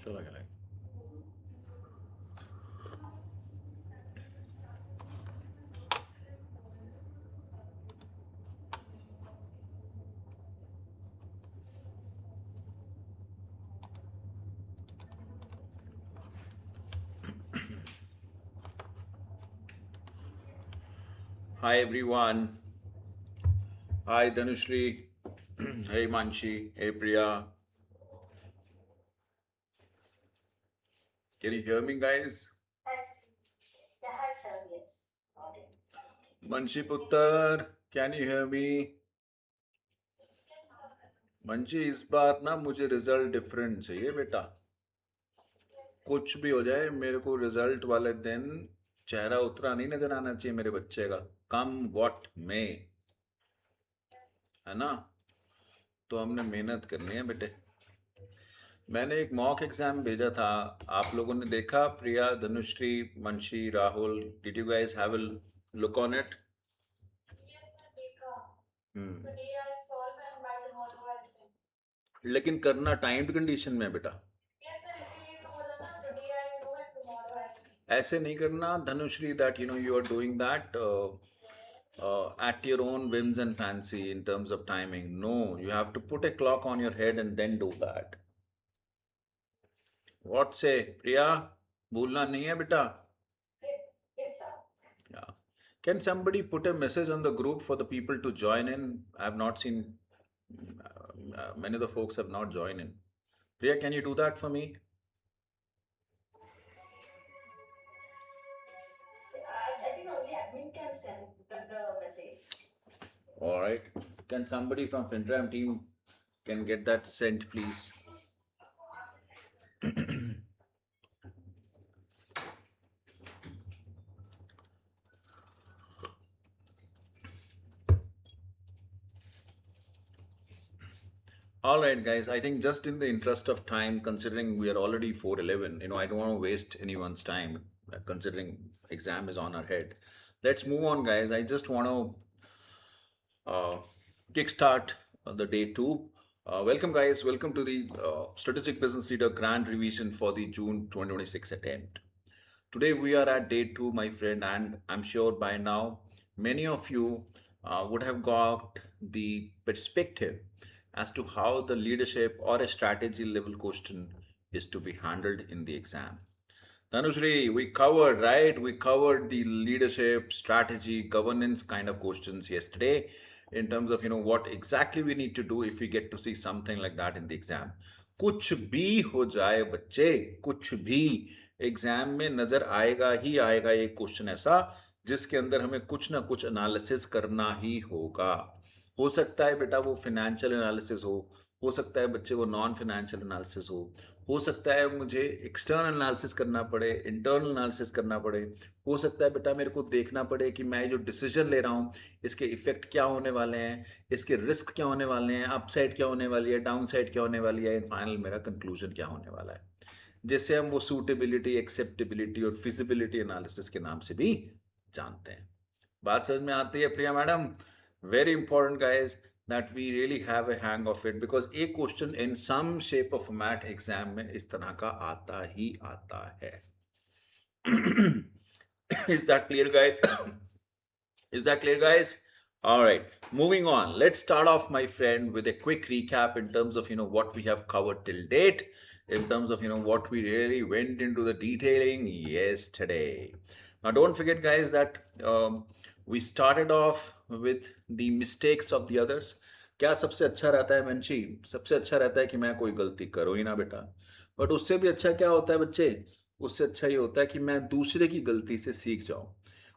चला गया। Hi everyone. Hi Dhanushri. Hey Manshi. Hey Priya. Can you hear me, guys? Manshi Puttar, can you hear me? Munshi इस बार ना मुझे result different चाहिए बेटा। कुछ भी हो जाए मेरे को रिजल्ट वाले दिन चेहरा उतरा नहीं नजर आना चाहिए मेरे बच्चे का, कम व्हाट में, है ना। तो हमने मेहनत करनी है बेटे। मैंने एक मॉक एग्जाम भेजा था, आप लोगों ने देखा? Priya, Dhanushree, Manshi, Rahul, did you guys have a look on it? लेकिन करना टाइम्ड कंडीशन में है बेटा। ऐसे नहीं करना Dhanushri, that you know you are doing that at your own whims and fancy in terms of timing. No, you have to put a clock on your head and then do that. What say, Priya? भूलना नहीं है बेटा। Yeah. Can somebody put a message on the group for the people to join in? I have not seen, many of the folks have not joined in. Priya, can you do that for me? I think only admin can send the message. All right. Can somebody from FinTram team can get that sent, please? All right, guys. I think just in the interest of time, considering we are already 4:11, I don't want to waste anyone's time, considering exam is on our head. Let's move on, guys. I just want to kickstart the day two. Welcome, guys. Welcome to the Strategic Business Leader Grand Revision for the June 2026 attempt. Today we are at day two, my friend, and I'm sure by now many of you would have got the perspective as to how the leadership or a strategy level question is to be handled in the exam. Dhanushri, we covered, right? We covered the leadership, strategy, governance kind of questions yesterday in terms of, what exactly we need to do if we get to see something like that in the exam. कुछ भी हो जाए बच्चे, कुछ भी exam में नजर आएगा ही आएगा एक क्वेश्चन ऐसा जिसके अंदर हमें कुछ ना कुछ एनालिसिस करना ही होगा। हो सकता है बेटा वो फाइनेंशियल एनालिसिस हो सकता है बच्चे वो नॉन फाइनेंशियल एनालिसिस हो सकता है मुझे एक्सटर्नल एनालिसिस करना पड़े, इंटरनल एनालिसिस करना पड़े, हो सकता है बेटा मेरे को देखना पड़े कि मैं जो डिसीजन ले रहा हूँ इसके इफेक्ट क्या होने वाले हैं, इसके रिस्क क्या होने वाले हैं, अपसाइड क्या होने वाली है, डाउन साइड क्या होने वाली है, फाइनल मेरा कंक्लूजन क्या होने वाला है, जिसे हम वो सूटेबिलिटी, एक्सेप्टेबिलिटी और फिजिबिलिटी एनालिसिस के नाम से भी जानते हैं। बात समझ में आती है Priya madam? Very important guys that we really have a hang of it, because एक question in some shape of format exam में इस तरह का आता ही आता है। Is that clear, guys? Is that clear, guys? All right, moving on. Let's start off, my friend, with a quick recap in terms of what we have covered till date, in terms of what we really went into the detailing yesterday. Now, don't forget, guys, that we started off with the mistakes of the others. क्या सबसे अच्छा रहता है मंशी? सबसे अच्छा रहता है कि मैं कोई गलती करूँ ही ना बेटा। बट उससे भी अच्छा क्या होता है बच्चे? उससे अच्छा ये होता है कि मैं दूसरे की गलती से सीख जाऊं।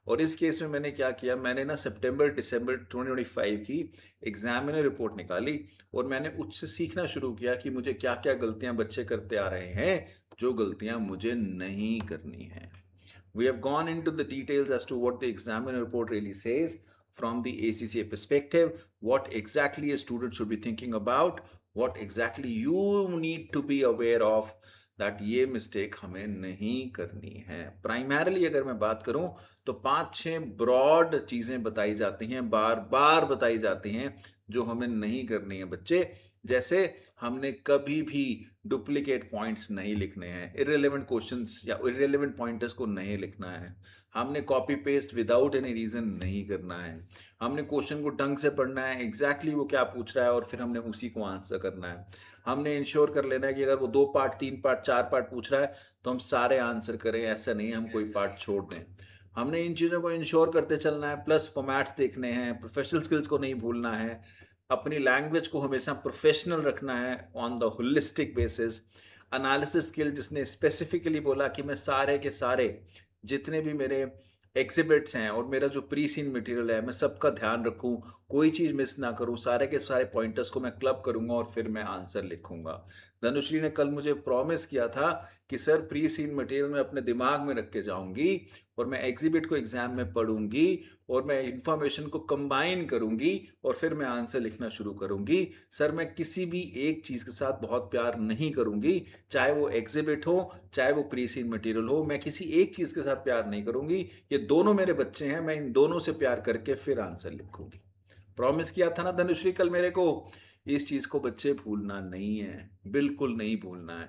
और इस केस में मैंने क्या किया, मैंने ना सितंबर दिसंबर 2025 की एग्जामिनर रिपोर्ट निकाली और मैंने उससे सीखना शुरू किया कि मुझे क्या क्या गलतियां बच्चे करते आ रहे हैं जो गलतियां मुझे नहीं करनी है। We have gone into the details as to what the examiner report really says from the ACCA perspective, what exactly a student should be thinking about, what exactly you need to be aware of, that ये mistake हमें नहीं करनी है। Primarily अगर मैं बात करूं तो 5-6 ब्रॉड चीजें बताई जाती हैं, बार बार बताई जाती हैं जो हमें नहीं करनी है बच्चे। जैसे हमने कभी भी डुप्लीकेट पॉइंट्स नहीं लिखने हैं, इररिलेवेंट क्वेश्चंस या इररिलेवेंट पॉइंटर्स को नहीं लिखना है, हमने copy paste without any reason नहीं करना है, हमने क्वेश्चन को ढंग से पढ़ना है, एग्जैक्टली वो क्या पूछ रहा है और फिर हमने उसी को आंसर करना है। हमने इंश्योर कर लेना है कि अगर वो 2 पार्ट 3 पार्ट 4 पार्ट पूछ रहा है तो हम सारे आंसर करें, ऐसा नहीं है हम कोई पार्ट छोड़ दें। हमने इन चीज़ों को इंश्योर करते चलना है, प्लस फॉर्मेट्स देखने हैं, प्रोफेशनल स्किल्स को नहीं भूलना है, अपनी लैंग्वेज को हमेशा प्रोफेशनल रखना है on the holistic basis. Analysis skill, जिसने स्पेसिफिकली बोला कि मैं सारे के सारे जितने भी मेरे एग्जिबिट्स हैं और मेरा जो प्री सीन मटेरियल है मैं सबका ध्यान रखूं, कोई चीज़ मिस ना करूं, सारे के सारे पॉइंटर्स को मैं क्लब करूंगा और फिर मैं आंसर लिखूंगा। धनुश्री ने कल मुझे प्रॉमिस किया था कि सर प्री सीन मटेरियल मैं अपने दिमाग में रख के जाऊंगी और मैं एग्जिबिट को एग्जाम में पढ़ूंगी और मैं इंफॉर्मेशन को कंबाइन करूंगी और फिर मैं आंसर लिखना शुरू करूंगी। सर मैं किसी भी एक चीज़ के साथ बहुत प्यार नहीं करूंगी, चाहे वो एग्जिबिट हो चाहे वो प्री सीन मटेरियल हो, मैं किसी एक चीज़ के साथ प्यार नहीं करूंगी। ये दोनों मेरे बच्चे हैं, मैं इन दोनों से प्यार करके फिर आंसर लिखूंगी। प्रॉमिस किया था ना धनुश्री कल मेरे को। इस चीज़ को बच्चे भूलना नहीं है, बिल्कुल नहीं भूलना है,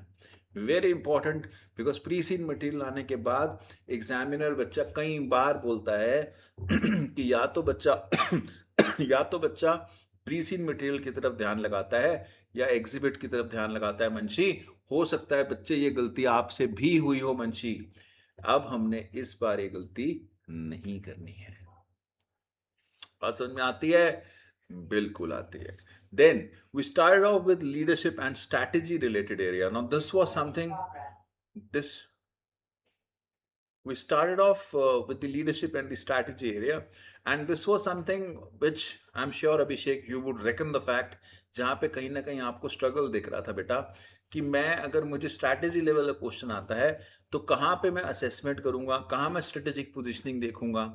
very important. Because pre seen material आने के बाद एग्जामिनर बच्चा कई बार बोलता है कि या तो बच्चा या तो बच्चा प्री सीन मटेरियल की तरफ ध्यान लगाता है या एग्जिबिट की तरफ ध्यान लगाता है। मंशी, हो सकता है बच्चे ये गलती आपसे भी हुई हो मंशी, अब हमने इस बार ये गलती नहीं करनी है। बात समझ में आती है? बिल्कुल आती है। Then we started off with leadership and strategy related area. Now this was something, progress. this we started off with the leadership and the strategy area, and this was something which I'm sure Abhishek you would reckon the fact, जहाँ पे कहीं ना कहीं आपको struggle दिख रहा था बेटा कि मैं अगर मुझे स्ट्रैटेजी लेवल का क्वेश्चन आता है तो कहाँ पे मैं असेसमेंट करूँगा, कहाँ मैं स्ट्रेटेजिक पोजीशनिंग देखूंगा,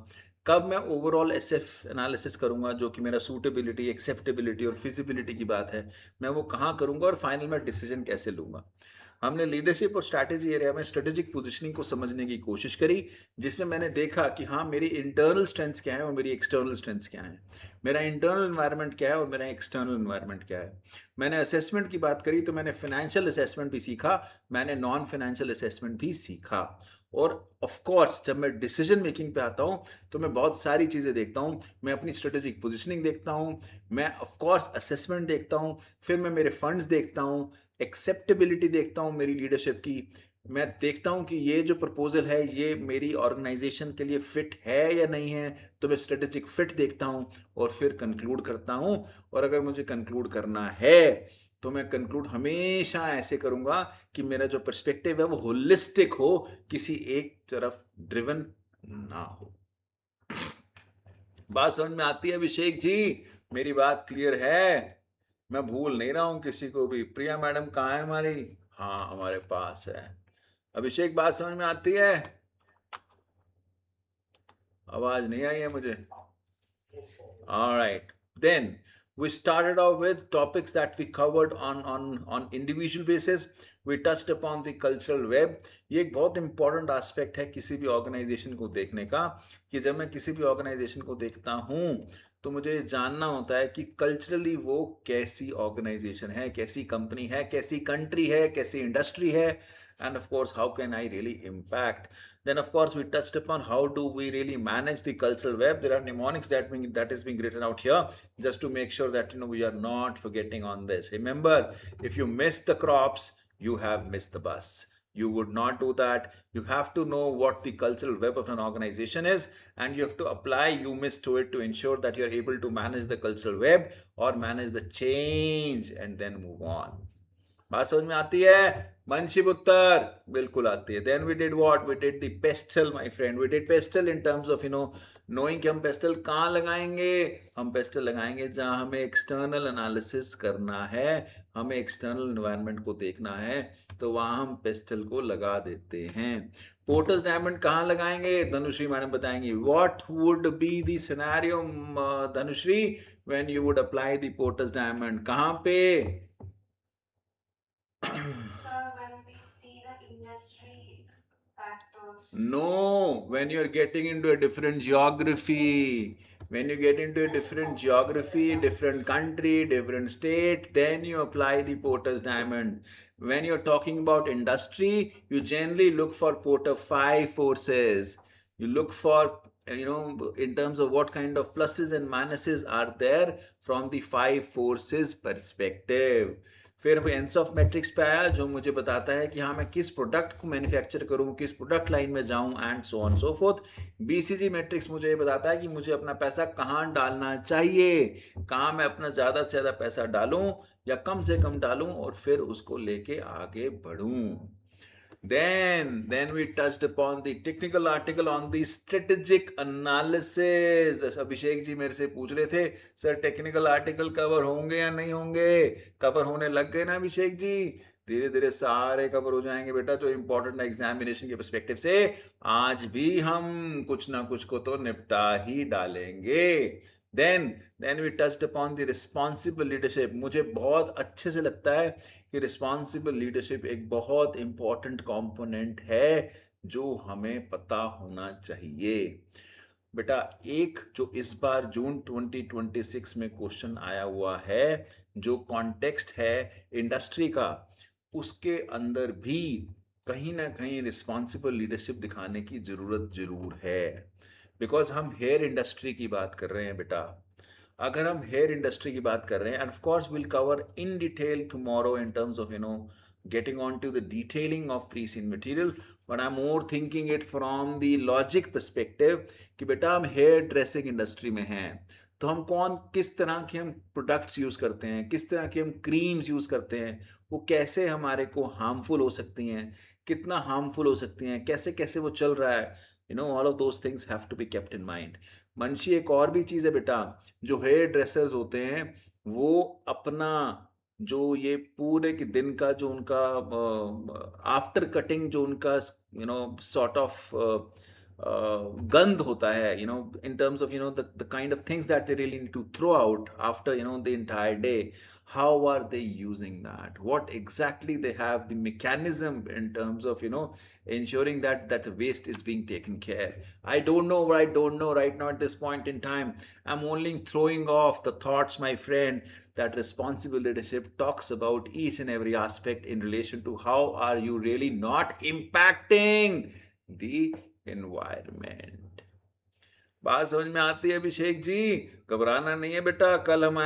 कब मैं ओवरऑल एसएफ एनालिसिस करूंगा जो कि मेरा सूटेबिलिटी एक्सेप्टेबिलिटी और फिजिबिलिटी की बात है, मैं वो कहाँ करूंगा और फाइनल में डिसीजन कैसे लूंगा। हमने लीडरशिप और स्ट्रैटेजी एरिया में स्ट्रेटेजिक पोजीशनिंग को समझने की कोशिश करी, जिसमें मैंने देखा कि हाँ मेरी इंटरनल स्ट्रेंथ्स क्या है और मेरी एक्सटर्नल स्ट्रेंथ्स क्या है, मेरा इंटरनल एनवायरनमेंट क्या है और मेरा एक्सटर्नल एनवायरनमेंट क्या है। मैंने असेसमेंट की बात करी तो मैंने फाइनेंशियल असेसमेंट भी सीखा, मैंने नॉन फाइनेंशियल असेसमेंट भी सीखा। और ऑफ कोर्स जब मैं डिसीजन मेकिंग पे आता हूँ तो मैं बहुत सारी चीज़ें देखता हूँ, मैं अपनी स्ट्रेटेजिक पोजीशनिंग देखता हूँ, मैं ऑफ कोर्स असेसमेंट देखता हूँ, फिर मैं मेरे फंड्स देखता हूँ, एक्सेप्टेबिलिटी देखता हूँ मेरी लीडरशिप की, मैं देखता हूँ कि ये जो प्रपोजल है ये मेरी ऑर्गेनाइजेशन के लिए फिट है या नहीं है, तो मैं स्ट्रेटेजिक फिट देखता हूँ और फिर कंक्लूड करता हूँ। और अगर मुझे कंक्लूड करना है तो मैं कंक्लूड हमेशा ऐसे करूँगा कि मेरा जो पर्सपेक्टिव है वो होलिस्टिक हो, किसी एक तरफ ड्रिवन ना हो। बात समझ में आती है अभिषेक जी? मेरी बात क्लियर है? मैं भूल नहीं रहा हूं किसी को भी। प्रिया मैडम कहाँ है हमारी? हाँ हमारे पास है। अभिषेक बात समझ में आती है? आवाज नहीं आई है मुझे। All right. Then we started off with topics that we covered on individual basis. We touched upon the cultural web. ये एक बहुत इंपॉर्टेंट एस्पेक्ट है किसी भी ऑर्गेनाइजेशन को देखने का, कि जब मैं किसी भी ऑर्गेनाइजेशन को देखता हूँ तो मुझे जानना होता है कि कल्चरली वो कैसी ऑर्गेनाइजेशन है, कैसी कंपनी है, कैसी कंट्री है, कैसी इंडस्ट्री है, and of course how can I really impact. Then of course we touched upon how do we really manage the cultural web. There are mnemonics that is being written out here just to make sure that we are not forgetting on this. Remember, if you miss the crops you have missed the bus. You would not do that. You have to know what the cultural web of an organization is and you have to apply UMIS to it to ensure that you are able to manage the cultural web or manage the change and then move on. बात समझ में आती है मनशिप? उत्तर बिल्कुल आती है। Then we did what? We did the pestle my friend. We did pestle in terms of knowing कि हम पेस्टल कहाँ लगाएंगे। हम पेस्टल लगाएंगे जहाँ हमें एक्सटर्नल एनालिसिस करना है, हमें एक्सटर्नल एनवायरनमेंट को देखना है, तो वहाँ हम पेस्टल को लगा देते हैं। पोर्टर्स डायमंड कहाँ लगाएंगे? धनुश्री मैडम बताएंगी। What would be the scenario Dhanushree when you would apply the porters diamond? कहाँ पे? So when we see the industry factors, No, when you're getting into a different geography, When you get into a different geography, different country, different state, then you apply the Porter's diamond. When you're talking about industry, you generally look for Porter 5 forces. You look for, in terms of what kind of pluses and minuses are there from the 5 forces perspective. फिर वो एंस of matrix पे आया जो मुझे बताता है कि हाँ मैं किस प्रोडक्ट को मैन्युफैक्चर करूँ, किस प्रोडक्ट लाइन में जाऊँ, and so on so fourth. BCG matrix मुझे ये बताता है कि मुझे अपना पैसा कहाँ डालना चाहिए, कहाँ मैं अपना ज़्यादा से ज़्यादा पैसा डालूँ या कम से कम डालूँ और फिर उसको लेके आगे बढ़ूँ. Then we touched upon the technical article on the strategic analysis. Abhishek ji मेरे से पूछ रहे थे सर टेक्निकल आर्टिकल कवर होंगे या नहीं होंगे. कवर होने लग गए ना अभिषेक जी, धीरे धीरे सारे कवर हो जाएंगे बेटा जो इम्पोर्टेंट एग्जामिनेशन के पर्सपेक्टिव से. आज भी हम कुछ ना कुछ को तो निपटा ही डालेंगे. then we touched upon the responsible leadership. मुझे बहुत अच्छे से लगता है कि रिस्पॉन्सिबल लीडरशिप एक बहुत इंपॉर्टेंट कंपोनेंट है जो हमें पता होना चाहिए. बेटा एक जो इस बार जून 2026 में क्वेश्चन आया हुआ है, जो कॉन्टेक्स्ट है इंडस्ट्री का, उसके अंदर भी कहीं ना कहीं रिस्पॉन्सिबल लीडरशिप दिखाने की ज़रूरत ज़रूर है. बिकॉज हम हेयर इंडस्ट्री की बात कर रहे हैं बेटा. अगर हम हेयर इंडस्ट्री की बात कर रहे हैं, end of course will cover in detail tomorrow in terms of getting on to the detailing of pre-seen material, but I'm more thinking it from the logic perspective कि बेटा हम हेयर ड्रेसिंग इंडस्ट्री में हैं तो हम किस तरह के हम प्रोडक्ट्स यूज़ करते हैं, किस तरह के हम क्रीम्स यूज़ करते हैं, वो कैसे हमारे को हार्मफुल हो सकती हैं, कितना हार्मफुल हो सकती हैं, कैसे कैसे वो चल रहा है. All of those things have to be kept in mind. Manshi एक और भी चीज़ है बेटा, जो हेयर ड्रेसर्स होते हैं वो अपना जो ये पूरे के दिन का जो उनका आफ्टर कटिंग जो उनका सॉर्ट ऑफ गंध होता है, in terms of the kind of things that they really need to throw out after the entire day. How are they using that? What exactly they have the mechanism in terms of ensuring that the waste is being taken care. I don't know what I don't know right now at this point in time. I'm only throwing off the thoughts, my friend, that responsible leadership talks about each and every aspect in relation to how are you really not impacting the environment. बात समझ में आती है अभिषेक जी? घबराना नहीं है बेटा, कल हम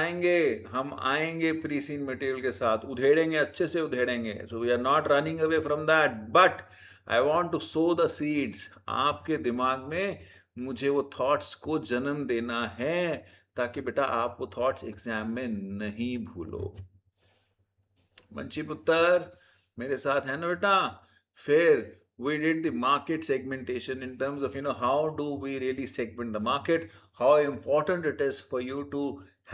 आएंगे प्री सीन मटेरियल के साथ, उधेड़ेंगे, अच्छे से उधेड़ेंगे. So we are not running away from that, but I want to sow the seeds आपके दिमाग में. मुझे वो थॉट्स को जन्म देना है ताकि बेटा आप वो थॉट्स एग्जाम में नहीं भूलो. मंशी पुत्र मेरे साथ है ना बेटा? फिर we did the market segmentation in terms of how do we really segment the market, how important it is for you to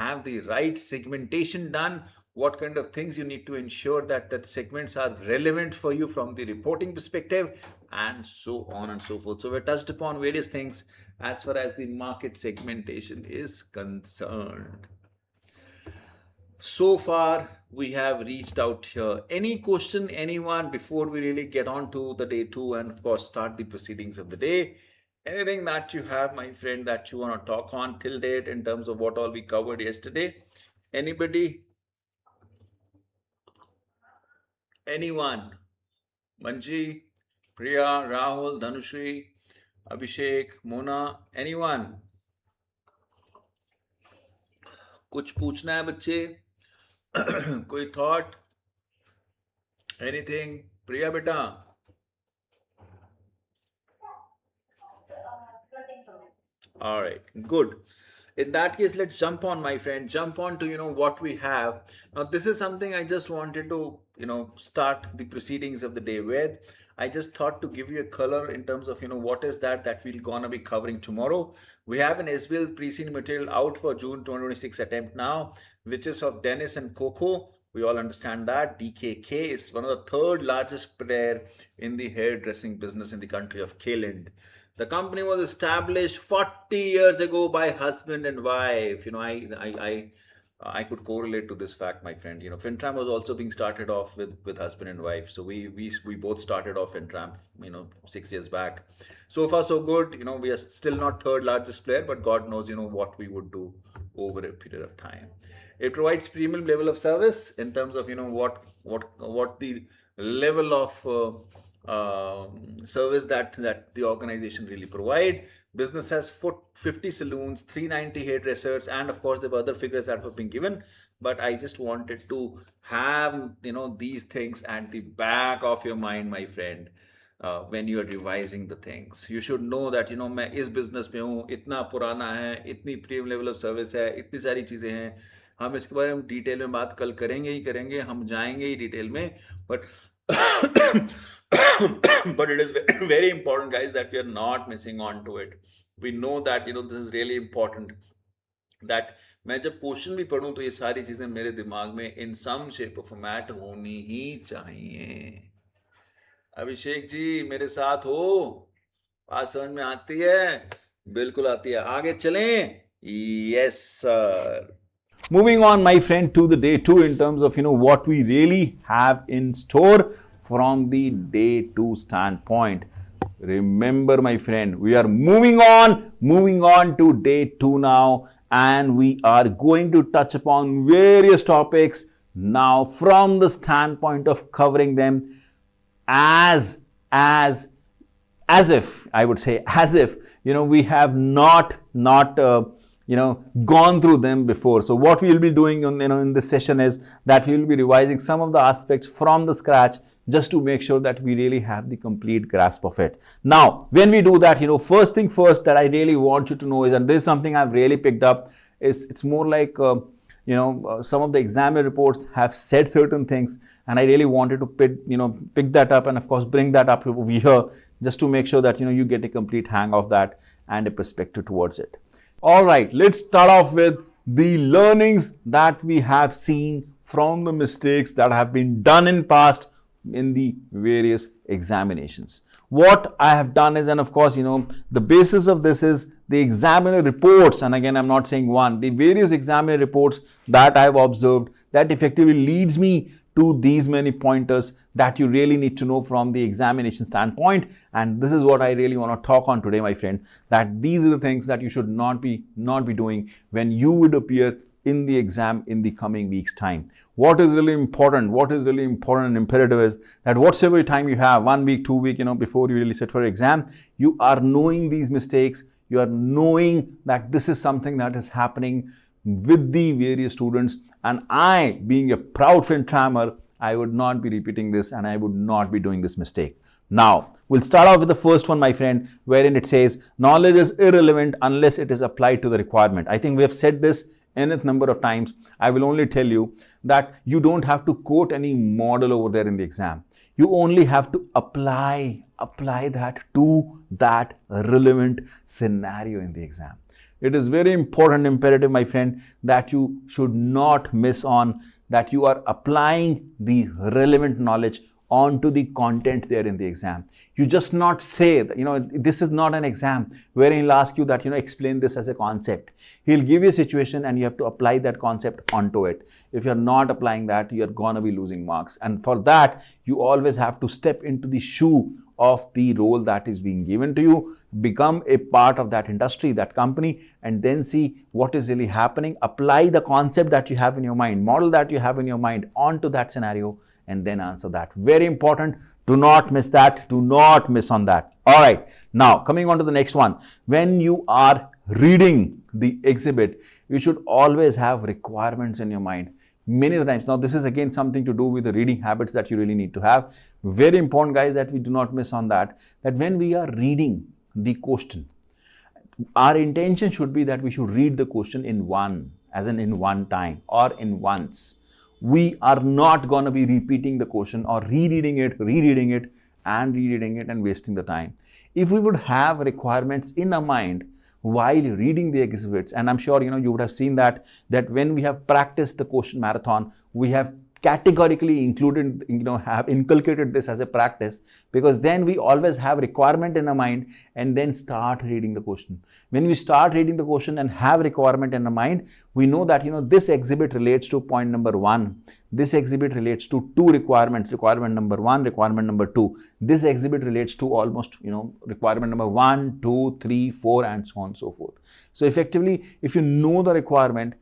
have the right segmentation done, what kind of things you need to ensure that segments are relevant for you from the reporting perspective, and so on and so forth. So we touched upon various things as far as the market segmentation is concerned. So far we have reached out here. Any question, anyone, before we really get on to the day 2 and of course start the proceedings of the day? Anything that you have, my friend, that you want to talk on till date in terms of what all we covered yesterday? Anybody? Anyone? Manji, Priya, Rahul, Dhanushri, Abhishek, Mona, anyone? कुछ पूछना है बच्चे? कोई thought, anything? प्रिया बेटा? Nothing from it. All right, good. In that case, let's jump on, my friend. Jump on to what we have now. This is something I just wanted to start the proceedings of the day with. I just thought to give you a color in terms of what is that we're gonna be covering tomorrow. We have an SBL pre-seen material out for June 2026 attempt now, which is of Dennis and Coco. We all understand that DKK is one of the third largest player in the hairdressing business in the country of Kaland. The company was established 40 years ago by husband and wife. I could correlate to this fact, my friend. FinTram was also being started off with husband and wife. So we both started off FinTram, 6 years back. So far so good. We are still not third largest player, but God knows, what we would do over a period of time. It provides premium level of service in terms of, what the level of service that the organization really provide. Business has 50 saloons, 390 hairdressers, and of course there were other figures that were being given. But I just wanted to have these things at the back of your mind, my friend. When you are revising the things, you should know that मैं इस business में हूँ, इतना पुराना है, इतनी premium level of service है, इतनी सारी चीज़ें हैं. हम इसके बारे में डिटेल में बात कल करेंगे ही करेंगे, हम जाएंगे ही डिटेल में. But but it is very important, guys, that we are not missing on to it. We know that this is really important, that मैं जब क्वेश्चन भी पढ़ूं तो ये सारी चीजें मेरे दिमाग में इन सम शेप ऑफ फॉर्मेट होनी ही चाहिए. अभिषेक जी मेरे साथ हो? बात समझ में आती है? बिल्कुल आती है. आगे चलें. Yes sir. Moving on, my friend, to the day two in terms of what we really have in store from the day two standpoint. Remember, my friend, we are moving on to day two now, and we are going to touch upon various topics now from the standpoint of covering them as if, I would say, as if we have not gone through them before. So what we will be doing in this session is that we will be revising some of the aspects from the scratch, just to make sure that we really have the complete grasp of it. Now, when we do that, first thing first that I really want you to know is, and this is something I've really picked up, is it's more like, some of the examiner reports have said certain things, and I really wanted to pick that up and of course bring that up over here, just to make sure that you get a complete hang of that and a perspective towards it. All right, let's start off with the learnings that we have seen from the mistakes that have been done in past in the various examinations. What I have done is, and of course, the basis of this is the examiner reports, and again, I'm not saying one, the various examiner reports that I've observed that effectively leads me to these many pointers that you really need to know from the examination standpoint. And this is what I really want to talk on today, my friend, that these are the things that you should not be doing when you would appear in the exam in the coming week's time. What is really important and imperative is that whatsoever time you have, 1 week, 2 weeks, before you really sit for exam, you are knowing these mistakes, you are knowing that this is something that is happening with the various students, and I, being a proud FinTrammer, I would not be repeating this and I would not be doing this mistake. Now, we'll start off with the first one, my friend, wherein it says, knowledge is irrelevant unless it is applied to the requirement. I think we have said this nth number of times. I will only tell you that you don't have to quote any model over there in the exam. You only have to apply that to that relevant scenario in the exam. It is very important, imperative, my friend, that you should not miss on that you are applying the relevant knowledge onto the content there in the exam. You just not say that, this is not an exam wherein he'll ask you that, explain this as a concept. He'll give you a situation and you have to apply that concept onto it. If you're not applying that, you're gonna be losing marks. And for that, you always have to step into the shoe of the role that is being given to you, become a part of that industry, that company, and then see what is really happening. Apply the concept that you have in your mind, model that you have in your mind onto that scenario, and then answer that. Very important. Do not miss that. Do not miss on that. All right. Now, coming on to the next one. When you are reading the exhibit, you should always have requirements in your mind. Many times. Now, this is again something to do with the reading habits that you really need to have. Very important, guys, that we do not miss on that. That when we are reading the question, our intention should be that we should read the question in one, as in one time or in once. We are not going to be repeating the question or rereading it and wasting the time. If we would have requirements in our mind while reading the exhibits, and I'm sure you would have seen that when we have practiced the question marathon, we have categorically included, have inculcated this as a practice, because then we always have requirement in our mind and then start reading the question. When we start reading the question and have requirement in our mind, we know that, this exhibit relates to point number 1. This exhibit relates to 2 requirements, requirement number 1, requirement number 2. This exhibit relates to almost, requirement number 1, 2, 3, 4, and so on and so forth. So effectively, if you know the requirement,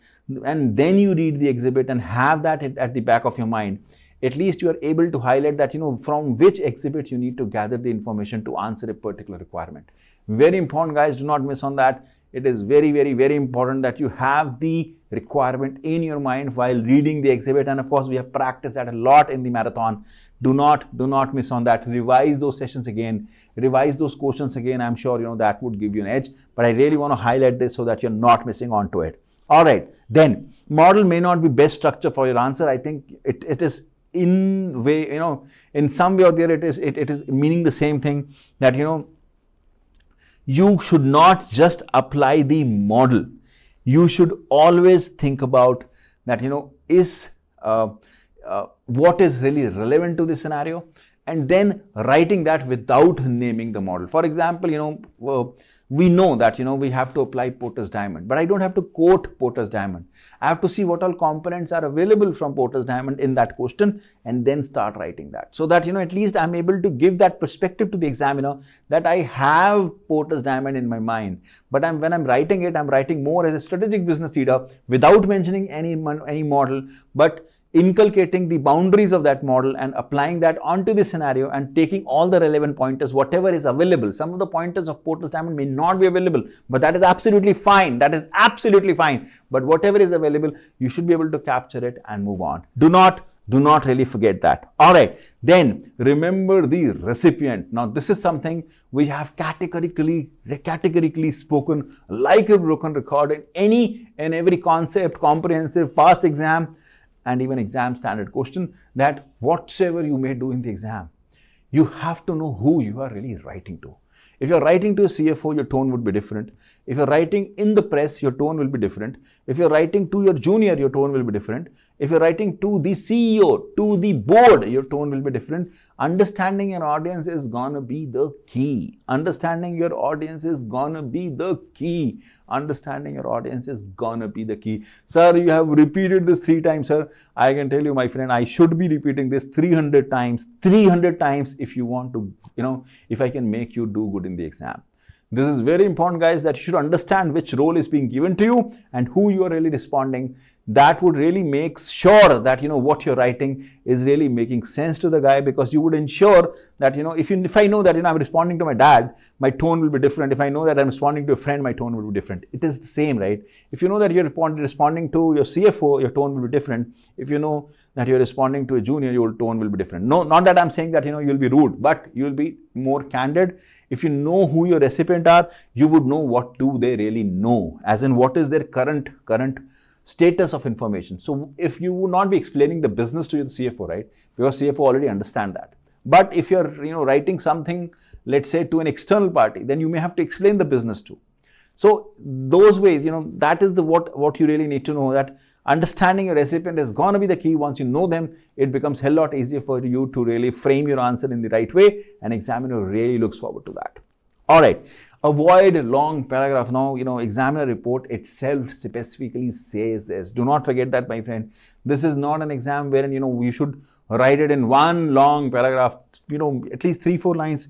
and then you read the exhibit and have that at the back of your mind, at least you are able to highlight that, from which exhibit you need to gather the information to answer a particular requirement. Very important, guys, do not miss on that. It is very, very, very important that you have the requirement in your mind while reading the exhibit. And of course, we have practiced that a lot in the marathon. Do not miss on that. Revise those sessions again. Revise those questions again. I'm sure, that would give you an edge. But I really want to highlight this so that you're not missing on to it. All right, then model may not be best structure for your answer. I think it is in way, in some way or the other, it is meaning the same thing, that, you should not just apply the model. You should always think about that, is what is really relevant to the scenario, and then writing that without naming the model. For example, we know that, we have to apply Porter's diamond, but I don't have to quote Porter's diamond. I have to see what all components are available from Porter's diamond in that question, and then start writing that. So that, at least I'm able to give that perspective to the examiner that I have Porter's diamond in my mind. But when I'm writing it, I'm writing more as a strategic business leader without mentioning any model, but inculcating the boundaries of that model and applying that onto the scenario and taking all the relevant pointers, whatever is available. Some of the pointers of Porter's diamond may not be available, but that is absolutely fine. That is absolutely fine. But whatever is available, you should be able to capture it and move on. Do not really forget that. All right. Then remember the recipient. Now, this is something we have categorically spoken like a broken record in any and every concept, comprehensive, past exam, and even exam standard question, that whatsoever you may do in the exam, you have to know who you are really writing to. If you're writing to a CFO, your tone would be different. If you're writing in the press, your tone will be different. If you're writing to your junior, your tone will be different. If you're writing to the CEO, to the board, your tone will be different. Understanding your audience is gonna be the key. Understanding your audience is gonna be the key. Understanding your audience is gonna be the key. Sir, you have repeated this 3 times, sir. I can tell you, my friend, I should be repeating this 300 times. 300 times if you want to, if I can make you do good in the exam. This is very important, guys, that you should understand which role is being given to you and who you are really responding. That would really make sure that, what you're writing is really making sense to the guy, because you would ensure that, if I know that, I'm responding to my dad, my tone will be different. If I know that I'm responding to a friend, my tone will be different. It is the same, right? If you know that you're responding to your CFO, your tone will be different. If you know that you're responding to a junior, your tone will be different. No, not that I'm saying that, you'll be rude, but you'll be more candid. If you know who your recipient are, you would know what do they really know, as in what is their current status of information. So if you would not be explaining the business to your CFO, right? Because CFO already understand that. But if you're, writing something, let's say to an external party, then you may have to explain the business too. So those ways, that is what you really need to know, that understanding your recipient is going to be the key. Once you know them, it becomes a hell lot easier for you to really frame your answer in the right way, and examiner really looks forward to that. All right. Avoid long paragraph. Now, examiner report itself specifically says this. Do not forget that, my friend. This is not an exam wherein, we should write it in one long paragraph. At least 3-4 lines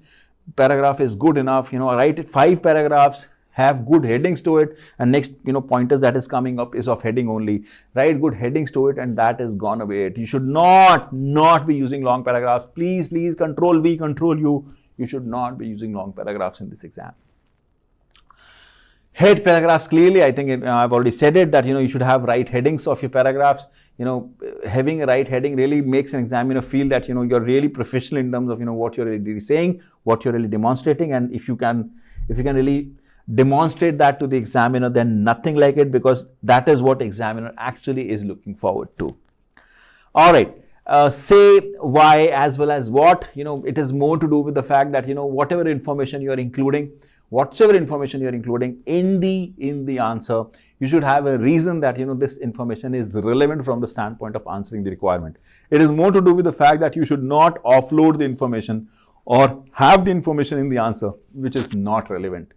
paragraph is good enough. Write it 5 paragraphs. Have good headings to it, and next pointers that is coming up is of heading only. Write good headings to it, and that is gone away. You should not be using long paragraphs. Please, control V, control U. You should not be using long paragraphs in this exam. Head paragraphs, clearly, I think I've already said it, that you should have right headings of your paragraphs. Having a right heading really makes an examiner feel that you're really professional in terms of what you're really saying, what you're really demonstrating, and if you can really demonstrate that to the examiner, then nothing like it, because that is what examiner actually is looking forward to. All right. Say why as well as what. It is more to do with the fact that whatever information you are including, whatever information you're including in the answer, you should have a reason that this information is relevant from the standpoint of answering the requirement. It is more to do with the fact that you should not offload the information or have the information in the answer which is not relevant.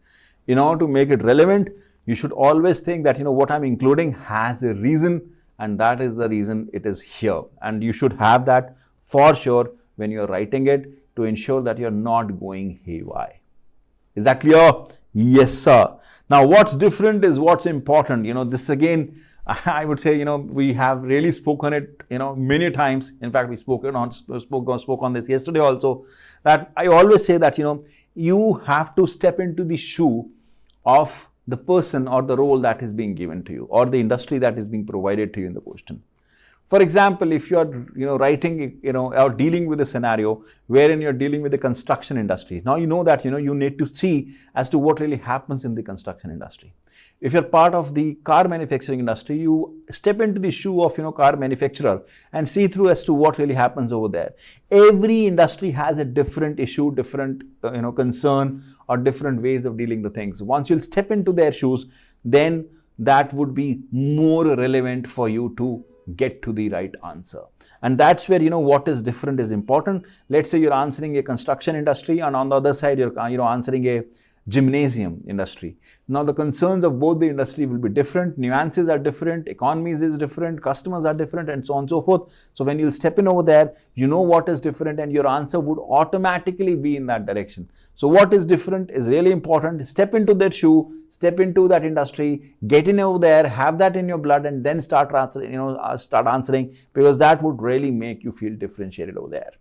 In order to make it relevant, you should always think that what I'm including has a reason, and that is the reason it is here, and you should have that for sure when you're writing it to ensure that you're not going haywire. Is that clear? Yes, sir. Now, what's different is what's important. This again, I would say, we have really spoken it, many times. In fact, we spoke on this yesterday also, that I always say that, you have to step into the shoe of the person or the role that is being given to you, or the industry that is being provided to you in the question. For example, if you are writing or dealing with a scenario wherein you're dealing with the construction industry, now you know that you need to see as to what really happens in the construction industry. If you're part of the car manufacturing industry, you step into the shoe of car manufacturer and see through as to what really happens over there. Every industry has a different issue, different concern, or different ways of dealing the things. Once you'll step into their shoes, then that would be more relevant for you to get to the right answer. And that's where what is different is important. Let's say you're answering a construction industry, and on the other side you're answering a gymnasium industry. Now the concerns of both the industry will be different, nuances are different, economies is different, customers are different, and so on and so forth. So when you'll step in over there, you know what is different, and your answer would automatically be in that direction. So what is different is really important. Step into that shoe, step into that industry, get in over there, have that in your blood, and then start answering, because that would really make you feel differentiated over there.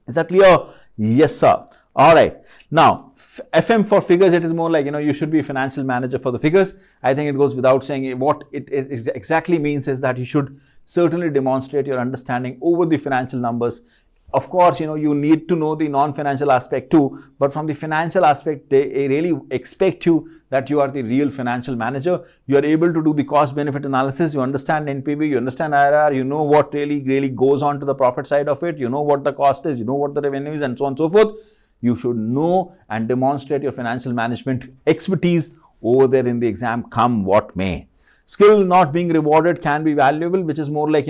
Is that clear? Yes, sir. All right. Now, FM for figures, it is more like, you should be a financial manager for the figures. I think it goes without saying. What it exactly means is that you should certainly demonstrate your understanding over the financial numbers. Of course, you need to know the non-financial aspect too, but from the financial aspect, they really expect you that you are the real financial manager. You are able to do the cost benefit analysis. You understand NPV, you understand IRR, you know what really goes on to the profit side of it. You know what the cost is, you know what the revenue is, and so on and so forth. You should know and demonstrate your financial management expertise over there in the exam, come what may. Skill not being rewarded can be valuable, which is more like,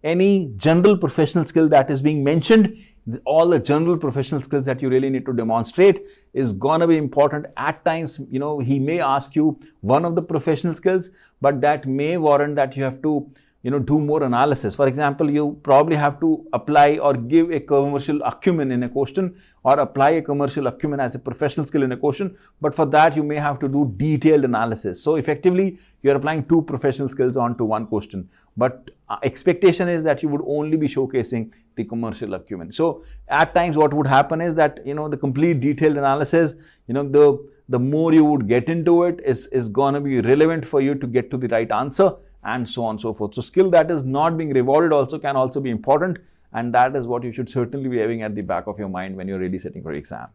any general professional skill that is being mentioned, all the general professional skills that you really need to demonstrate is gonna be important. At times, he may ask you one of the professional skills, but that may warrant that you have to do more analysis. For example, you probably have to apply or give a commercial acumen in a question, or apply a commercial acumen as a professional skill in a question. But for that, you may have to do detailed analysis. So effectively, you're applying two professional skills onto one question. But expectation is that you would only be showcasing the commercial acumen. So at times, what would happen is that, the complete detailed analysis, the more you would get into it is going to be relevant for you to get to the right answer, and so on and so forth. So skill that is not being rewarded also can also be important, and that is what you should certainly be having at the back of your mind when you're really sitting for exam.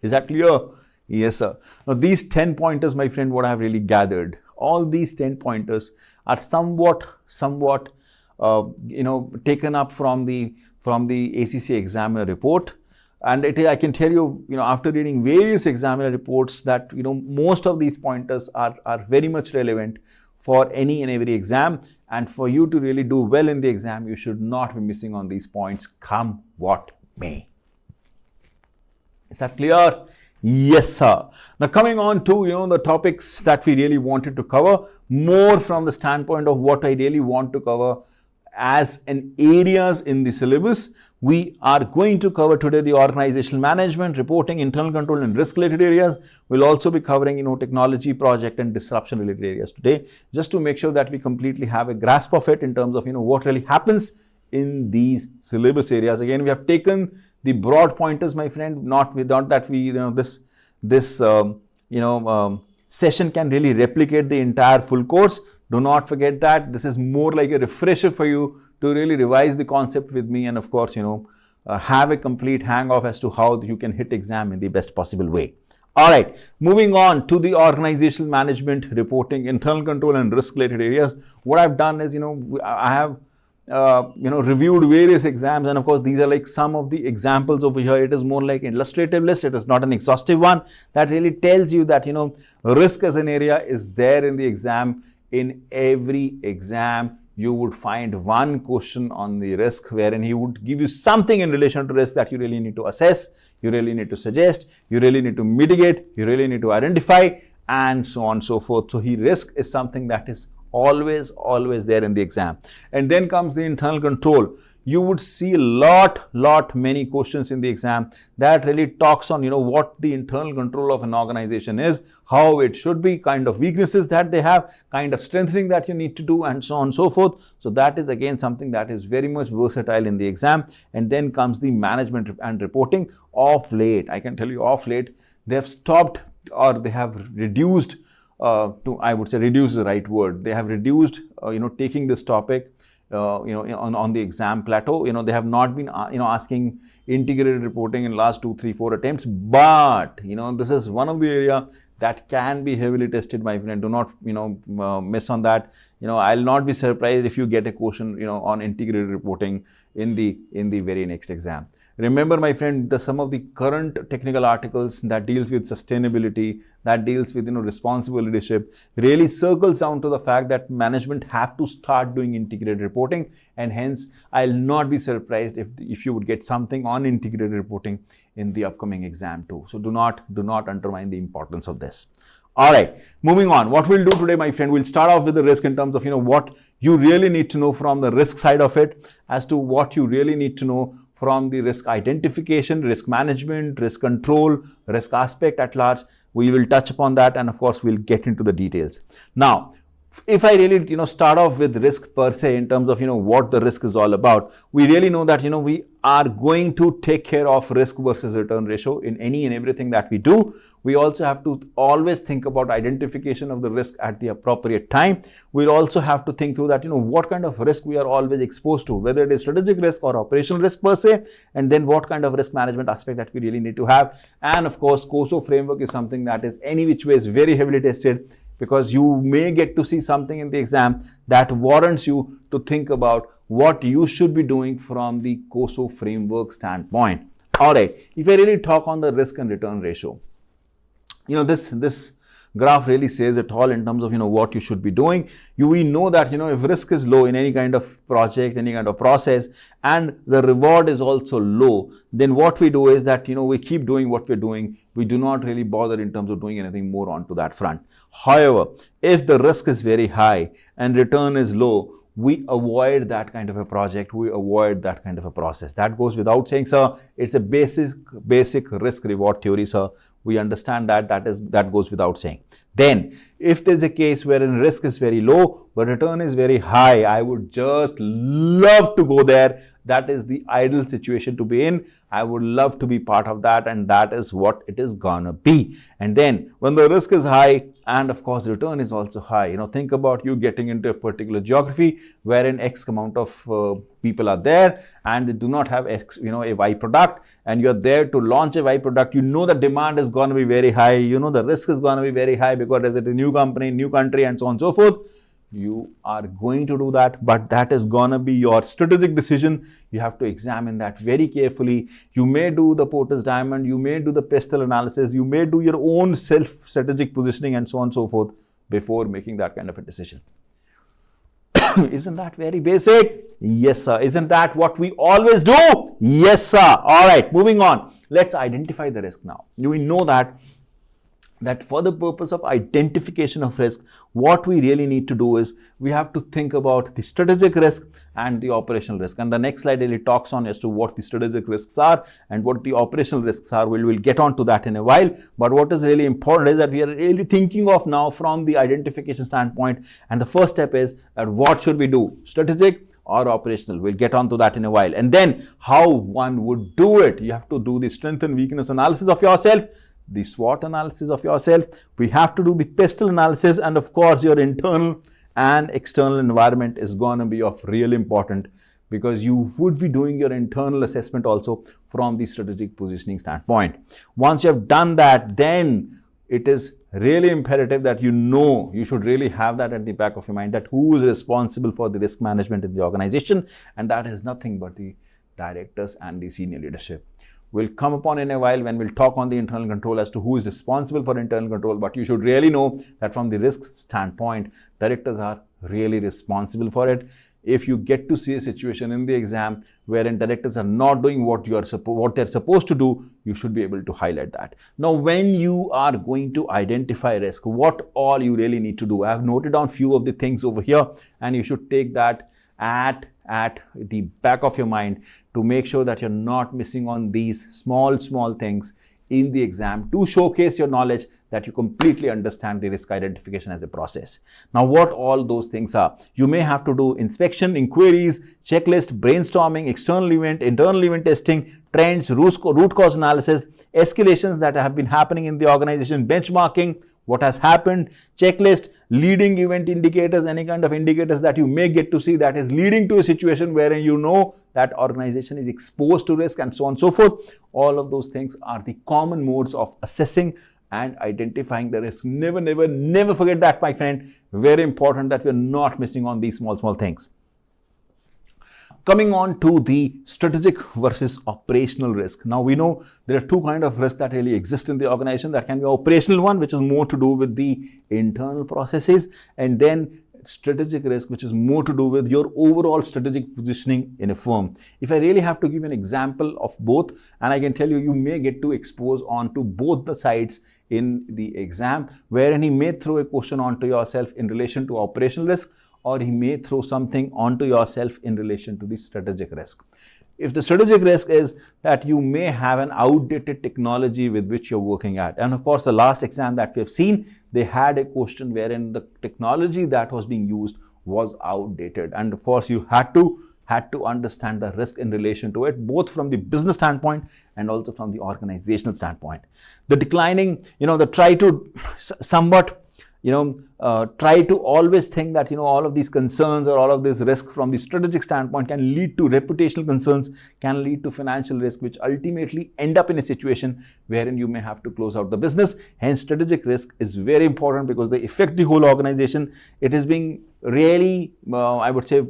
Is that clear? Yes, sir. Now these 10 pointers, my friend, what I have really gathered, all these 10 pointers are somewhat taken up from the ACCA examiner report. And I can tell you, after reading various examiner reports, that most of these pointers are very much relevant for any and every exam. And for you to really do well in the exam, you should not be missing on these points, come what may. Is that clear? Yes, sir. Now coming on to the topics that we really wanted to cover, more from the standpoint of what I really want to cover as an areas in the syllabus. We are going to cover today the organizational management, reporting, internal control, and risk related areas. We'll also be covering technology, project, and disruption related areas today, just to make sure that we completely have a grasp of it in terms of what really happens in these syllabus areas. Again, we have taken the broad pointers, my friend, not without that we this session can really replicate the entire full course. Do not forget that this is more like a refresher for you to really revise the concept with me, and of course, have a complete hang off as to how you can hit exam in the best possible way. All right, moving on to the organizational management, reporting, internal control, and risk related areas. What I've done is, I have reviewed various exams, and of course these are like some of the examples over here. It is more like an illustrative list, it is not an exhaustive one. That really tells you that risk as an area is there in the exam. In every exam you would find one question on the risk wherein he would give you something in relation to risk that you really need to assess, you really need to suggest, you really need to mitigate, you really need to identify, and so on and so forth. So risk is something that is always there in the exam. And then comes the internal control. You would see many questions in the exam that really talks on what the internal control of an organization is, how it should be, kind of weaknesses that they have, kind of strengthening that you need to do, and so on and so forth. So that is again something that is very much versatile in the exam. And then comes the management and reporting. Of late, I can tell you, of late they have stopped, or they have reduced I would say reduce is the right word. They have reduced, taking this topic, on the exam plateau. They have not been, asking integrated reporting in last 2, 3, 4 attempts. But, this is one of the area that can be heavily tested, my friend. Do not, miss on that. I'll not be surprised if you get a question, on integrated reporting in the very next exam. Remember, my friend, some of the current technical articles that deals with sustainability, that deals with responsible leadership, really circles down to the fact that management have to start doing integrated reporting, and hence I'll not be surprised if you would get something on integrated reporting in the upcoming exam too. So do not undermine the importance of this. All right, moving on. What we'll do today, my friend, we'll start off with the risk in terms of what you really need to know from the risk side of it, as to what you really need to know from the risk identification, risk management, risk control, risk aspect at large. We will touch upon that, and of course we'll get into the details. Now, if I really start off with risk per se, in terms of what the risk is all about, we really know that we are going to take care of risk versus return ratio in any and everything that we do. We also have to always think about identification of the risk at the appropriate time. We'll also have to think through that what kind of risk we are always exposed to, whether it is strategic risk or operational risk per se, and then what kind of risk management aspect that we really need to have. And of course, COSO framework is something that is any which way is very heavily tested, because you may get to see something in the exam that warrants you to think about what you should be doing from the COSO framework standpoint. All right, if I really talk on the risk and return ratio, this graph really says it all in terms of what you should be doing. We know that if risk is low in any kind of project, any kind of process, and the reward is also low, then what we do is that we keep doing what we're doing. We do not really bother in terms of doing anything more onto that front. However, if the risk is very high and return is low, we avoid that kind of a project, we avoid that kind of a process. That goes without saying, sir. It's a basic risk reward theory, sir. We understand that goes without saying. Then, if there's a case wherein risk is very low but return is very high, I would just love to go there. That is the ideal situation to be in. I would love to be part of that, and that is what it is gonna be. And then when the risk is high and of course return is also high, think about you getting into a particular geography wherein X amount of people are there and they do not have X, a Y product, and you're there to launch a Y product. The demand is going to be very high. The risk is going to be very high because it's a new company, new country, and so on and so forth. You are going to do that, but that is going to be your strategic decision. You have to examine that very carefully. You may do the Porter's diamond, you may do the pestle analysis, you may do your own self-strategic positioning, and so on and so forth before making that kind of a decision. Isn't that very basic? Yes, sir. Isn't that what we always do? Yes, sir. All right, moving on. Let's identify the risk now. We know that for the purpose of identification of risk, what we really need to do is we have to think about the strategic risk and the operational risk. And the next slide really talks on as to what the strategic risks are and what the operational risks are. We'll get on to that in a while. But what is really important is that we are really thinking of now from the identification standpoint. And the first step is that what should we do? Strategic or operational? We'll get on to that in a while. And then how one would do it. You have to do the strength and weakness analysis of yourself, the SWOT analysis of yourself. We have to do the pestle analysis, and of course your internal and external environment is going to be of real important, because you would be doing your internal assessment also from the strategic positioning standpoint. Once you have done that, then it is really imperative that you should really have that at the back of your mind, that who is responsible for the risk management in the organization, and that is nothing but the directors and the senior leadership. We'll come upon in a while when we'll talk on the internal control as to who is responsible for internal control, but you should really know that from the risk standpoint, directors are really responsible for it. If you get to see a situation in the exam wherein directors are not doing what they're supposed to do, you should be able to highlight that. Now, when you are going to identify risk, what all you really need to do, I have noted down few of the things over here, and you should take that at the back of your mind to make sure that you're not missing on these small things in the exam, to showcase your knowledge that you completely understand the risk identification as a process. Now, what all those things are, you may have to do inspection, inquiries, checklist, brainstorming, external event, internal event testing, trends, root cause analysis, escalations that have been happening in the organization, benchmarking, what has happened, checklist, leading event indicators, any kind of indicators that you may get to see that is leading to a situation wherein you know that organization is exposed to risk, and so on and so forth. All of those things are the common modes of assessing and identifying the risk. Never forget that, my friend. Very important that we're not missing on these small things. Coming on to the strategic versus operational risk. Now, we know there are two kinds of risks that really exist in the organization. That can be operational one, which is more to do with the internal processes, and then strategic risk, which is more to do with your overall strategic positioning in a firm. If I really have to give an example of both, and I can tell you, you may get to expose onto both the sides in the exam, wherein he may throw a question onto yourself in relation to operational risk, or he may throw something onto yourself in relation to the strategic risk. If the strategic risk is that you may have an outdated technology with which you're working at, and of course the last exam that we have seen, they had a question wherein the technology that was being used was outdated, and of course you had to understand the risk in relation to it, both from the business standpoint and also from the organizational standpoint. The declining, try to somewhat try to always think that all of these concerns or all of this risk from the strategic standpoint can lead to reputational concerns, can lead to financial risk, which ultimately end up in a situation wherein you may have to close out the business. Hence, strategic risk is very important because they affect the whole organization. It is being really, I would say,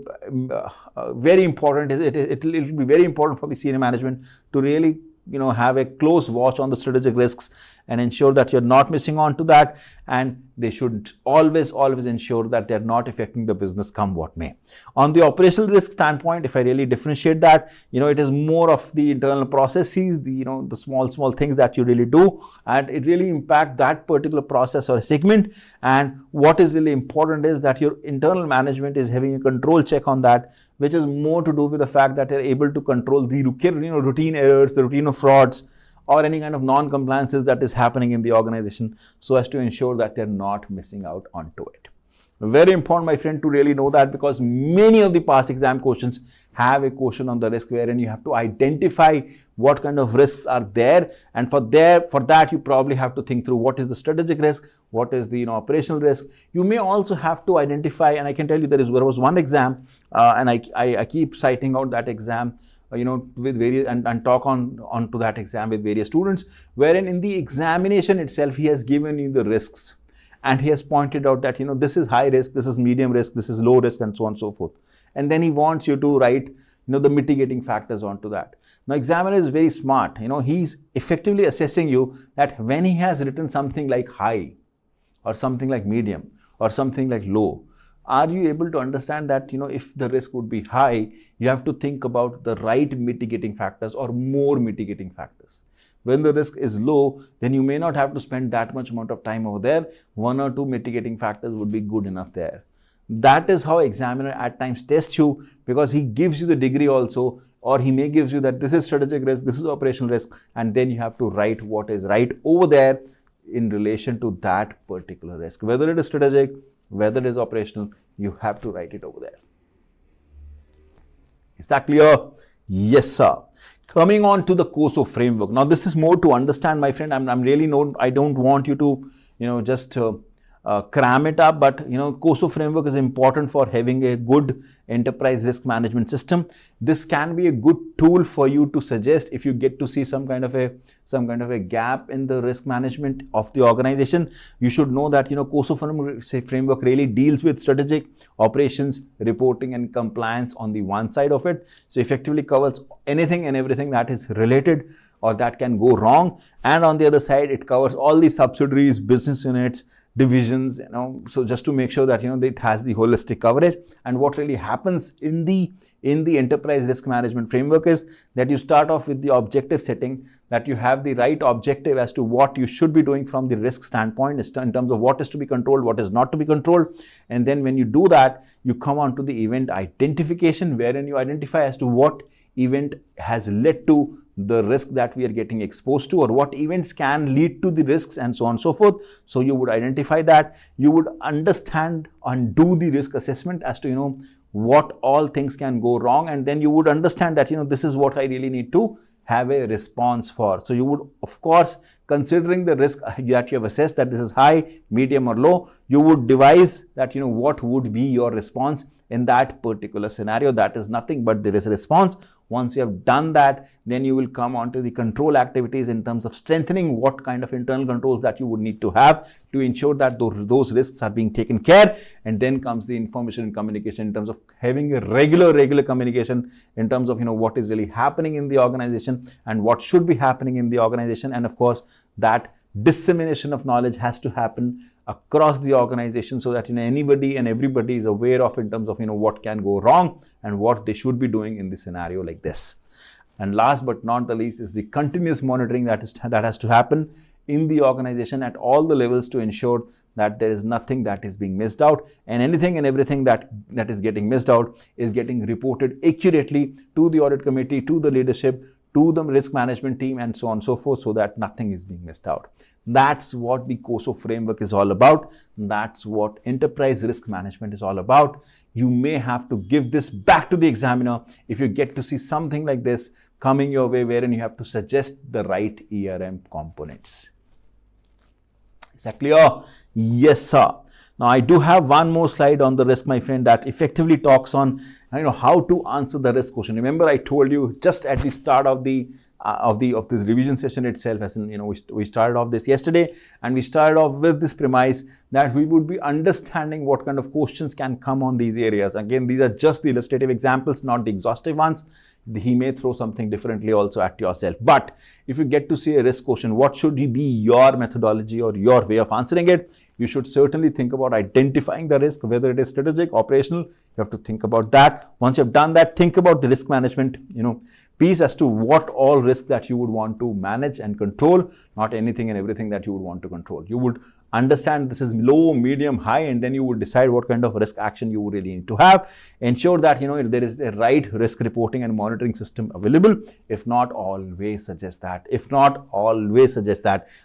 very important. It will be very important for the senior management to really have a close watch on the strategic risks and ensure that you're not missing on to that, and they should always ensure that they're not affecting the business come what may. On the operational risk standpoint, if I really differentiate that, it is more of the internal processes, the small things that you really do, and it really impact that particular process or segment. And what is really important is that your internal management is having a control check on that, which is more to do with the fact that they're able to control the routine errors, the routine of frauds, or any kind of non-compliances that is happening in the organization, so as to ensure that they're not missing out onto it. Very important, my friend, to really know that, because many of the past exam questions have a question on the risk wherein you have to identify what kind of risks are there, and for that you probably have to think through what is the strategic risk, what is the operational risk. You may also have to identify, and I can tell you there was one exam, and I keep citing out that exam, with various, and talk on to that exam with various students, wherein in the examination itself he has given you the risks, and he has pointed out that this is high risk, this is medium risk, this is low risk, and so on and so forth. And then he wants you to write the mitigating factors onto that. Now, examiner is very smart. He's effectively assessing you that when he has written something like high, or something like medium, or something like low, are you able to understand that if the risk would be high, you have to think about the right mitigating factors or more mitigating factors. When the risk is low, then you may not have to spend that much amount of time over there. One or two mitigating factors would be good enough there. That is how examiner at times tests you, because he gives you the degree also, or he may gives you that this is strategic risk, this is operational risk, and then you have to write what is right over there in relation to that particular risk. Whether it is strategic, whether it is operational, you have to write it over there. Is that clear? Yes, sir. Coming on to the COSO framework. Now, this is more to understand, my friend. I'm really I don't want you to, just cram it up, but COSO framework is important for having a good enterprise risk management system. This can be a good tool for you to suggest if you get to see some kind of a gap in the risk management of the organization. You should know that COSO framework really deals with strategic, operations, reporting and compliance on the one side of it. So effectively covers anything and everything that is related or that can go wrong, and on the other side it covers all the subsidiaries, business units, divisions, so just to make sure that it has the holistic coverage. And what really happens in the enterprise risk management framework is that you start off with the objective setting, that you have the right objective as to what you should be doing from the risk standpoint in terms of what is to be controlled, what is not to be controlled. And then when you do that, you come on to the event identification, wherein you identify as to what event has led to the risk that we are getting exposed to, or what events can lead to the risks, and so on and so forth. So you would identify that, you would understand and do the risk assessment as to what all things can go wrong, and then you would understand that this is what I really need to have a response for. So you would, of course, considering the risk that you have assessed, that this is high, medium or low, you would devise that what would be your response in that particular scenario. That is nothing but there is a response. Once you have done that, then you will come on to the control activities in terms of strengthening what kind of internal controls that you would need to have to ensure that those risks are being taken care. And then comes the information and communication in terms of having a regular communication in terms of what is really happening in the organization and what should be happening in the organization. And of course, that dissemination of knowledge has to happen across the organization so that anybody and everybody is aware of in terms of what can go wrong and what they should be doing in the scenario like this. And last but not the least is the continuous monitoring that has to happen in the organization at all the levels to ensure that there is nothing that is being missed out, and anything and everything that is getting missed out is getting reported accurately to the audit committee, to the leadership, to the risk management team, and so on and so forth, so that nothing is being missed out. That's what the COSO framework is all about. That's what enterprise risk management is all about. You may have to give this back to the examiner if you get to see something like this coming your way, wherein you have to suggest the right ERM components. Is that clear? Yes, sir. Now, I do have one more slide on the risk, my friend, that effectively talks on how to answer the risk question. Remember, I told you just at the start of this revision session itself, as in we started off this yesterday, and we started off with this premise that we would be understanding what kind of questions can come on these areas. Again, these are just the illustrative examples, not the exhaustive ones. He may throw something differently also at yourself. But if you get to see a risk question, what should be your methodology or your way of answering it? You should certainly think about identifying the risk, whether it is strategic, operational. You have to think about that. Once you have done that, think about the risk management, piece as to what all risk that you would want to manage and control, not anything and everything that you would want to control. You would understand this is low, medium, high, and then you would decide what kind of risk action you would really need to have. Ensure that there is a right risk reporting and monitoring system available. If not, always suggest that.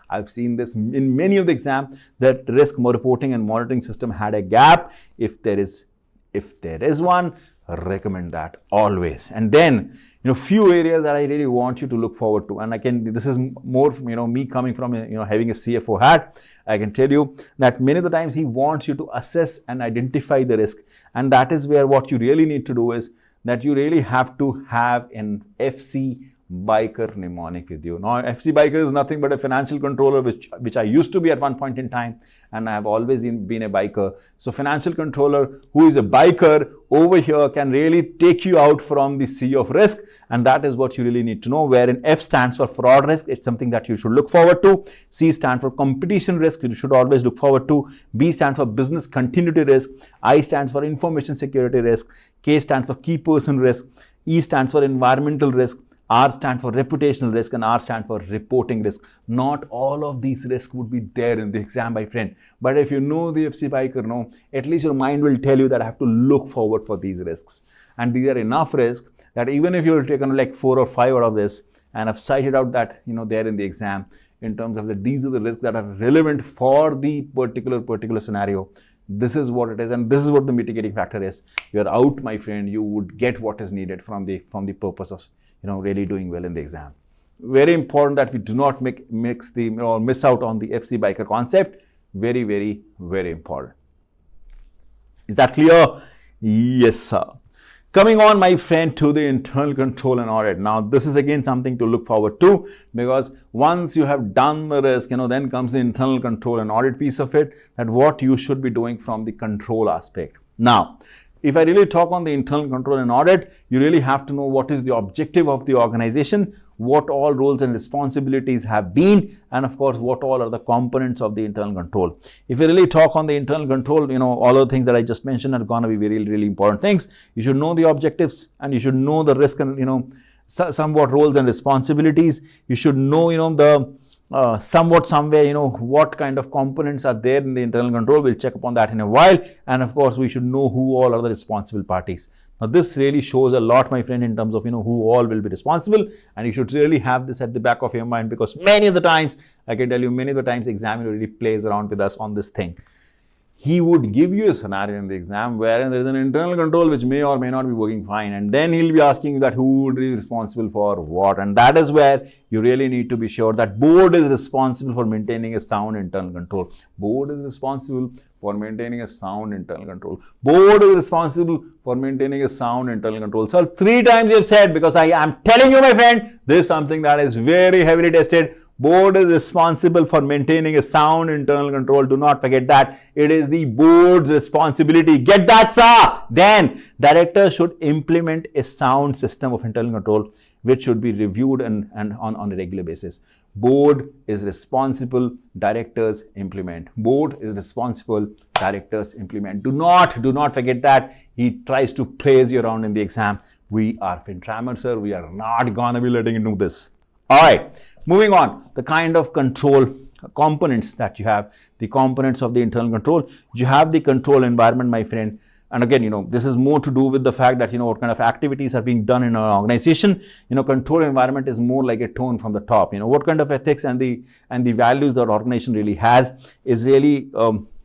I've seen this in many of the exams that risk reporting and monitoring system had a gap. If there is one, recommend that always. And then few areas that I really want you to look forward to, and this is more me coming from having a CFO hat. I can tell you that many of the times he wants you to assess and identify the risk, and that is where what you really need to do is that you really have to have an FC biker mnemonic with you. Now, FC biker is nothing but a financial controller, which I used to be at one point in time, and I have always been a biker. So financial controller who is a biker over here can really take you out from the sea of risk, and that is what you really need to know. Wherein F stands for fraud risk, it's something that you should look forward to. C stands for competition risk, you should always look forward to. B stands for business continuity risk. I stands for information security risk. K stands for key person risk. E stands for environmental risk. R stands for reputational risk, and R stands for reporting risk. Not all of these risks would be there in the exam, my friend. But if you know the FC biker, at least your mind will tell you that I have to look forward for these risks. And these are enough risks that even if you will take like 4 or 5 out of this and have cited out that, there in the exam in terms of that these are the risks that are relevant for the particular scenario. This is what it is, and this is what the mitigating factor is. You're out, my friend. You would get what is needed from the purpose of really doing well in the exam. Very important that we do not miss out on the FC biker concept. Very important. Is that clear? Yes, sir. Coming on, my friend, to the internal control and audit. Now, this is again something to look forward to, because once you have done the risk, then comes the internal control and audit piece of it, that what you should be doing from the control aspect. Now, if I really talk on the internal control and audit, you really have to know what is the objective of the organization, what all roles and responsibilities have been, and of course, what all are the components of the internal control. If you really talk on the internal control, all the things that I just mentioned are going to be very, really important things. You should know the objectives, and you should know the risk and, somewhat roles and responsibilities. You should know, the somewhat somewhere, what kind of components are there in the internal control. We'll check upon that in a while. And of course, we should know who all are the responsible parties. Now, this really shows a lot, my friend, in terms of, who all will be responsible. And you should really have this at the back of your mind, because many of the times, I can tell you, many of the times, examiner really plays around with us on this thing. He would give you a scenario in the exam wherein there is an internal control which may or may not be working fine, and then he'll be asking you that who would be responsible for what. And that is where you really need to be sure that board is responsible for maintaining a sound internal control. Board is responsible for maintaining a sound internal control. Board is responsible for maintaining a sound internal control. So 3 times you have said, because I am telling you, my friend, this is something that is very heavily tested. Board is responsible for maintaining a sound internal control. Do not forget that. It is the board's responsibility. Get that, sir? Then, directors should implement a sound system of internal control, which should be reviewed and on a regular basis. Board is responsible, directors implement. Board is responsible, directors implement. Do not forget that. He tries to praise you around in the exam. We are FinTrammers, sir. We are not going to be letting you do this. All right. Moving on, the kind of control components that you have, the components of the internal control. You have the control environment, my friend. And again, this is more to do with the fact that, what kind of activities are being done in an organization. Control environment is more like a tone from the top. What kind of ethics and the values that organization really has is really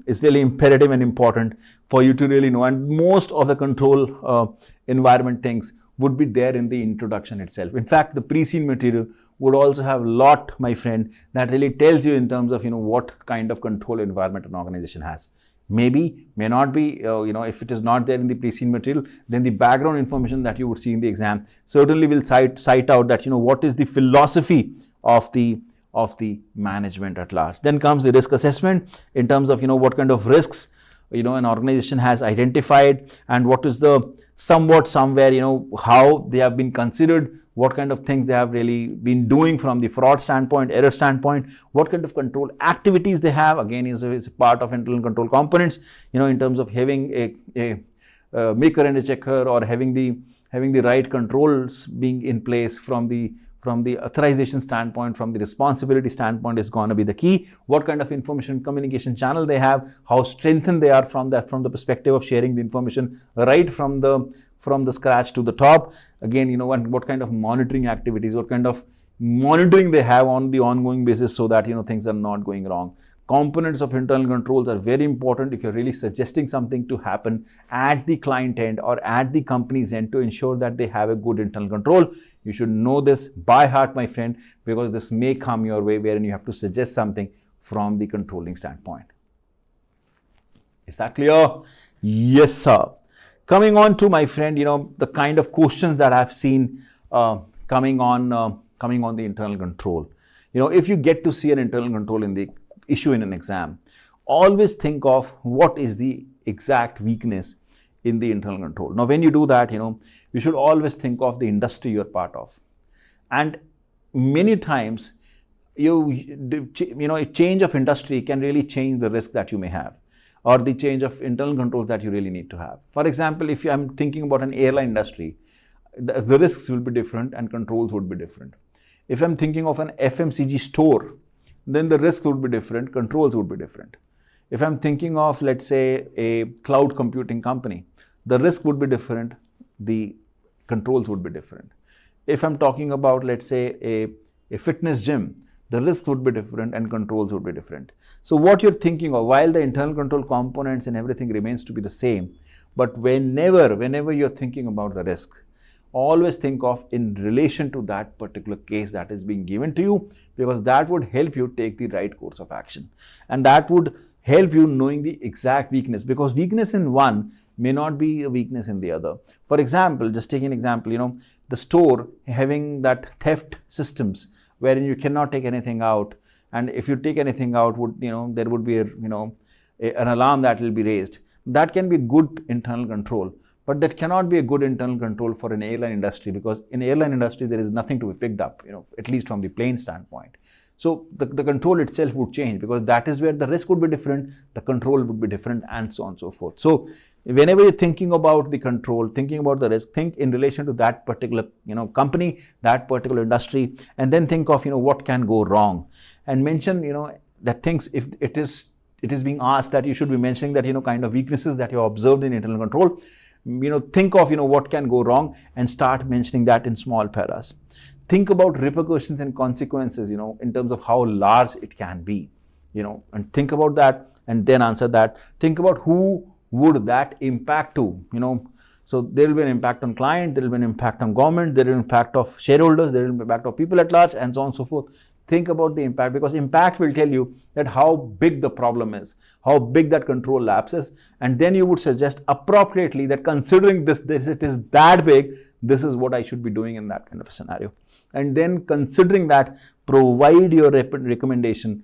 imperative and important for you to really know. And most of the control environment things would be there in the introduction itself. In fact, the pre-scene material would also have a lot, my friend, that really tells you in terms of, what kind of control environment an organization has. Maybe, may not be, if it is not there in the pre-scene material, then the background information that you would see in the exam certainly will cite out that, what is the philosophy of the management at large. Then comes the risk assessment in terms of, what kind of risks, an organization has identified, and what is the somewhat somewhere, how they have been considered, what kind of things they have really been doing from the fraud standpoint, error standpoint, what kind of control activities they have, again, is a part of internal control components, in terms of having a maker and a checker, or having the right controls being in place from the authorization standpoint, from the responsibility standpoint is going to be the key. What kind of information communication channel they have, how strengthened they are from the perspective of sharing the information right from the scratch to the top. Again, what kind of monitoring activities, what kind of monitoring they have on the ongoing basis, so that, things are not going wrong. Components of internal controls are very important if you're really suggesting something to happen at the client end or at the company's end to ensure that they have a good internal control. You should know this by heart, my friend, because this may come your way wherein you have to suggest something from the controlling standpoint. Is that clear? Yes, sir. Coming on to, my friend, the kind of questions that I've seen coming on the internal control. If you get to see an internal control in the issue in an exam, always think of what is the exact weakness in the internal control. Now, when you do that, you should always think of the industry you're part of. And many times, a change of industry can really change the risk that you may have, or the change of internal controls that you really need to have. For example, if I'm thinking about an airline industry, the risks will be different and controls would be different. If I'm thinking of an FMCG store, then the risk would be different, controls would be different. If I'm thinking of, let's say, a cloud computing company, the risk would be different, the controls would be different. If I'm talking about, let's say, a fitness gym, the risk would be different and controls would be different. So what you're thinking of, while the internal control components and everything remains to be the same, but whenever you're thinking about the risk, always think of in relation to that particular case that is being given to you, because that would help you take the right course of action. And that would help you knowing the exact weakness, because weakness in one may not be a weakness in the other. For example, just taking an example, the store having that theft systems wherein you cannot take anything out, and if you take anything out, there would be an alarm that will be raised. That can be good internal control, but that cannot be a good internal control for an airline industry, because in airline industry there is nothing to be picked up, at least from the plane standpoint. So the control itself would change, because that is where the risk would be different, the control would be different, and so on and so forth. So whenever you're thinking about the control, thinking about the risk, think in relation to that particular company, that particular industry, and then think of what can go wrong, and mention that things, if it is being asked that you should be mentioning that kind of weaknesses that you observed in internal control, think of what can go wrong and start mentioning that in small paras. Think about repercussions and consequences, in terms of how large it can be, and think about that and then answer that. Think about who would that impact to, so there will be an impact on client, there will be an impact on government, there will be an impact of shareholders, there will be an impact of people at large, and so on and so forth. Think about the impact, because impact will tell you that how big the problem is, how big that control lapse is, and then you would suggest appropriately that considering this it is that big, this is what I should be doing in that kind of a scenario. And then considering that, provide your recommendation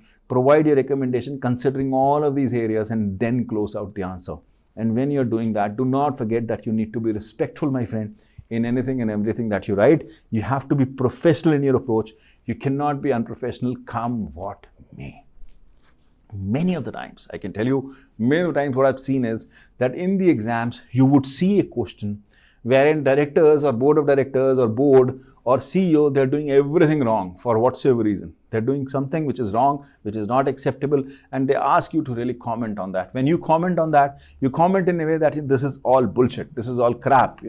considering all of these areas, and then close out the answer. And when you're doing that, do not forget that you need to be respectful, my friend, in anything and everything that you write. You have to be professional in your approach. You cannot be unprofessional, come what may. Many of the times, I can tell you, many of the times what I've seen is that in the exams, you would see a question wherein directors or board of directors or board or CEO, they're doing everything wrong for whatsoever reason. They're doing something which is wrong, which is not acceptable, and they ask you to really comment on that. When you comment on that, you comment in a way that this is all bullshit, this is all crap,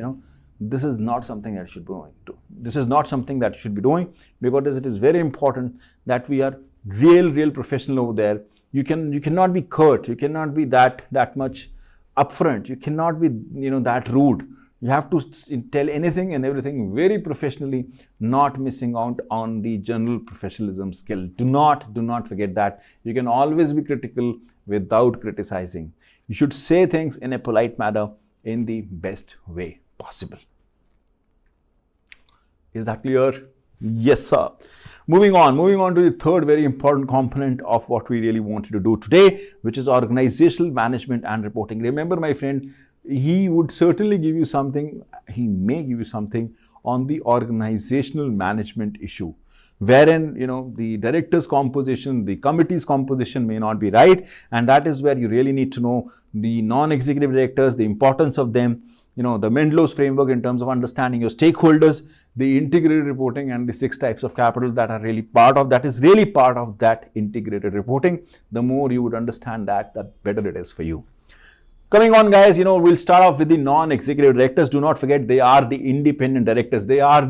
This is not something that you should be doing. This is not something that you should be doing, because it is very important that we are real professional over there. You cannot be curt, you cannot be that much upfront, you cannot be that rude. You have to tell anything and everything very professionally, not missing out on the general professionalism skill. Do not forget that. You can always be critical without criticizing. You should say things in a polite manner, in the best way possible. Is that clear? Yes, sir. Moving on to the third very important component of what we really wanted to do today, which is organizational management and reporting. Remember, my friend, he would certainly give you something, he may give you something on the organizational management issue, wherein the director's composition, the committee's composition may not be right, and that is where you really need to know the non-executive directors, the importance of them, the Mendelow's framework in terms of understanding your stakeholders, the integrated reporting, and the 6 types of capital that are really part of that integrated reporting. The more you would understand that, the better it is for you. Coming on, guys, we'll start off with the non-executive directors. Do not forget, they are the independent directors. Do not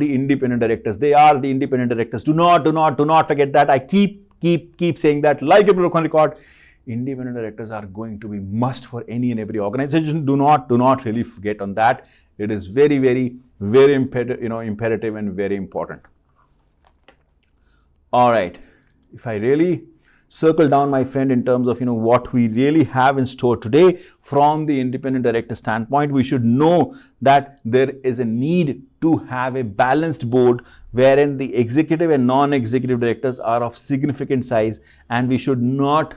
forget that. I keep saying that like a broken record. Independent directors are going to be must for any and every organization. Do not really forget on that. It is very imperative and very important. All right. If I really circle down, my friend, in terms of what we really have in store today from the independent director standpoint, we should know that there is a need to have a balanced board wherein the executive and non-executive directors are of significant size, and we should not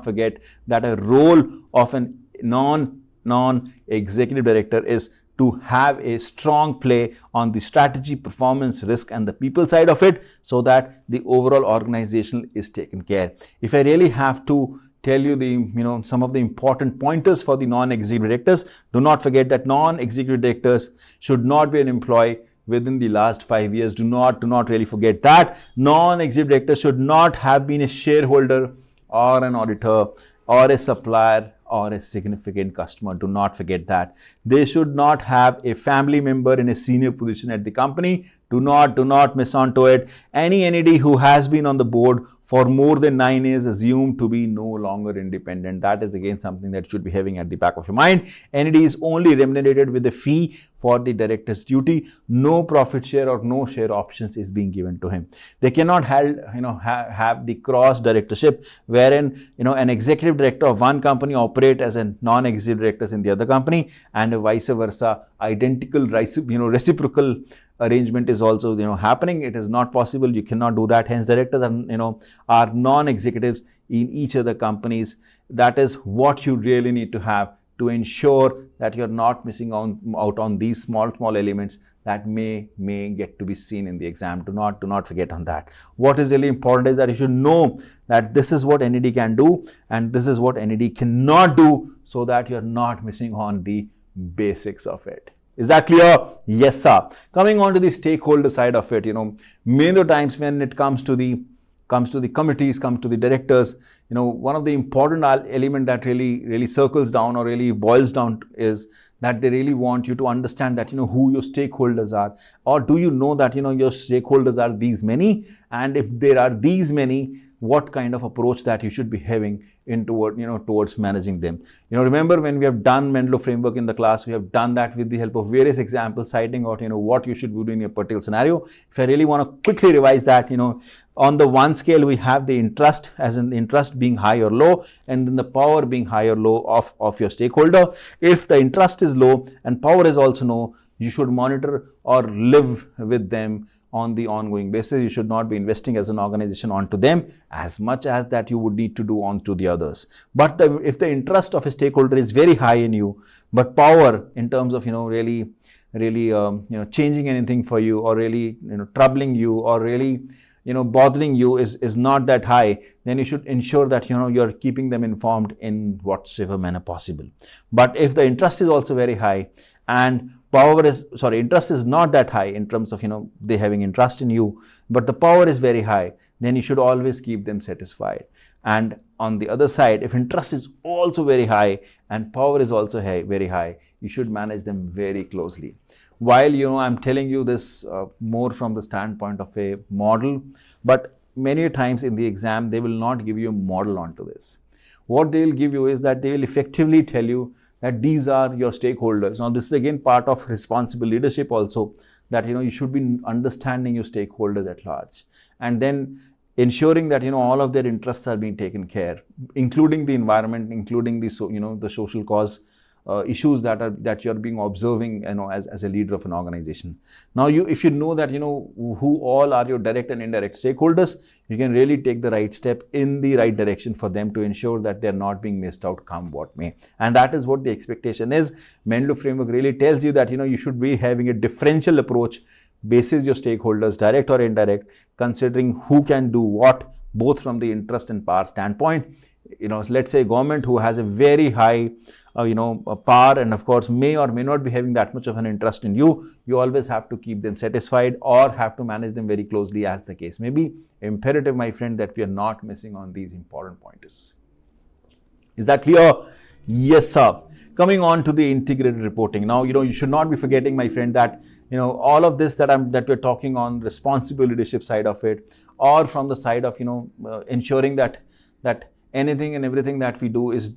forget that a role of a non-executive director is to have a strong play on the strategy, performance, risk, and the people side of it, so that the overall organization is taken care. If I really have to tell you the some of the important pointers for the non-executive directors, do not forget that non-executive directors should not be an employee within the last 5 years. Do not really forget that. Non-executive directors should not have been a shareholder or an auditor or a supplier or a significant customer. Do not forget that. They should not have a family member in a senior position at the company. Do not miss on to it. Any NED who has been on the board for more than 9 years assumed to be no longer independent. That is again something that should be having at the back of your mind. NED is only remunerated with a fee for the director's duty. No profit share or no share options is being given to him. They cannot have the cross directorship wherein an executive director of one company operate as a non-executive directors in the other company, and vice versa. Identical reciprocal arrangement is also happening. It is not possible. You cannot do that. Hence, directors are non-executives in each other companies. That is what you really need to have to ensure that you're not missing out on these small elements that may get to be seen in the exam. Do not forget on that. What is really important is that you should know that this is what NED can do and this is what NED cannot do, so that you're not missing on the basics of it. Is that clear? Yes, sir. Coming on to the stakeholder side of it, many times when it comes to the committees, comes to the directors, one of the important element that really circles down or really boils down is that they really want you to understand that who your stakeholders are, or do you know that your stakeholders are these many, and if there are these many, what kind of approach that you should be having towards managing them. Remember when we have done Menlo framework in the class, we have done that with the help of various examples citing out what you should do in a particular scenario. If I really want to quickly revise that, on the one scale we have the interest, as in the interest being high or low, and then the power being high or low of your stakeholder. If the interest is low and power is also low, you should monitor or live with them on the ongoing basis. You should not be investing as an organization onto them as much as that you would need to do onto the others. But if the interest of a stakeholder is very high in you, but power in terms of really changing anything for you, or really troubling you, or really bothering you is not that high, then you should ensure that you're keeping them informed in whatsoever manner possible. But if the interest is also very high and interest is not that high in terms of they having interest in you, but the power is very high, then you should always keep them satisfied. And on the other side, if interest is also very high and power is also very high, you should manage them very closely. While I'm telling you this more from the standpoint of a model, but many times in the exam they will not give you a model onto this. What they will give you is that they will effectively tell you that these are your stakeholders. Now this is again part of responsible leadership also, that you should be understanding your stakeholders at large, and then ensuring that all of their interests are being taken care, including the environment, including the the social cause issues that you're being observing as a leader of an organization. Now if you know that who all are your direct and indirect stakeholders, you can really take the right step in the right direction for them to ensure that they're not being missed out come what may. And that is what the expectation is. Menlo framework really tells you that you should be having a differential approach basis your stakeholders, direct or indirect, considering who can do what, both from the interest and power standpoint. Let's say government who has a very high power, and of course may or may not be having that much of an interest in you, you always have to keep them satisfied or have to manage them very closely, as the case may be. Imperative, my friend, that we are not missing on these important pointers. Is that clear? Yes, sir. Coming on to the integrated reporting. Now, you should not be forgetting, my friend, that all of this that we're talking on responsible leadership side of it, or from the side of ensuring that anything and everything that we do is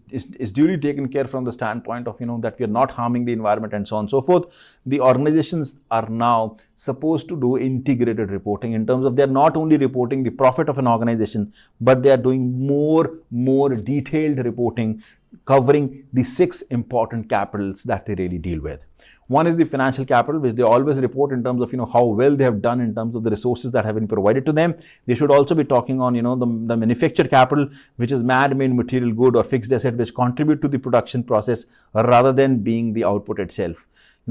duly taken care from the standpoint of that we are not harming the environment and so on and so forth. The organizations are now supposed to do integrated reporting, in terms of they're not only reporting the profit of an organization, but they are doing more detailed reporting covering the 6 important capitals that they really deal with. One is the financial capital, which they always report in terms of how well they have done in terms of the resources that have been provided to them. They should also be talking on the manufactured capital, which is man-made material good or fixed asset, which contribute to the production process rather than being the output itself.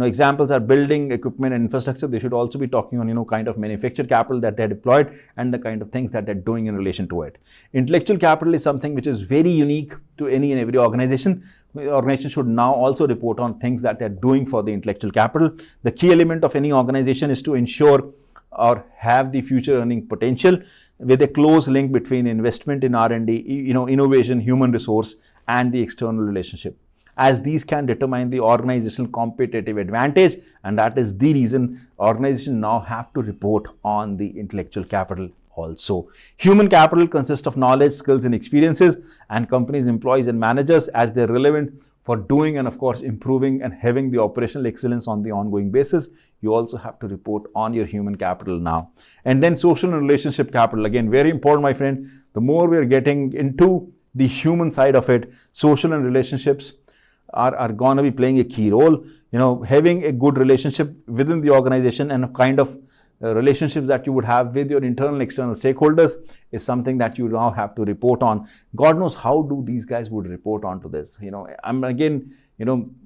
Examples are building, equipment and infrastructure. They should also be talking on kind of manufactured capital that they're deployed and the kind of things that they're doing in relation to it. Intellectual capital is something which is very unique to any and every organization. The organization should now also report on things that they're doing for the intellectual capital. The key element of any organization is to ensure or have the future earning potential, with a close link between investment in R&D, innovation, human resource, and the external relationship, as these can determine the organizational competitive advantage. And that is the reason organizations now have to report on the intellectual capital also. Human capital consists of knowledge, skills, and experiences, and companies, employees, and managers as they're relevant for doing and of course improving and having the operational excellence on the ongoing basis. You also have to report on your human capital now. And then social and relationship capital, again very important, my friend. The more we are getting into the human side of it, social and relationships are going to be playing a key role. Having a good relationship within the organization and a kind of relationships that you would have with your internal and external stakeholders is something that you now have to report on. God knows how do these guys would report onto this. I'm again,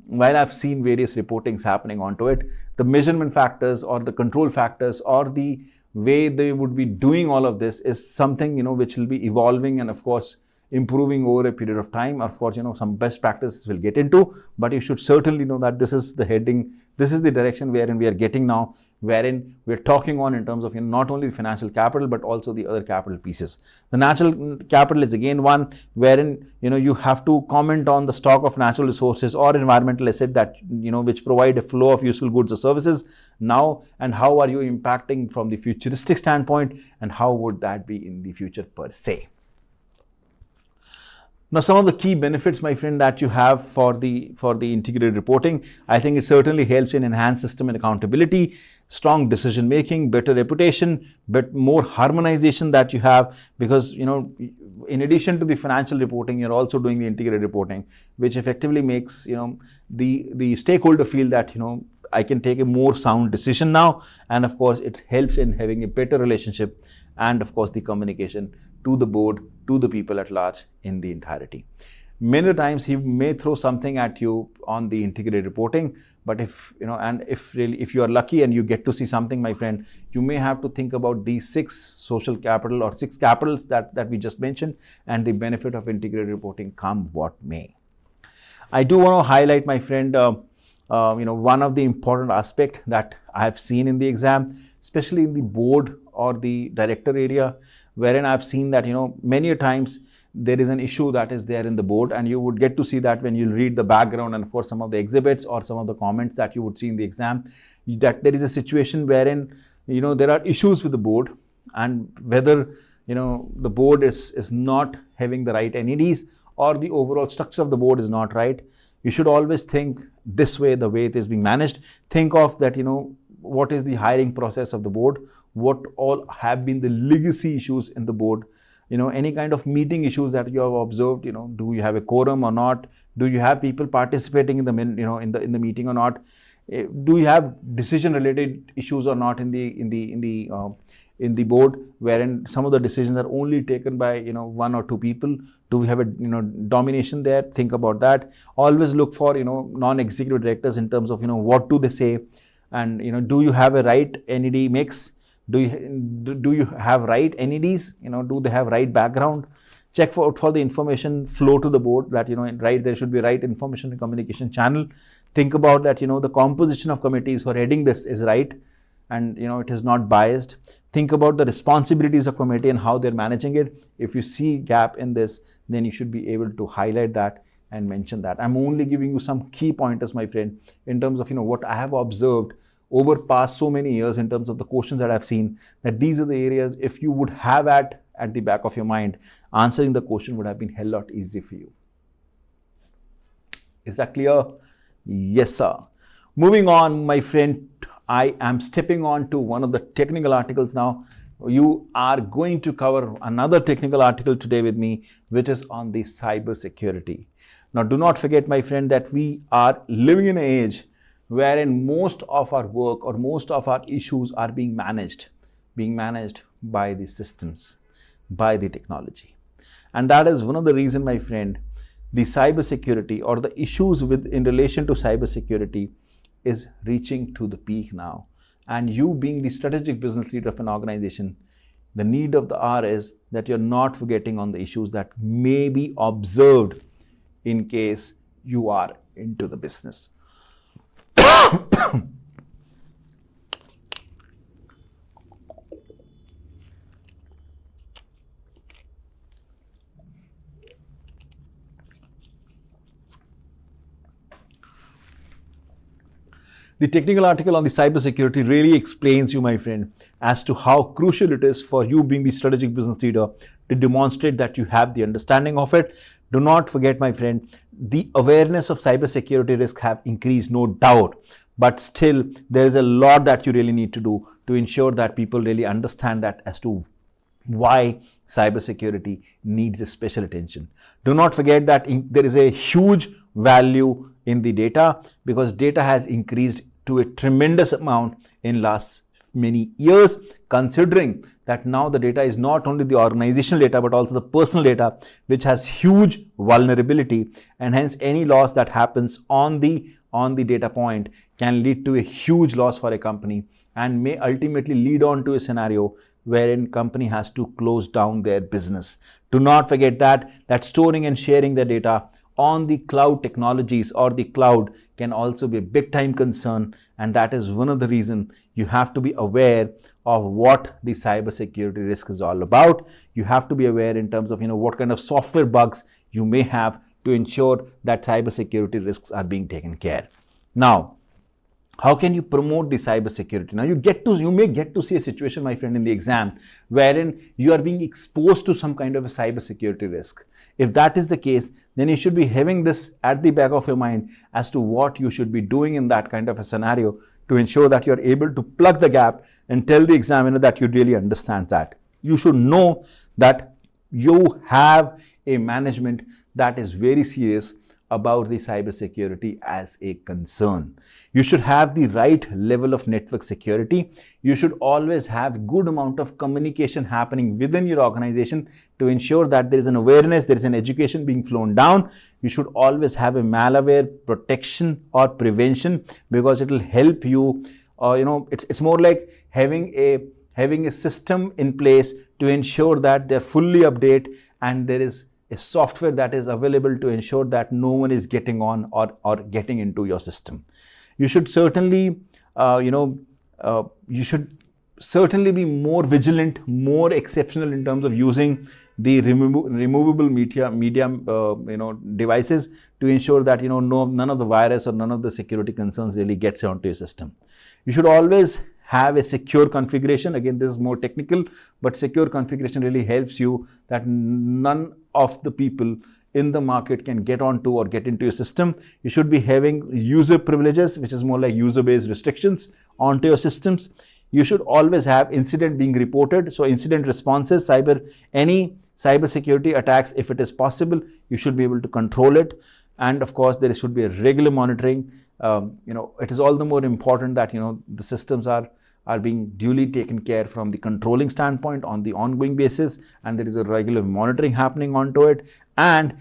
while I've seen various reportings happening onto it, the measurement factors or the control factors or the way they would be doing all of this is something, which will be evolving and of course improving over a period of time. Of course, some best practices will get into, but you should certainly know that this is the heading, this is the direction wherein we are getting now, wherein we're talking on in terms of not only the financial capital but also the other capital pieces. The natural capital is again one wherein you have to comment on the stock of natural resources or environmental asset that which provide a flow of useful goods or services now, and how are you impacting from the futuristic standpoint, and how would that be in the future per se. Now, some of the key benefits, my friend, that you have for the integrated reporting, I think it certainly helps in enhanced system and accountability, strong decision making, better reputation, but more harmonization that you have, because in addition to the financial reporting, you're also doing the integrated reporting, which effectively makes the stakeholder feel that I can take a more sound decision now, and of course it helps in having a better relationship and of course the communication to the board, to the people at large in the entirety. Many times he may throw something at you on the integrated reporting, but if you are lucky and you get to see something, my friend, you may have to think about these 6 social capital or 6 capitals that we just mentioned, and the benefit of integrated reporting come what may. I do want to highlight, my friend, one of the important aspect that I have seen in the exam, especially in the board or the director area, wherein I've seen that many a times there is an issue that is there in the board, and you would get to see that when you read the background and of course some of the exhibits or some of the comments that you would see in the exam, that there is a situation wherein there are issues with the board, and whether the board is not having the right NEDs or the overall structure of the board is not right. You should always think this way, the way it is being managed. Think of that, what is the hiring process of the board, what all have been the legacy issues in the board, any kind of meeting issues that you have observed, do you have a quorum or not, do you have people participating in the in the meeting or not, do you have decision related issues or not in the board, wherein some of the decisions are only taken by 1 or 2 people. Do we have a domination there? Think about that. Always look for non-executive directors in terms of what do they say, and do you have a right NED mix? Do you have right NEDs? Do they have right background? Check for the information flow to the board, that right, there should be right information and communication channel. Think about that the composition of committees who are heading this is right, and it is not biased. Think about the responsibilities of committee and how they're managing it. If you see gap in this, then you should be able to highlight that and mention that. I'm only giving you some key pointers, my friend, in terms of what I have observed over past so many years in terms of the questions that I've seen, that these are the areas, if you would have at the back of your mind, answering the question would have been a hell lot easy for you. Is that clear? Yes, sir. Moving on, my friend, I am stepping on to one of the technical articles now. You are going to cover another technical article today with me, which is on the cyber security. Now, do not forget, my friend, that we are living in an age wherein most of our work or most of our issues are being managed by the systems, by the technology. And that is one of the reasons, my friend, the cyber security or the issues in relation to cyber security is reaching to the peak now. And you being the strategic business leader of an organization, the need of the hour is that you're not forgetting on the issues that may be observed in case you are into the business. The technical article on the cybersecurity really explains you, my friend, as to how crucial it is for you being the strategic business leader to demonstrate that you have the understanding of it. Do not forget, my friend, the awareness of cybersecurity risks have increased, no doubt, but still there is a lot that you really need to do to ensure that people really understand that as to why cybersecurity needs a special attention. Do not forget that there is a huge value in the data, because data has increased to a tremendous amount in last many years, considering that now the data is not only the organizational data but also the personal data, which has huge vulnerability, and hence any loss that happens on the data point can lead to a huge loss for a company and may ultimately lead on to a scenario wherein company has to close down their business. Do not forget that storing and sharing the data on the cloud technologies or the cloud can also be a big time concern, and that is one of the reasons you have to be aware of what the cybersecurity risk is all about. You have to be aware in terms of what kind of software bugs you may have to ensure that cybersecurity risks are being taken care. Now, how can you promote the cybersecurity? Now, you may get to see a situation, my friend, in the exam wherein you are being exposed to some kind of a cybersecurity risk. If that is the case, then you should be having this at the back of your mind as to what you should be doing in that kind of a scenario to ensure that you are able to plug the gap and tell the examiner that you really understand that. You should know that you have a management that is very serious about the cybersecurity as a concern. You should have the right level of network security. You should always have good amount of communication happening within your organization to ensure that there is an awareness, there is an education being flown down. You should always have a malware protection or prevention, because it will help you. It's more like having a system in place to ensure that they're fully updated and there is a software that is available to ensure that no one is getting on or getting into your system. You should certainly, be more vigilant, more exceptional in terms of using the removable medium devices to ensure that none of the virus or none of the security concerns really gets onto your system. You should always have a secure configuration. Again, this is more technical, but secure configuration really helps you that none of the people in the market can get onto or get into your system. You should be having user privileges, which is more like user-based restrictions onto your systems. You should always have incident being reported. So incident responses, any cybersecurity attacks, if it is possible, you should be able to control it. And of course, there should be a regular monitoring. It is all the more important that the systems are being duly taken care from the controlling standpoint on the ongoing basis, and there is a regular monitoring happening onto it. And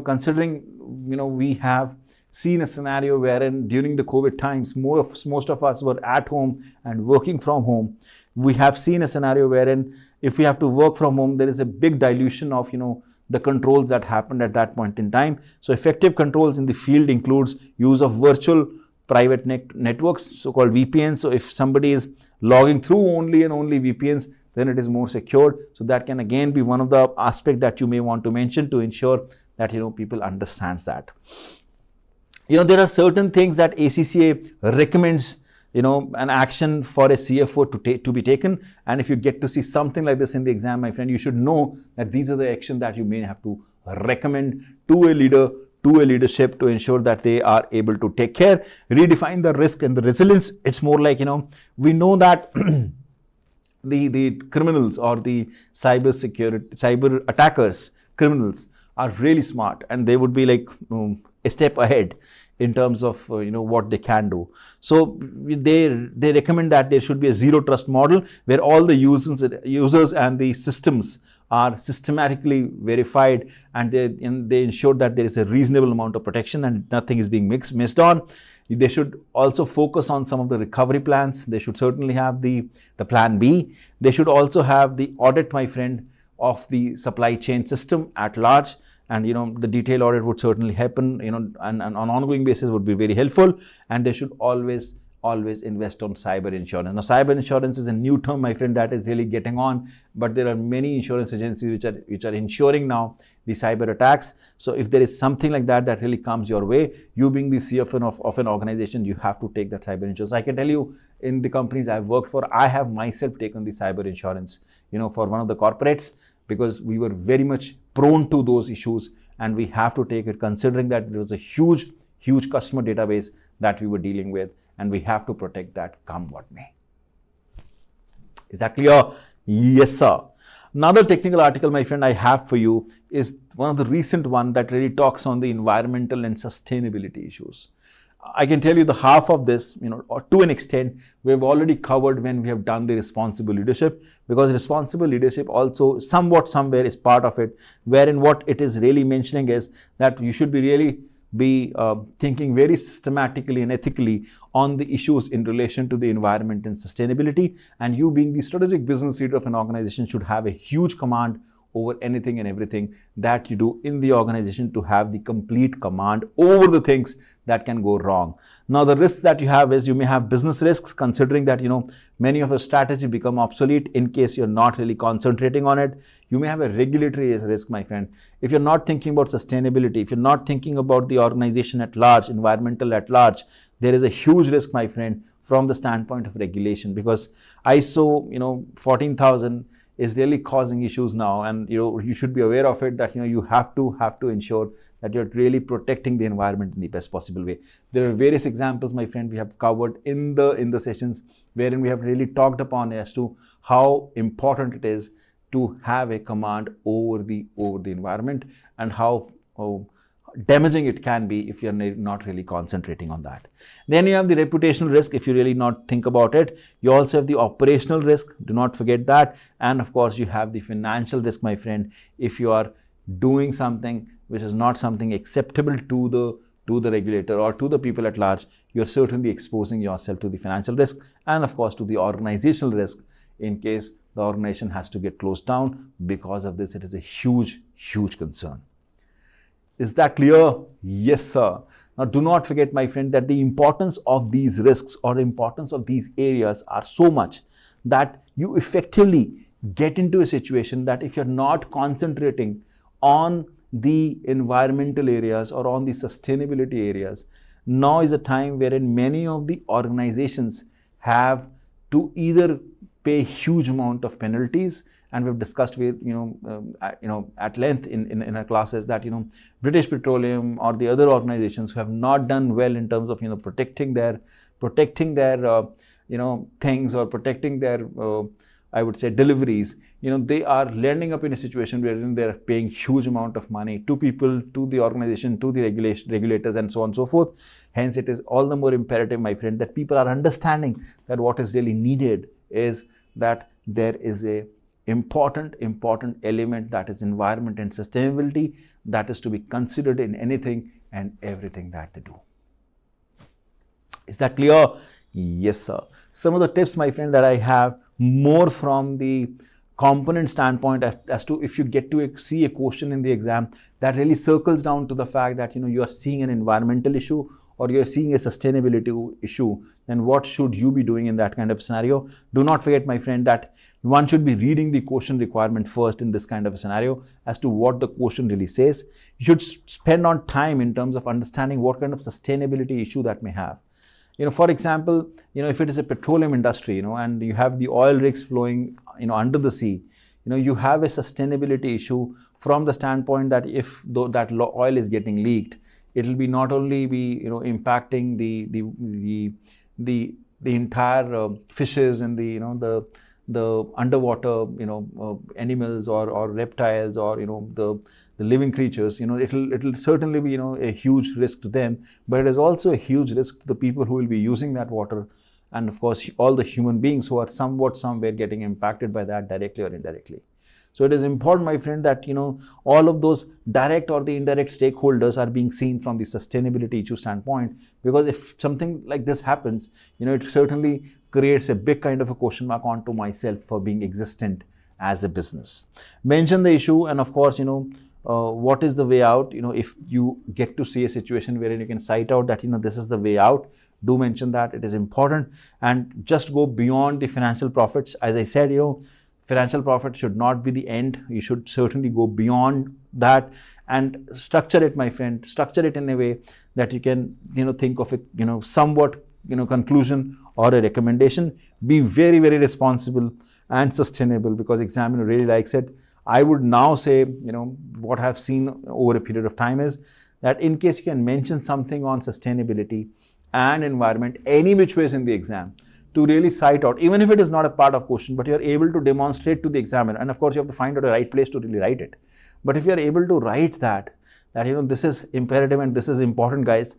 considering we have seen a scenario wherein during the COVID times most of us were at home and working from home. We have seen a scenario wherein if we have to work from home, there is a big dilution of the controls that happened at that point in time. So effective controls in the field includes use of virtual private networks, so-called VPNs. So if somebody is logging through only VPNs, then it is more secure. So that can again be one of the aspects that you may want to mention to ensure that people understands that. There are certain things that ACCA recommends an action for a CFO to be taken, and if you get to see something like this in the exam, my friend, you should know that these are the actions that you may have to recommend to a leader, to a leadership, to ensure that they are able to take care. Redefine the risk and the resilience. It's more like we know that the criminals or the cyber attackers, criminals are really smart, and they would be like a step ahead in terms of what they can do. So they recommend that there should be a zero trust model where all the users and the systems are systematically verified, and they ensure that there is a reasonable amount of protection and nothing is being missed on. They should also focus on some of the recovery plans. They should certainly have the plan B. They should also have the audit, my friend, of the supply chain system at large. And the detailed audit would certainly happen, and on an ongoing basis would be very helpful. And they should always invest on cyber insurance. Now, cyber insurance is a new term, my friend, that is really getting on, but there are many insurance agencies which are insuring now the cyber attacks. So if there is something like that really comes your way, you being the CFO of an organization, you have to take that cyber insurance. I can tell you in the companies I've worked for, I have myself taken the cyber insurance, for one of the corporates, because we were very much prone to those issues, and we have to take it, considering that there was a huge customer database that we were dealing with, and we have to protect that come what may. Is that clear? Yes, sir. Another technical article, my friend, I have for you is one of the recent one that really talks on the environmental and sustainability issues. I can tell you the half of this, or to an extent, we've already covered when we have done the responsible leadership, because responsible leadership also somewhere is part of it, wherein what it is really mentioning is that you should be thinking very systematically and ethically on the issues in relation to the environment and sustainability, and you being the strategic business leader of an organization should have a huge command over anything and everything that you do in the organization, to have the complete command over the things that can go wrong. Now, the risks that you have is you may have business risks, considering that many of your strategy become obsolete in case you're not really concentrating on it. You may have a regulatory risk, my friend. If you're not thinking about sustainability, if you're not thinking about the organization at large, environmental at large, there is a huge risk, my friend, from the standpoint of regulation, because ISO 14000 is really causing issues now, and you should be aware of it, that you have to ensure that you're really protecting the environment in the best possible way. There are various examples, my friend, we have covered in the sessions, wherein we have really talked upon as to how important it is to have a command over the environment, and how damaging it can be if you're not really concentrating on that. Then you have the reputational risk if you really not think about it. You also have the operational risk, do not forget that. And of course you have the financial risk, my friend, if you are doing something which is not something acceptable to the regulator or to the people at large. You're certainly exposing yourself to the financial risk, and of course to the organizational risk in case the organization has to get closed down. Because of this, it is a huge concern. Is that clear? Yes, sir. Now, do not forget, my friend, that the importance of these risks or the importance of these areas are so much that you effectively get into a situation that if you're not concentrating on the environmental areas or on the sustainability areas, now is a time wherein many of the organizations have to either pay huge amount of penalties. And we've discussed with at length in our classes that British Petroleum or the other organizations who have not done well in terms of protecting their things, or protecting their I would say deliveries, they are landing up in a situation wherein they're paying huge amount of money to people, to the organization, to the regulators, and so on and so forth. Hence, it is all the more imperative, my friend, that people are understanding that what is really needed is that there is a important element, that is environment and sustainability, that is to be considered in anything and everything that they do. Is that clear? Yes, sir. Some of the tips, my friend, that I have more from the component standpoint as to if you get to see a question in the exam that really circles down to the fact that you are seeing an environmental issue or you're seeing a sustainability issue, then what should you be doing in that kind of scenario? Do not forget, my friend, that one should be reading the question requirement first in this kind of a scenario as to what the question really says. You should spend on time in terms of understanding what kind of sustainability issue that may have. For example, if it is a petroleum industry, and you have the oil rigs flowing, under the sea, you have a sustainability issue from the standpoint that if that oil is getting leaked, it will be not only be, impacting the entire fishes and the underwater, animals or reptiles or, the living creatures, it'll certainly be, a huge risk to them, but it is also a huge risk to the people who will be using that water, and of course all the human beings who are somewhere getting impacted by that directly or indirectly. So it is important, my friend, that all of those direct or the indirect stakeholders are being seen from the sustainability issue standpoint, because if something like this happens, it certainly creates a big kind of a question mark onto myself for being existent as a business. Mention the issue, and of course, what is the way out. If you get to see a situation wherein you can cite out that this is the way out, do mention that. It is important, and just go beyond the financial profits. As I said, financial profit should not be the end. You should certainly go beyond that and structure it, my friend. Structure it in a way that you can think of it somewhat conclusion or a recommendation, be very, very responsible and sustainable, because examiner really likes it. I would now say, what I've seen over a period of time is that in case you can mention something on sustainability and environment any which ways in the exam, to really cite out, even if it is not a part of question, but you're able to demonstrate to the examiner, and of course you have to find out the right place to really write it. But if you're able to write that this is imperative and this is important, guys,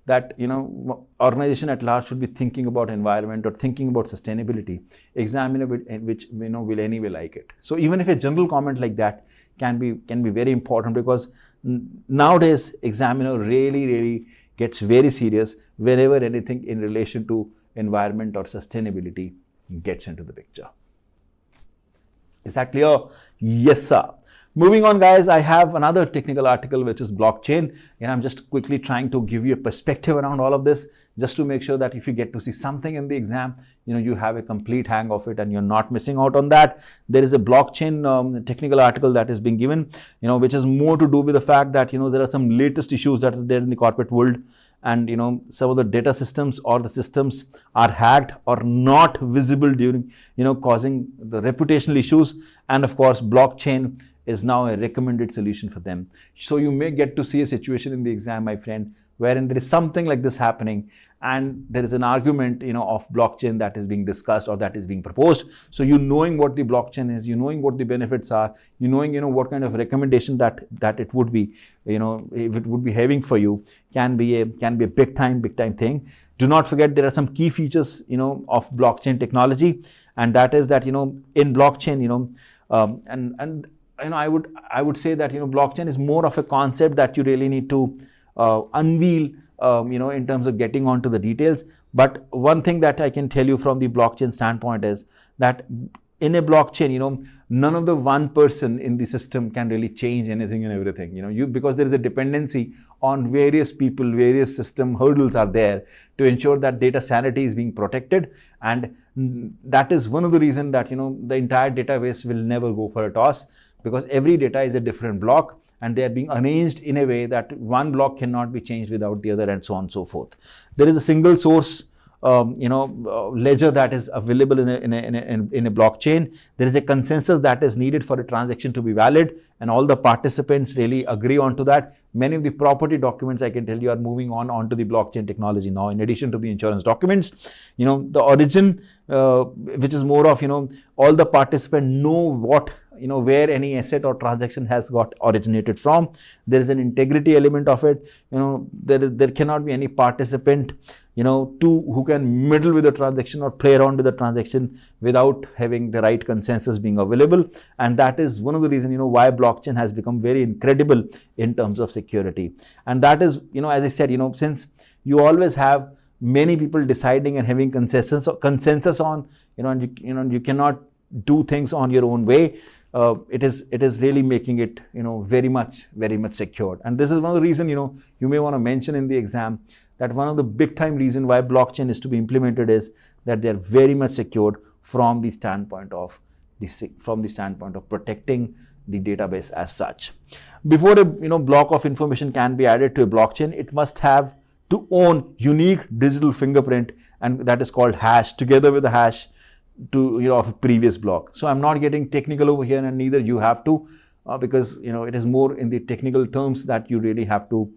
that organization at large should be thinking about environment or thinking about sustainability, examiner will anyway like it. So even if a general comment like that can be very important, because nowadays examiner really gets very serious whenever anything in relation to environment or sustainability gets into the picture. Is that clear? Yes, sir. Moving on, guys, I have another technical article which is blockchain, and I'm just quickly trying to give you a perspective around all of this, just to make sure that if you get to see something in the exam, you have a complete hang of it and you're not missing out on that. There is a blockchain technical article that is being given, which is more to do with the fact that there are some latest issues that are there in the corporate world, and some of the data systems or the systems are hacked or not visible during causing the reputational issues, and of course blockchain is now a recommended solution for them. So you may get to see a situation in the exam, my friend, wherein there is something like this happening and there is an argument of blockchain that is being discussed or that is being proposed. So knowing what the blockchain is, knowing what the benefits are, knowing what kind of recommendation that it would be, if it would be having for you, can be a big time thing. Do not forget there are some key features of blockchain technology, and that is that in blockchain I would say that blockchain is more of a concept that you really need to unveil in terms of getting onto the details. But one thing that I can tell you from the blockchain standpoint is that in a blockchain, none of the one person in the system can really change anything and everything. Because there is a dependency on various people, various system hurdles are there to ensure that data sanity is being protected, and that is one of the reasons that the entire database will never go for a toss, because every data is a different block and they are being arranged in a way that one block cannot be changed without the other, and so on and so forth. There is a single source ledger that is available in a blockchain. There is a consensus that is needed for a transaction to be valid, and all the participants really agree onto that. Many of the property documents, I can tell you, are moving onto the blockchain technology now, in addition to the insurance documents. The origin, which is more of all the participants know what where any asset or transaction has got originated from. There is an integrity element of it. There cannot be any participant who can meddle with the transaction or play around with the transaction without having the right consensus being available. And that is one of the reasons why blockchain has become very incredible in terms of security. And that is as I said, since you always have many people deciding and having consensus on and you cannot do things on your own way, it is really making it very much secured. And this is one of the reasons you may want to mention in the exam that one of the big time reason why blockchain is to be implemented is that they are very much secured from the standpoint of protecting the database as such. Before a block of information can be added to a blockchain, it must have to own unique digital fingerprint, and that is called hash, together with the hash of a previous block. So I'm not getting technical over here, and neither you have to, because it is more in the technical terms that you really have to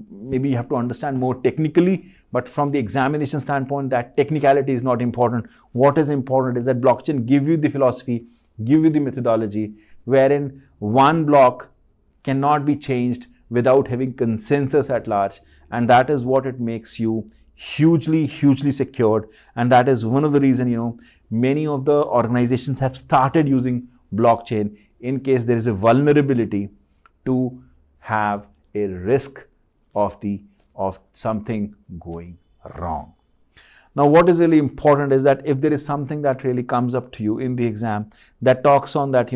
maybe you have to understand more technically. But from the examination standpoint, that technicality is not important. What is important is that blockchain give you the philosophy, give you the methodology, wherein one block cannot be changed without having consensus at large, and that is what it makes you hugely secured. And that is one of the reasons many of the organizations have started using blockchain in case there is a vulnerability to have a risk of something going wrong. Now what is really important is that if there is something that really comes up to you in the exam that talks on that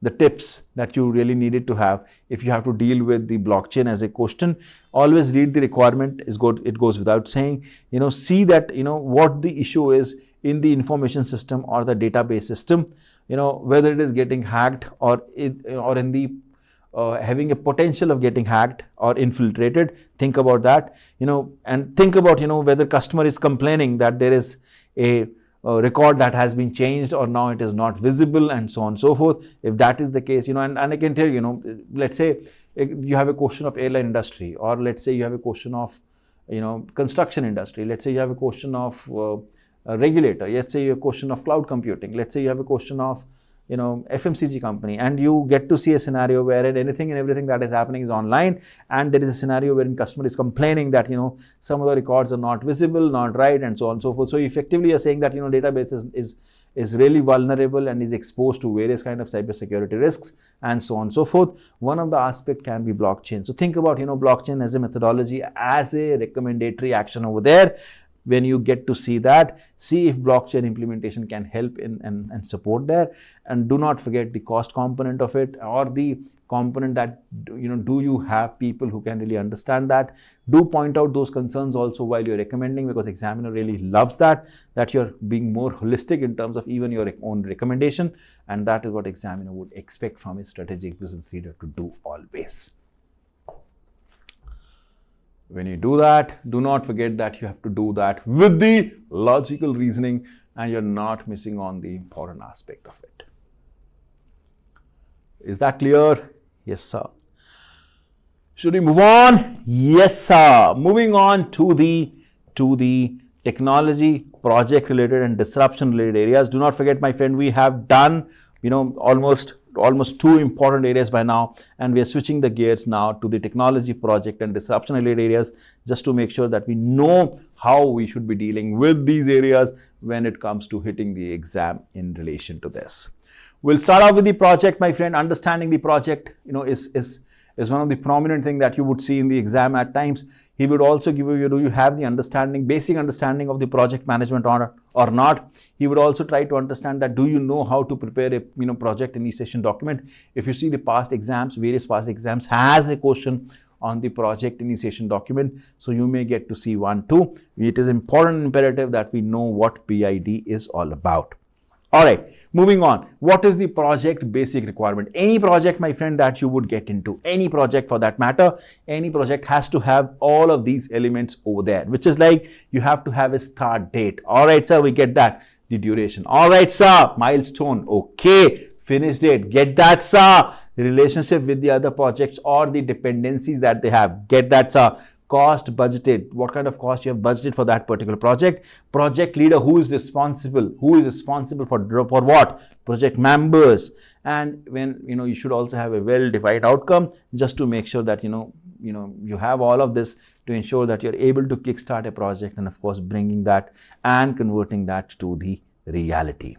the tips that you really needed to have if you have to deal with the blockchain as a question, always read the requirement. It goes without saying. See that what the issue is in the information system or the database system, whether it is getting hacked or in the having a potential of getting hacked or infiltrated. Think about that, and think about, whether customer is complaining that there is a record that has been changed or now it is not visible, and so on and so forth. If that is the case, and I can tell you, let's say you have a question of airline industry, or let's say you have a question of, construction industry, let's say you have a question of a regulator, let's say you have a question of cloud computing, let's say you have a question of, FMCG company, and you get to see a scenario wherein anything and everything that is happening is online, and there is a scenario wherein customer is complaining that, some of the records are not visible, not right, and so on and so forth. So effectively you're saying that, database is really vulnerable and is exposed to various kind of cybersecurity risks, and so on and so forth. One of the aspect can be blockchain. So think about, blockchain as a methodology, as a recommendatory action over there. When you get to see that, see if blockchain implementation can help in and support there. And do not forget the cost component of it, or the component that, do you have people who can really understand that. Do point out those concerns also while you're recommending, because examiner really loves that you're being more holistic in terms of even your own recommendation, and that is what examiner would expect from a strategic business leader to do always. When you do that, do not forget that you have to do that with the logical reasoning, and you're not missing on the important aspect of it. Is that clear? Yes, sir. Should we move on? Yes, sir. Moving on to the technology, project related and disruption related areas. Do not forget, my friend, we have done, almost two important areas by now, and we are switching the gears now to the technology, project and disruption related areas, just to make sure that we know how we should be dealing with these areas when it comes to hitting the exam in relation to this. We'll start off with the project, my friend. Understanding the project, is one of the prominent thing that you would see in the exam at times. He would also give you, do you have the basic understanding of the project management or not? He would also try to understand that, do you know how to prepare a project initiation document? If you see the past exams, various past exams has a question on the project initiation document, so you may get to see one too. It is important, imperative that we know what PID is all about. All right, moving on. What is the project basic requirement? Any project, my friend, that you would get into, any project for that matter, any project has to have all of these elements over there, which is like you have to have a start date. All right, sir, we get that. The duration. All right, sir. Milestone. Okay. Finish date. Get that, sir. The relationship with the other projects or the dependencies that they have. Get that, sir. Cost budgeted, what kind of cost you have budgeted for that particular project. Project leader, who is responsible for what? Project members. And when you should also have a well-defined outcome, just to make sure that you have all of this to ensure that you're able to kickstart a project, and of course bringing that and converting that to the reality.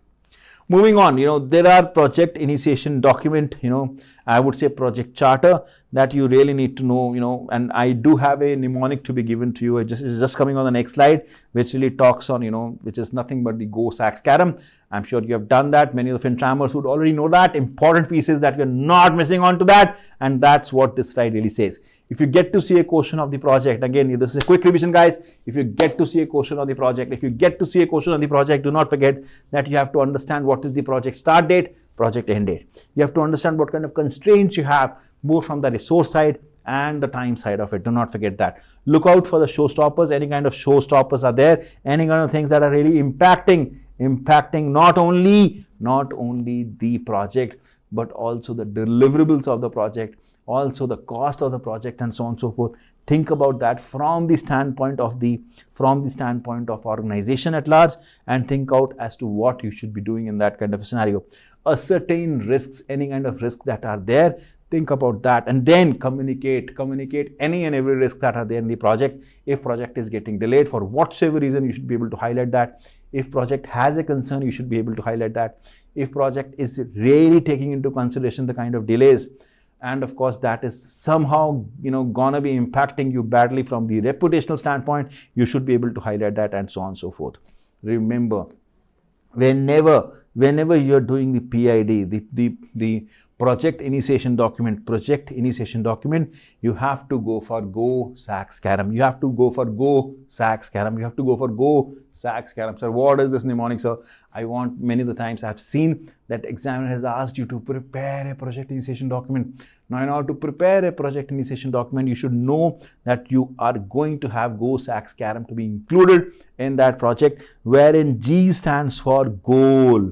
Moving on, there are project initiation document, I would say project charter that you really need to know, and I do have a mnemonic to be given to you. It's just coming on the next slide, which really talks on, which is nothing but the Go Sax Carum. I'm sure you have done that. Many of the FinTrammers would already know that. Important pieces that we're not missing on to that, and that's what this slide really says. If you get to see a question of the project, again, this is a quick revision, guys. If you get to see a question of the project, do not forget that you have to understand what is the project start date, project end date. You have to understand what kind of constraints you have, both from the resource side and the time side of it. Do not forget that. Look out for the showstoppers. Any kind of showstoppers are there. Any kind of things that are really impacting not only the project, but also the deliverables of the project, also the cost of the project, and so on and so forth. Think about that from the standpoint of organization at large, and think out as to what you should be doing in that kind of a scenario. Ascertain risks, any kind of risk that are there. Think about that, and then communicate any and every risk that are there in the project. If project is getting delayed for whatsoever reason, you should be able to highlight that. If project has a concern, you should be able to highlight that. If project is really taking into consideration the kind of delays, and of course that is somehow gonna be impacting you badly from the reputational standpoint, you should be able to highlight that, and so on and so forth. Remember, whenever you're doing the PID, the project initiation document, you have to go for Go SACS Caram. You have to go for Go SACS Caram. You have to go for Go SACS Caram. Sir, what is this mnemonic, sir? I want, many of the times I've seen that examiner has asked you to prepare a project initiation document. Now, in order to prepare a project initiation document, you should know that you are going to have Go SACS Caram to be included in that project, wherein G stands for goal.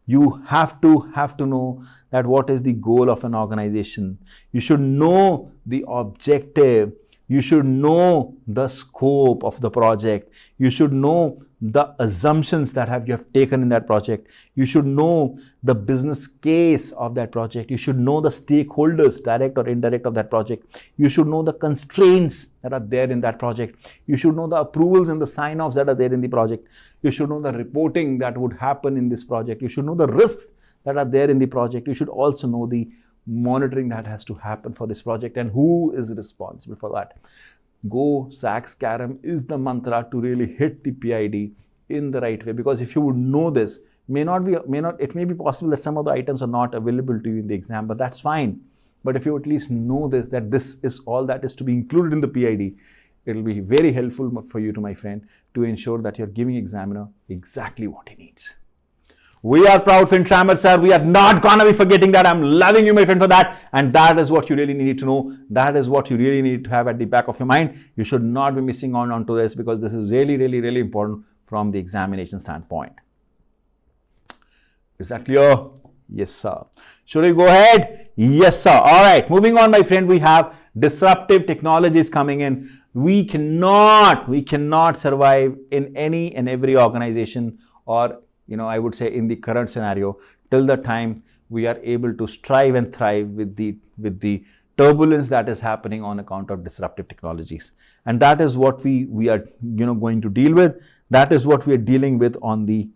You have to know that what is the goal of an organization. You should know the objective. You should know the scope of the project. You should know the assumptions that you have taken in that project. You should know the business case of that project. You should know the stakeholders, direct or indirect, of that project. You should know the constraints that are there in that project. You should know the approvals and the sign-offs that are there in the project. You should know the reporting that would happen in this project. You should know the risks that are there in the project. You should also know the monitoring that has to happen for this project and who is responsible for that. Go SACS Caram is the mantra to really hit the PID in the right way, because if you would know this, it may be possible that some of the items are not available to you in the exam, but that's fine. But if you at least know this, that this is all that is to be included in the PID, it will be very helpful for you, to my friend, to ensure that you're giving examiner exactly what he needs. We are proud FinTrammers, sir. We are not going to be forgetting that. I'm loving you, my friend, for that. And that is what you really need to know. That is what you really need to have at the back of your mind. You should not be missing on to this, because this is really, really, really important from the examination standpoint. Is that clear? Yes, sir. Should we go ahead? Yes, sir. All right. Moving on, my friend, we have disruptive technologies coming in. We cannot survive in any and every organization, or I would say in the current scenario, till the time we are able to strive and thrive with the turbulence that is happening on account of disruptive technologies. And that is what we are going to deal with. That is what we are dealing with on the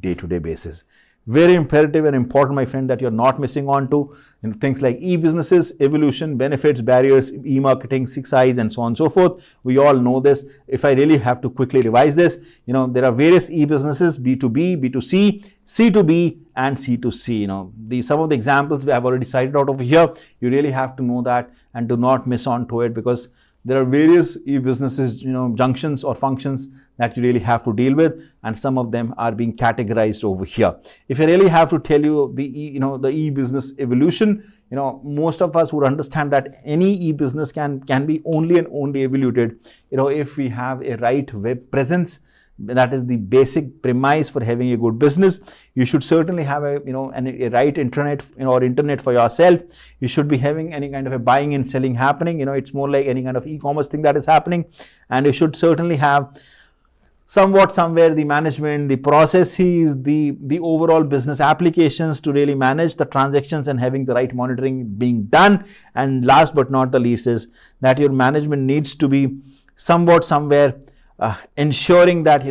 day-to-day basis. Very imperative and important, my friend, that you're not missing on to things like e-businesses, evolution, benefits, barriers, e-marketing, 6 I's, and so on and so forth. We all know this. If I really have to quickly revise this, there are various e-businesses: B2B, B2C, C2B, and C2C. Some of the examples we have already cited out over here. You really have to know that and do not miss on to it, because there are various e-businesses, junctions or functions that you really have to deal with, and some of them are being categorized over here. If I really have to tell you the e-business evolution, most of us would understand that any e-business can be only and only evaluated, if we have a right web presence. That is the basic premise for having a good business. You should certainly have a right internet or internet for yourself. You should be having any kind of a buying and selling happening. It's more like any kind of e-commerce thing that is happening. And you should certainly have somewhere the management, the processes, the overall business applications to really manage the transactions and having the right monitoring being done. And last but not the least is that your management needs to be somewhere ensuring that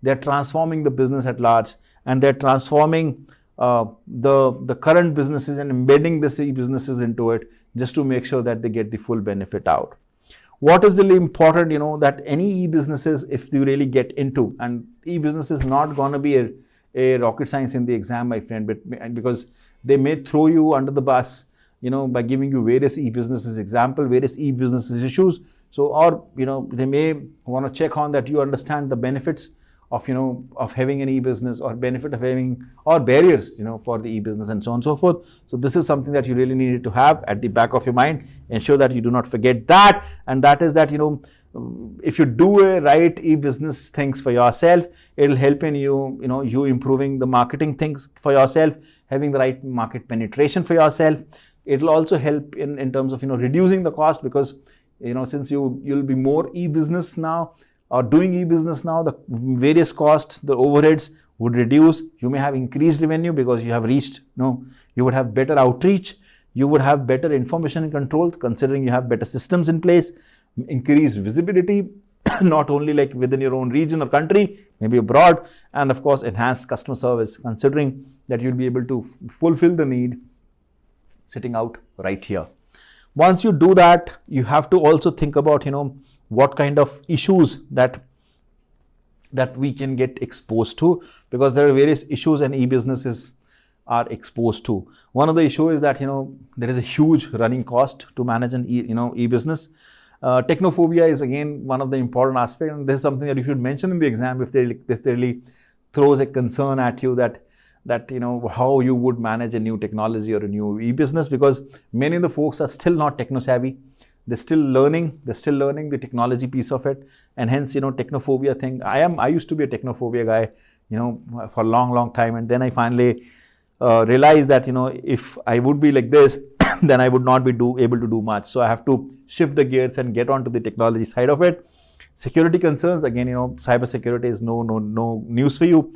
they're transforming the business at large, and they're transforming the current businesses and embedding the e-businesses into it, just to make sure that they get the full benefit out. What is really important, that any e-businesses, if you really get into, and e-business is not going to be a rocket science in the exam, my friend, but because they may throw you under the bus, by giving you various e-businesses example, various e-businesses issues. So, or they may want to check on that you understand the benefits of having an e-business, or benefit of having, or barriers for the e-business, and so on and so forth. So this is something that you really needed to have at the back of your mind. Ensure that you do not forget that, and that is that if you do a right e-business things for yourself, it'll help in you improving the marketing things for yourself, having the right market penetration for yourself. It'll also help in terms of reducing the cost, because since you'll be more e-business now, or doing e-business now, the various costs, the overheads would reduce. You may have increased revenue because you have reached, you would have better outreach, you would have better information and controls, considering you have better systems in place, increased visibility, not only like within your own region or country, maybe abroad, and of course enhanced customer service, considering that you'll be able to fulfill the need sitting out right here. Once you do that, you have to also think about, what kind of issues that we can get exposed to, because there are various issues an e-business is are exposed to. One of the issue is that there is a huge running cost to manage an e-business. Technophobia is again one of the important aspects, and this is something that you should mention in the exam if they really throws a concern at you that how you would manage a new technology or a new e-business, because many of the folks are still not techno savvy. They're still learning the technology piece of it, and hence technophobia thing. I used to be a technophobia guy for a long time, and then I finally realized that if I would be like this then I would not be able to do much. So I have to shift the gears and get onto the technology side of it. Security concerns, again, cyber security is no news for you.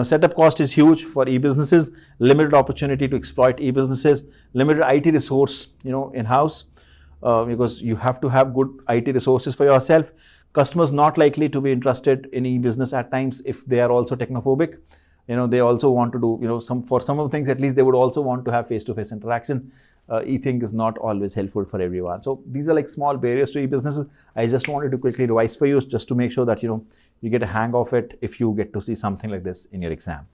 Setup cost is huge for e-businesses, limited opportunity to exploit e-businesses, limited IT resource, in-house, because you have to have good IT resources for yourself. Customers not likely to be interested in e-business at times if they are also technophobic. They also want to do, for some of the things at least they would also want to have face-to-face interaction. E-thing is not always helpful for everyone. So these are like small barriers to e-businesses. I just wanted to quickly revise for you just to make sure that you get a hang of it if you get to see something like this in your exam.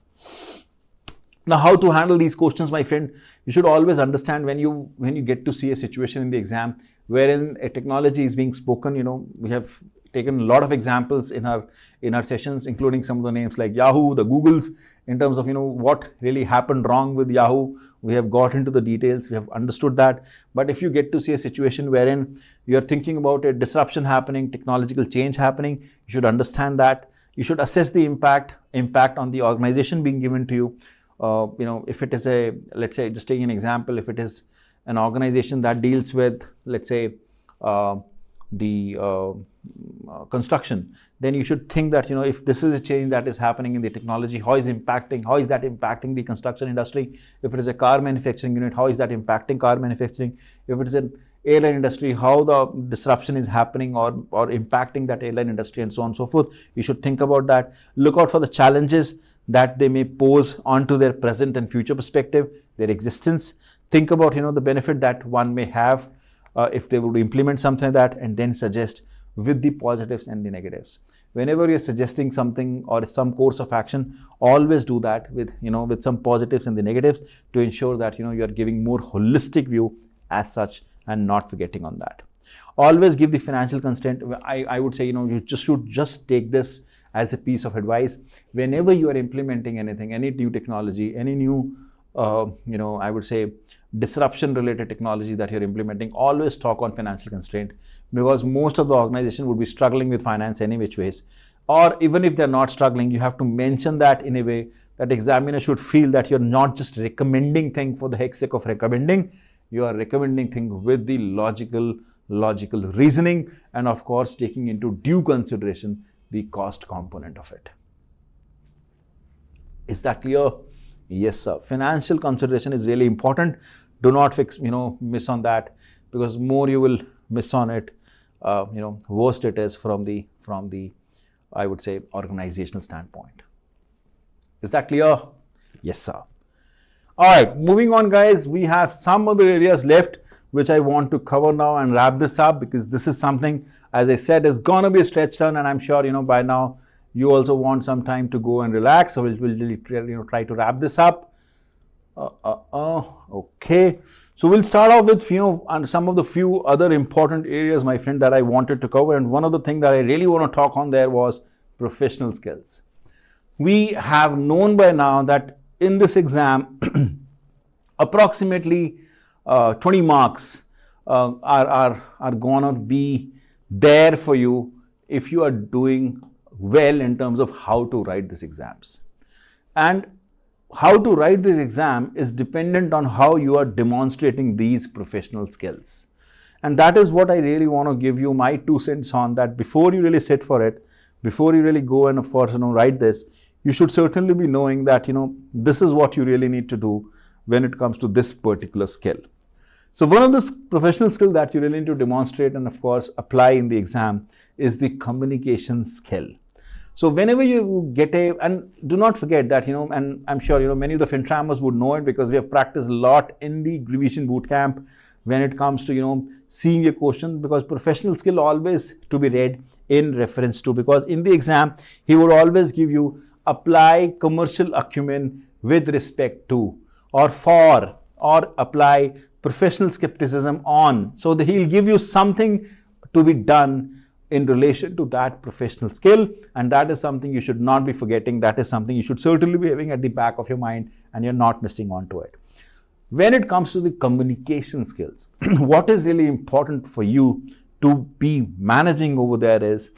Now, how to handle these questions, my friend? You should always understand when you get to see a situation in the exam wherein a technology is being spoken. We have taken a lot of examples in our sessions, including some of the names like Yahoo, the Googles, in terms of what really happened wrong with Yahoo. We have got into the details, we have understood that. But if you get to see a situation wherein you're thinking about a disruption happening, technological change happening, you should understand that. You should assess the impact on the organization being given to you. If it is let's say, just taking an example, if it is an organization that deals with, let's say, the construction, then you should think that if this is a change that is happening in the technology, how is that impacting the construction industry? If it is a car manufacturing unit, how is that impacting car manufacturing? If it is an airline industry, how the disruption is happening or impacting that airline industry, and so on and so forth. You should think about that. Look out for the challenges that they may pose onto their present and future perspective, their existence. Think about the benefit that one may have if they would implement something like that, and then suggest with the positives and the negatives. Whenever you're suggesting something or some course of action, always do that with with some positives and the negatives to ensure that you're giving more holistic view as such, and not forgetting on that. Always give the financial constraint. I would say you should just take this as a piece of advice. Whenever you are implementing anything, any new technology, any new I would say disruption related technology that you're implementing, always talk on financial constraint, because most of the organization would be struggling with finance any which ways. Or even if they're not struggling, you have to mention that in a way that examiner should feel that you're not just recommending thing for the heck sake of recommending. You are recommending thing with the logical reasoning, and of course taking into due consideration the cost component of it. Is that clear? Yes, sir. Financial consideration is really important. Do not miss on that, because more you will miss on it, worst it is from the I would say organizational standpoint. Is that clear? Yes, sir. All right, moving on, guys. We have some other areas left which I want to cover now and wrap this up, because this is something, as I said, is gonna be a stretch run, and I'm sure by now you also want some time to go and relax. So we'll really try to wrap this up. Okay. So we'll start off with some of the few other important areas, my friend, that I wanted to cover. And one of the things that I really want to talk on there was professional skills. We have known by now that in this exam, approximately 20 marks are gonna be there for you if you are doing well in terms of how to write these exams. And how to write this exam is dependent on how you are demonstrating these professional skills. And that is what I really want to give you my 2 cents on, that before you really sit for it, before you really go and of course write this, you should certainly be knowing that this is what you really need to do when it comes to this particular skill. So one of the professional skills that you really need to demonstrate and of course apply in the exam is the communication skill. So whenever you get and do not forget that, and I'm sure, many of the FinTrammers would know it, because we have practiced a lot in the revision bootcamp when it comes to, seeing a question, because professional skill always to be read in reference to, because in the exam, he would always give you apply commercial acumen with respect to. or for, or apply professional skepticism on. So he'll give you something to be done in relation to that professional skill, and that is something you should not be forgetting. That is something you should certainly be having at the back of your mind, and you're not missing on to it. When it comes to the communication skills, what is really important for you to be managing over there is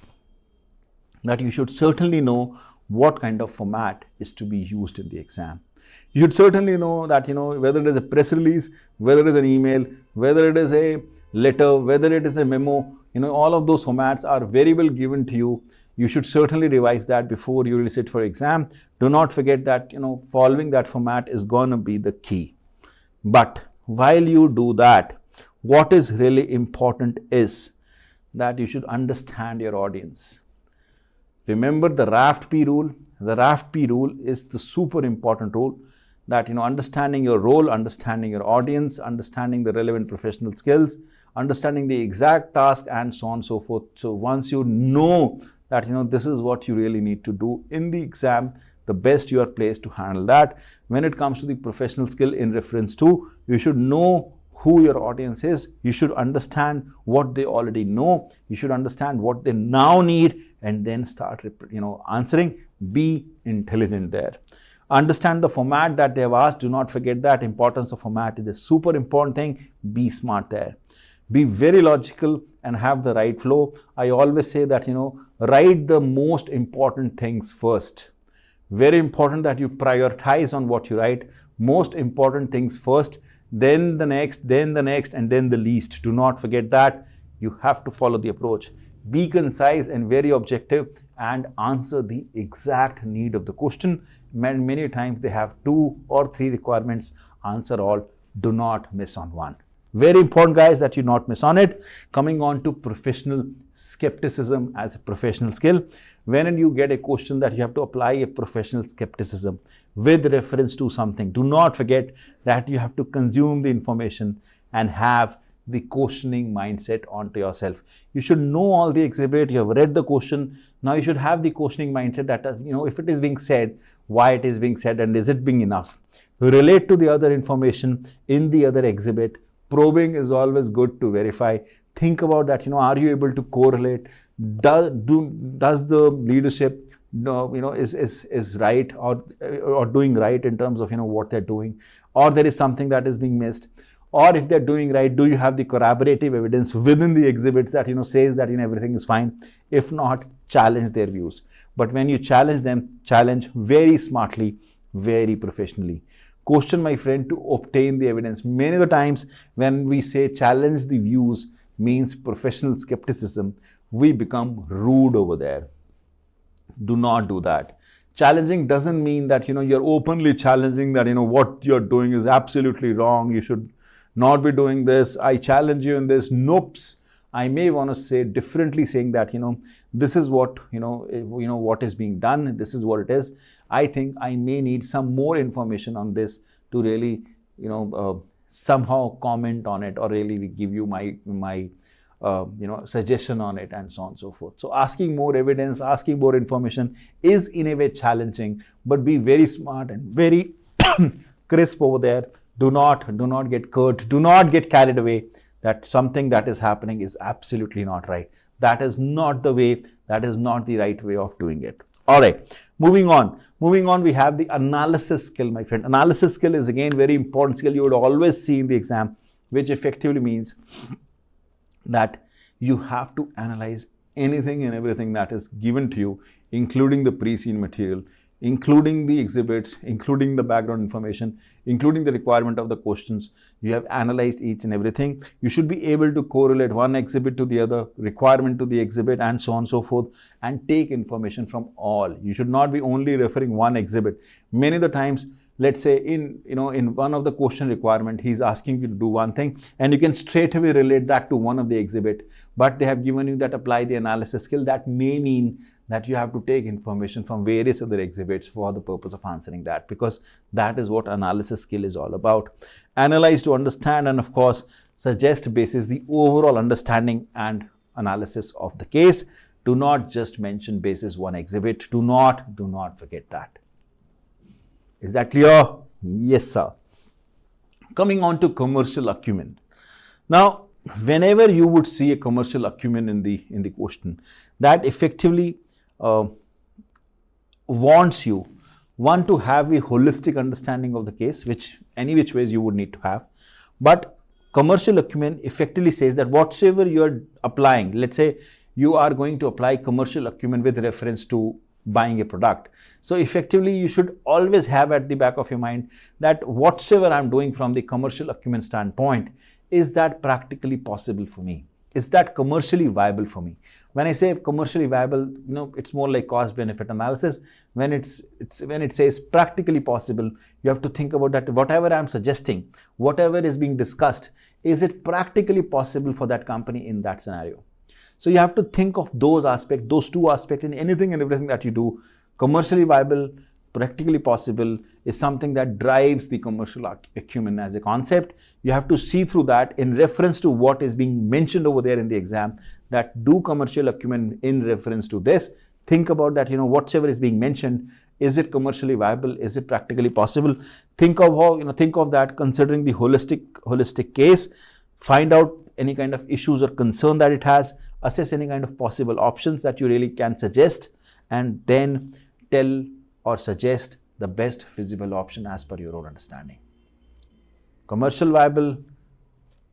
that you should certainly know what kind of format is to be used in the exam. You should certainly know that, whether it is a press release, whether it is an email, whether it is a letter, whether it is a memo, all of those formats are very well given to you. You should certainly revise that before you really sit for exam. Do not forget that, following that format is going to be the key. But while you do that, what is really important is that you should understand your audience. Remember the RAFT-P rule. The RAFT-P rule is the super important rule that, understanding your role, understanding your audience, understanding the relevant professional skills, understanding the exact task, and so on and so forth. So once you know that, this is what you really need to do in the exam, the best you are placed to handle that. When it comes to the professional skill in reference to, you should know who your audience is. You should understand what they already know. You should understand what they now need, and then start, answering. Be intelligent there. Understand the format that they have asked. Do not forget that. Importance of format is a super important thing. Be smart there. Be very logical and have the right flow. I always say that, write the most important things first. Very important that you prioritize on what you write. Most important things first, then the next, and then the least. Do not forget that. You have to follow the approach. Be concise and very objective, and answer the exact need of the question. Many times they have 2 or 3 requirements. Answer all. Do not miss on one. Very important, guys, that you not miss on it. Coming on to professional skepticism as a professional skill. When you get a question that you have to apply a professional skepticism with reference to something, do not forget that you have to consume the information and have the questioning mindset onto yourself. You should know all the exhibit. You have read the question. Now you should have the questioning mindset that, if it is being said, why it is being said, and is it being enough? Relate to the other information in the other exhibit. Probing is always good to verify. Think about that, are you able to correlate? Does the leadership is right or doing right in terms of what they're doing, or there is something that is being missed? Or if they're doing right, do you have the corroborative evidence within the exhibits that says that everything is fine? If not, challenge their views. But when you challenge them, challenge very smartly, very professionally. Question, my friend, to obtain the evidence. Many of the times when we say challenge the views means professional skepticism, we become rude over there. Do not do that. Challenging doesn't mean that you're openly challenging that what you're doing is absolutely wrong. You should not be doing this. I challenge you in this. Nope. I may want to say differently, saying that this is what what is being done. This is what it is. I think I may need some more information on this to really somehow comment on it, or really give you my suggestion on it, and so on and so forth. So asking more evidence, asking more information is in a way challenging, but be very smart and very crisp over there. Do not get curt. Do not get carried away that something that is happening is absolutely not right. That is not the way. That is not the right way of doing it. All right. Moving on, we have the analysis skill, my friend. Analysis skill is again very important skill you would always see in the exam, which effectively means that you have to analyze anything and everything that is given to you, including the pre-seen material, including the exhibits, including the background information, including the requirement of the questions. You have analyzed each and everything. You should be able to correlate one exhibit to the other, requirement to the exhibit, and so on and so forth, and take information from all. You should not be only referring one exhibit. Many of the times, let's say in one of the question requirement, he's asking you to do one thing, and you can straight away relate that to one of the exhibit, but they have given you that apply the analysis skill. That may mean that you have to take information from various other exhibits for the purpose of answering that, because that is what analysis skill is all about. Analyze to understand, and of course suggest basis the overall understanding and analysis of the case. Do not just mention basis one exhibit. Do not forget that. Is that clear? Yes, sir. Coming on to commercial acumen. Now, whenever you would see a commercial acumen in the question, that effectively wants you one to have a holistic understanding of the case, which any which ways you would need to have. But commercial acumen effectively says that whatsoever you are applying, let's say you are going to apply commercial acumen with reference to buying a product. So effectively you should always have at the back of your mind that whatsoever I'm doing from the commercial acumen standpoint, is that practically possible for me? Is that commercially viable for me? When I say commercially viable, it's more like cost benefit analysis. When it says practically possible, you have to think about that whatever I'm suggesting, whatever is being discussed, is it practically possible for that company in that scenario? So you have to think of those aspects, those two aspects in anything and everything that you do. Commercially viable, practically possible is something that drives the commercial acumen as a concept. You have to see through that in reference to what is being mentioned over there in the exam, that do commercial acumen in reference to this. Think about that, whatever is being mentioned, is it commercially viable? Is it practically possible? Think of how, think of that considering the holistic case. Find out any kind of issues or concern that it has. Assess any kind of possible options that you really can suggest, and then tell or suggest the best feasible option as per your own understanding. Commercial viable,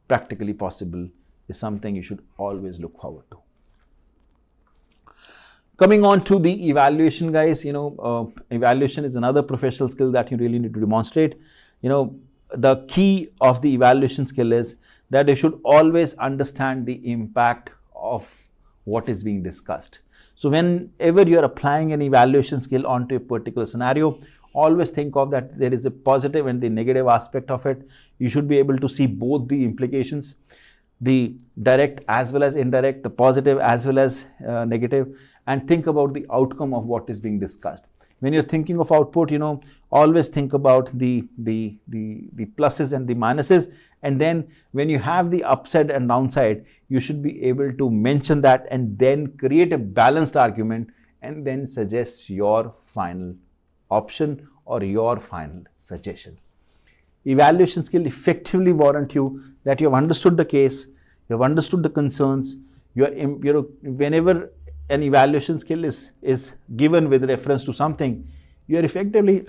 practically possible is something you should always look forward to. Coming on to the evaluation, guys, evaluation is another professional skill that you really need to demonstrate. The key of the evaluation skill is that you should always understand the impact of what is being discussed. So whenever you are applying an evaluation skill onto a particular scenario, always think of that there is a positive and the negative aspect of it. You should be able to see both the implications, the direct as well as indirect, the positive as well as negative, and think about the outcome of what is being discussed. When you're thinking of output, always think about the pluses and the minuses, and then when you have the upside and downside, you should be able to mention that and then create a balanced argument and then suggest your final option or your final suggestion. Evaluation skill effectively warrant you that you have understood the case, you have understood the concerns. Whenever an evaluation skill is given with reference to something, you are effectively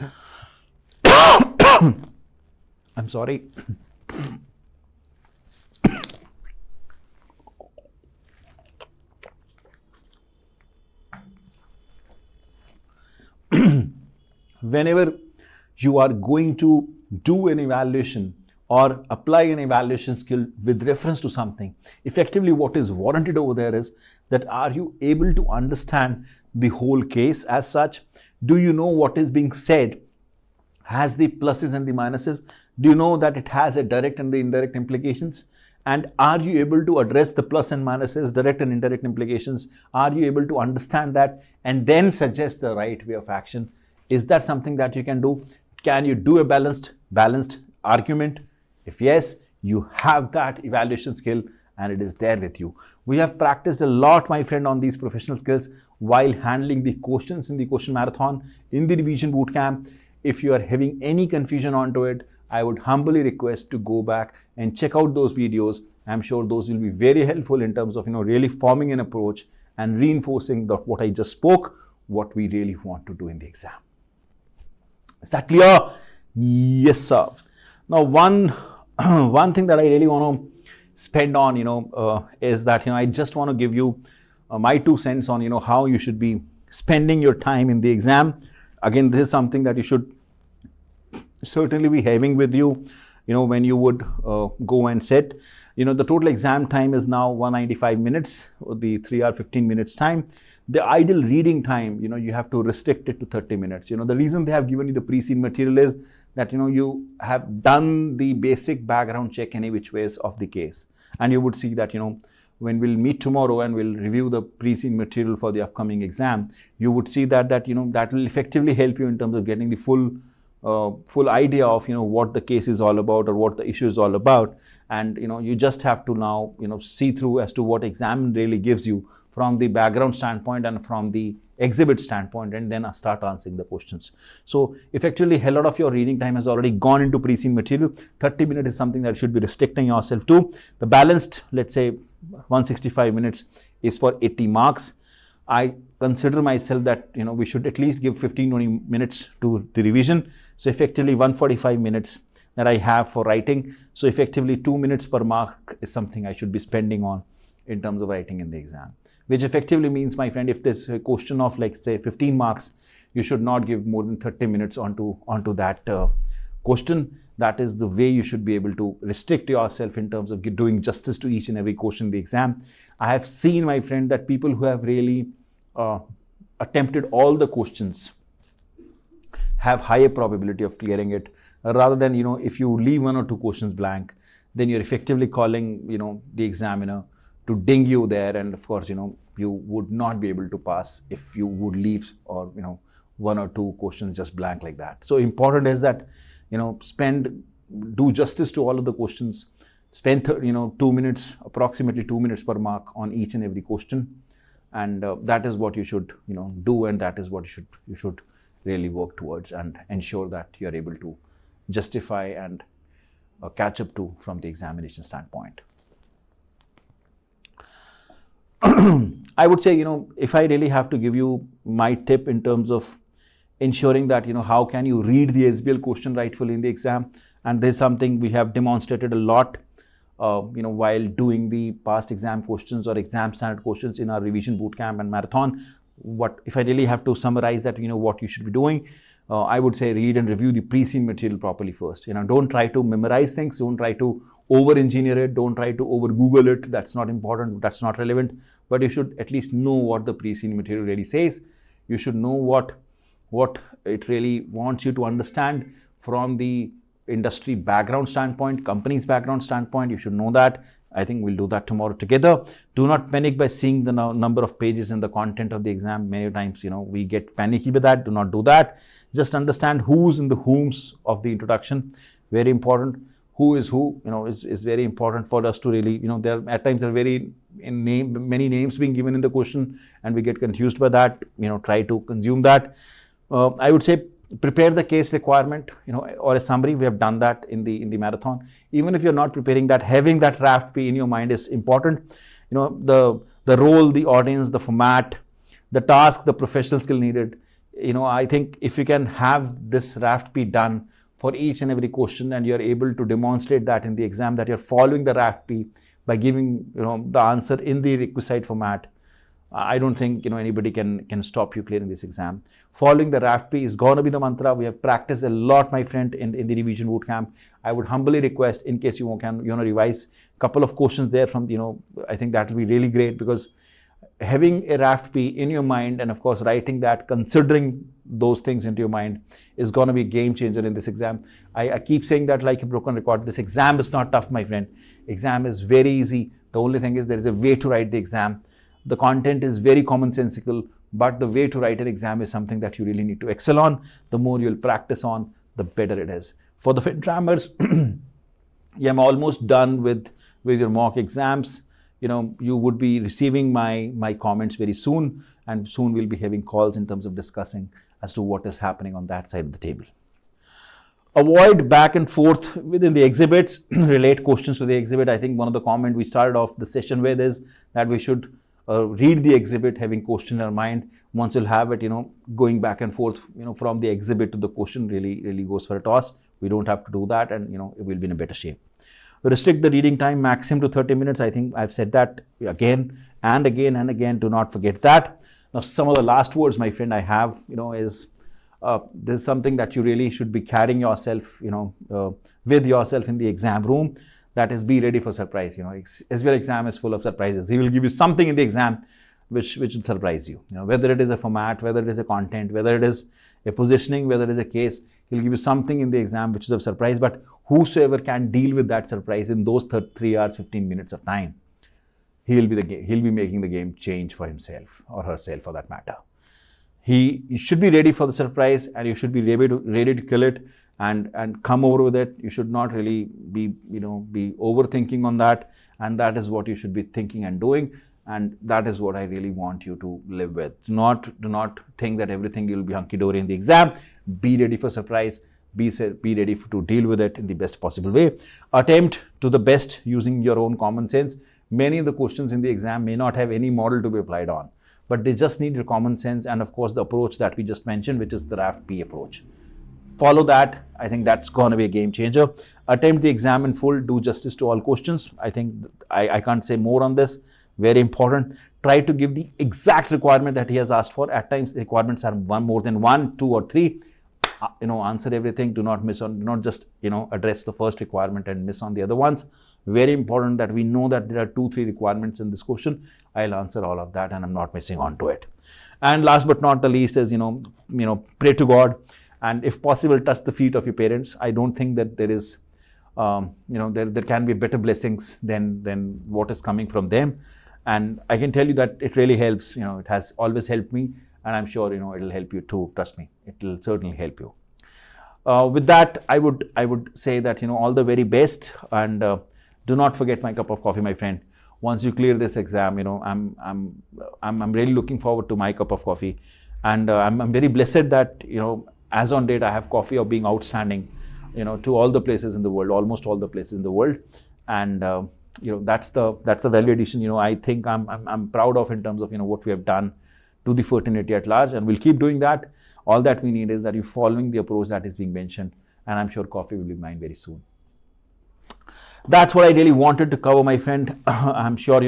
I'm sorry. Whenever you are going to do an evaluation or apply an evaluation skill with reference to something, effectively what is warranted over there is that are you able to understand the whole case as such? Do you know what is being said has the pluses and the minuses? Do you know that it has a direct and the indirect implications? And are you able to address the plus and minuses, direct and indirect implications? Are you able to understand that and then suggest the right way of action? Is that something that you can do? Can you do a balanced argument? If yes, you have that evaluation skill and it is there with you. We have practiced a lot, my friend, on these professional skills while handling the questions in the question marathon, in the revision bootcamp. If you are having any confusion onto it, I would humbly request to go back and check out those videos. I'm sure those will be very helpful in terms of really forming an approach and reinforcing what I just spoke, what we really want to do in the exam. Is that clear? Yes, sir. Now, one thing that I really want to spend on, is that, I just want to give you my 2 cents on, how you should be spending your time in the exam. Again, this is something that you should certainly be having with you, when you would go and sit. The total exam time is now 195 minutes, or the 3 hour 15 minutes time. The ideal reading time, you have to restrict it to 30 minutes. The reason they have given you the pre-seen material is that, you have done the basic background check any which ways of the case. And you would see that, when we'll meet tomorrow and we'll review the pre-seen material for the upcoming exam, you would see that that will effectively help you in terms of getting the full idea of, what the case is all about or what the issue is all about. And, you just have to now, see through as to what exam really gives you from the background standpoint and from the exhibit standpoint, and then start answering the questions. So effectively, a lot of your reading time has already gone into pre-seen material. 30 minutes is something that you should be restricting yourself to. The balanced, let's say 165 minutes is for 80 marks. I consider myself that we should at least give 15-20 minutes to the revision. So effectively 145 minutes that I have for writing. So effectively 2 minutes per mark is something I should be spending on in terms of writing in the exam, which effectively means, my friend, if there's a question of like say 15 marks, you should not give more than 30 minutes onto that question. That is the way you should be able to restrict yourself in terms of doing justice to each and every question in the exam. I have seen, my friend, that people who have really attempted all the questions have higher probability of clearing it, rather than if you leave 1 or 2 questions blank, then you're effectively calling the examiner to ding you there, and of course you would not be able to pass if you would leave or 1 or 2 questions just blank like that. So important is that do justice to all of the questions, spend 2 minutes, approximately 2 minutes per mark on each and every question, and that is what you should do, and that is what you should really work towards and ensure that you're able to justify and catch up to from the examination standpoint. I would say, if I really have to give you my tip in terms of ensuring that, how can you read the SBL question rightfully in the exam, and there's something we have demonstrated a lot, while doing the past exam questions or exam standard questions in our revision bootcamp and marathon. What if I really have to summarize that, what you should be doing? I would say read and review the pre-seen material properly first. Don't try to memorize things. Don't try to over-engineer it. Don't try to over-Google it. That's not important. That's not relevant. But you should at least know what the pre-seen material really says. You should know what it really wants you to understand from the industry background standpoint, company's background standpoint. You should know that. I think we'll do that tomorrow together. Do not panic by seeing the number of pages in the content of the exam. Many times, we get panicky with that. Do not do that. Just understand who's in the whom's of the introduction. Very important. Who is who, is very important for us to really, there at times there are many names being given in the question, and we get confused by that. Try to consume that. I would say prepare the case requirement, or a summary. We have done that in the marathon. Even if you're not preparing that, having that draft P in your mind is important. The role, the audience, the format, the task, the professional skill needed. I think if you can have this draft P done for each and every question, and you're able to demonstrate that in the exam, that you're following the draft P by giving the answer in the requisite format, I don't think anybody can stop you clearing this exam. Following the draft P is going to be the mantra. We have practiced a lot, my friend, in the revision bootcamp. I would humbly request, in case you want to revise a couple of questions there from I think that will be really great, because having a draft P in your mind, and of course writing that, considering those things into your mind, is going to be a game changer in this exam. I keep saying that like a broken record. This exam is not tough, my friend. Exam is very easy. The only thing is there is a way to write the exam. The content is very commonsensical, but the way to write an exam is something that you really need to excel on. The more you'll practice on, the better it is. For the FinTrammers, I'm almost done with your mock exams. You would be receiving my comments very soon, and soon we'll be having calls in terms of discussing as to what is happening on that side of the table. Avoid back and forth within the exhibits. Relate questions to the exhibit. I think one of the comments we started off the session with is that we should read the exhibit having question in our mind. Once you'll have it, going back and forth, from the exhibit to the question really goes for a toss. We don't have to do that, and it will be in a better shape. Restrict the reading time maximum to 30 minutes. I think I've said that again and again and again. Do not forget that. Now, some of the last words, my friend, I have, is there's something that you really should be carrying yourself, with yourself in the exam room. That is, be ready for surprise. SBL exam is full of surprises. He will give you something in the exam which will surprise you. Whether it is a format, whether it is a content, whether it is a positioning, whether it is a case, he'll give you something in the exam which is a surprise. But whosoever can deal with that surprise in those 3 hours, 15 minutes of time, he'll be making the game change for himself or herself, for that matter. You should be ready for the surprise, and you should be ready to kill it and come over with it. You should not really be overthinking on that, and that is what you should be thinking and doing. and that is what I really want you to live with. Do not think that everything will be hunky dory in the exam. Be ready for surprise. Be ready to deal with it in the best possible way. Attempt to the best using your own common sense. Many of the questions in the exam may not have any model to be applied on, but they just need your common sense and of course the approach that we just mentioned, which is the raft p approach. Follow that. I think that's going to be a game changer. Attempt the exam in full. Do justice to all questions. I think I can't say more on this. Very important. Try to give the exact requirement that he has asked for. At times the requirements are one more than one, two or three. Answer everything. Do not miss on. Do not just address the first requirement and miss on the other ones. Very important that we know that there are 2-3 requirements in this question. I'll answer all of that and I'm not missing on to it. And last but not the least is pray to God, and if possible touch the feet of your parents. I don't think that there is there can be better blessings than what is coming from them, and I can tell you that it really helps. It has always helped me, and I'm sure it'll help you too. Trust me, it will certainly help you. With that, I would say that all the very best, and do not forget my cup of coffee, my friend. Once you clear this exam, I'm really looking forward to my cup of coffee, and I'm very blessed that as on date I have coffee of being outstanding, to all the places in the world, almost all the places in the world, and that's the value addition. I think I'm proud of in terms of what we have done to the fraternity at large, and we'll keep doing that. All that we need is that you following the approach that is being mentioned, and I'm sure coffee will be mine very soon. That's what I really wanted to cover, my friend. I'm sure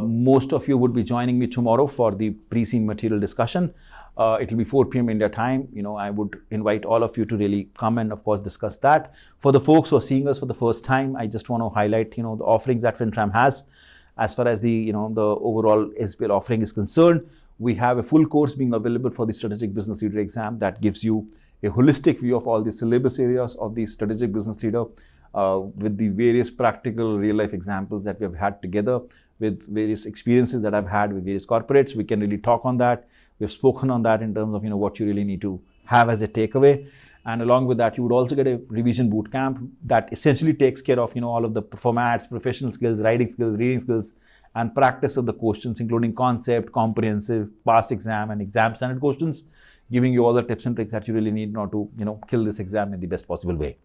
most of you would be joining me tomorrow for the pre-scene material discussion. It will be 4 p.m. India time. I would invite all of you to really come and of course discuss that. For the folks who are seeing us for the first time, I just want to highlight the offerings that FinTram has as far as the the overall SBL offering is concerned. We have a full course being available for the strategic business leader exam that gives you a holistic view of all the syllabus areas of the strategic business leader, with the various practical real life examples that we have had together, with various experiences that I've had with various corporates. We can really talk on that. We've spoken on that in terms of what you really need to have as a takeaway. And along with that, you would also get a revision boot camp that essentially takes care of all of the formats, professional skills, writing skills, reading skills, and practice of the questions, including concept, comprehensive, past exam, and exam standard questions, giving you all the tips and tricks that you really need not to kill this exam in the best possible way.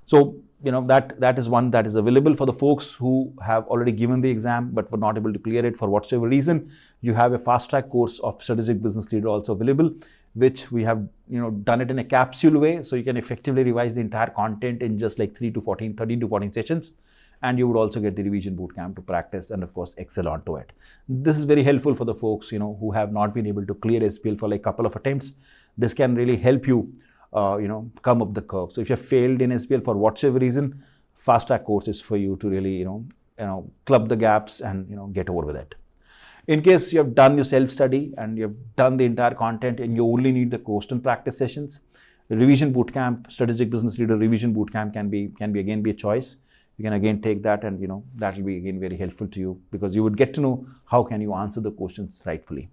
So that is one that is available for the folks who have already given the exam but were not able to clear it for whatsoever reason. You have a fast track course of strategic business leader also available, which we have done it in a capsule way, so you can effectively revise the entire content in just like 13 to 14 sessions, and you would also get the revision boot camp to practice and of course excel onto it. This is very helpful for the folks who have not been able to clear SBL for like a couple of attempts. This can really help you come up the curve. So if you have failed in SBL for whatever reason, fast track course is for you to really club the gaps and get over with it. In case you have done your self-study and you have done the entire content and you only need the course and practice sessions, revision bootcamp, strategic business leader revision bootcamp can be again be a choice. You can again take that, and that will be again very helpful to you, because you would get to know how can you answer the questions rightfully.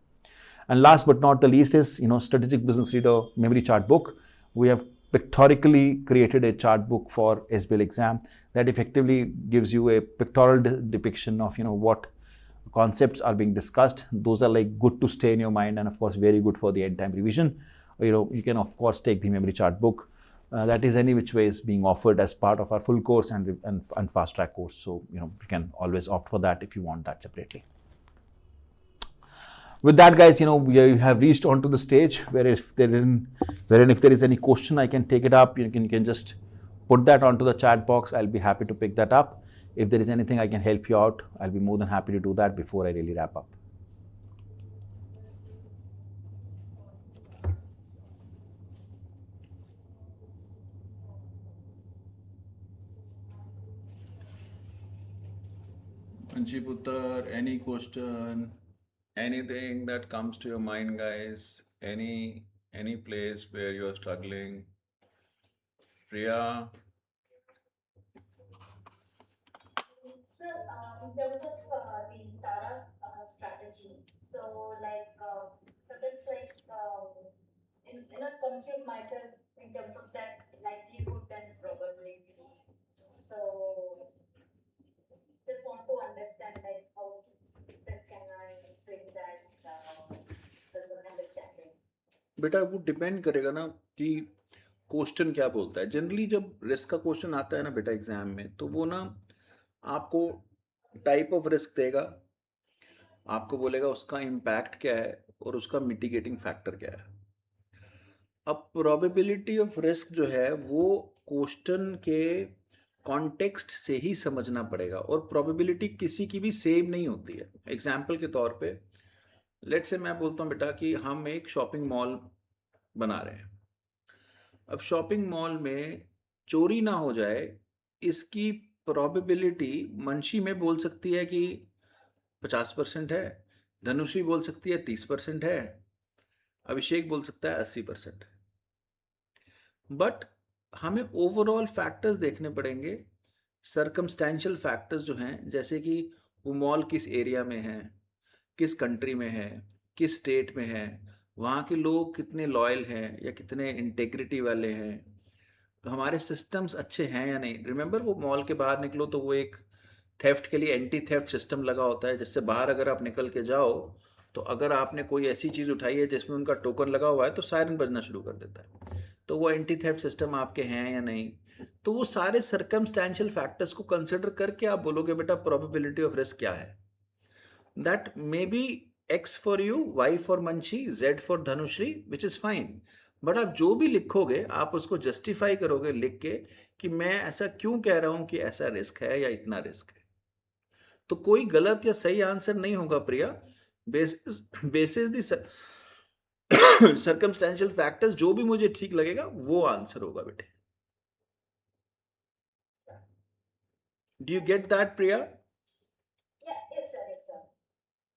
And last but not the least is strategic business leader memory chart book. We have pictorically created a chart book for SBL exam that effectively gives you a pictorial depiction of what concepts are being discussed. Those are like good to stay in your mind, and of course very good for the end time revision. You can of course take the memory chart book. That is any which way is being offered as part of our full course and fast track course. So you can always opt for that if you want that separately. With that, guys, we have reached onto the stage where if there is any question, I can take it up. You can just put that onto the chat box. I'll be happy to pick that up. If there is anything I can help you out, I'll be more than happy to do that before I really wrap up. Manchiputtar, any question, anything that comes to your mind, guys? Any place where you're struggling? Priya? Sir, in terms of the Tara strategy, so sometimes confuse myself in terms of that likelihood and probability. So just want to understand how. बेटा वो depend करेगा ना कि question क्या बोलता है। Generally जब risk का क्वेश्चन आता है ना बेटा एग्जाम में, तो वो ना आपको टाइप ऑफ रिस्क देगा, आपको बोलेगा उसका इम्पैक्ट क्या है और उसका मिटिगेटिंग फैक्टर क्या है। अब प्रोबेबिलिटी ऑफ रिस्क जो है वो क्वेश्चन के कॉन्टेक्स्ट से ही समझना पड़ेगा, और प्रोबेबिलिटी किसी की भी सेम नहीं होती है। एग्जाम्पल के तौर पे लेट से मैं बोलता हूँ बेटा कि हम एक शॉपिंग मॉल बना रहे हैं। अब शॉपिंग मॉल में चोरी ना हो जाए, इसकी प्रोबेबिलिटी मंशी में बोल सकती है कि 50% है, धनुश्री बोल सकती है 30% है, अभिषेक बोल सकता है 80%। बट हमें ओवरऑल फैक्टर्स देखने पड़ेंगे, सरकमस्टेंशियल फैक्टर्स जो हैं, जैसे कि वो मॉल किस एरिया में है, किस कंट्री में है, किस स्टेट में है, वहाँ के लोग कितने लॉयल हैं या कितने इंटेग्रिटी वाले हैं, हमारे सिस्टम्स अच्छे हैं या नहीं। रिमेंबर वो मॉल के बाहर निकलो तो वो एक थेफ्ट के लिए एंटी थेफ्ट सिस्टम लगा होता है, जिससे बाहर अगर आप निकल के जाओ तो अगर आपने कोई ऐसी चीज़ उठाई है जिसमें उनका टोकन लगा हुआ है तो सायरन बजना शुरू कर देता है। तो वो एंटी थेफ्ट सिस्टम आपके हैं या नहीं। तो वो सारे सर्कमस्टेंशियल फैक्टर्स को कंसिडर करके आप बोलोगे बेटा प्रोबेबिलिटी ऑफ रिस्क क्या है। That may be X for you, Y for Manshi, Z for Dhanushree, which is fine. But आप जो भी लिखोगे आप उसको जस्टिफाई करोगे लिख के कि मैं ऐसा क्यों कह रहा हूं कि ऐसा रिस्क है या इतना रिस्क है। तो कोई गलत या सही आंसर नहीं होगा Priya. Basis basis the circumstantial factors जो भी मुझे ठीक लगेगा वो आंसर होगा बेटे। Do you get that Priya? Yeah, yes, sir, yes, sir.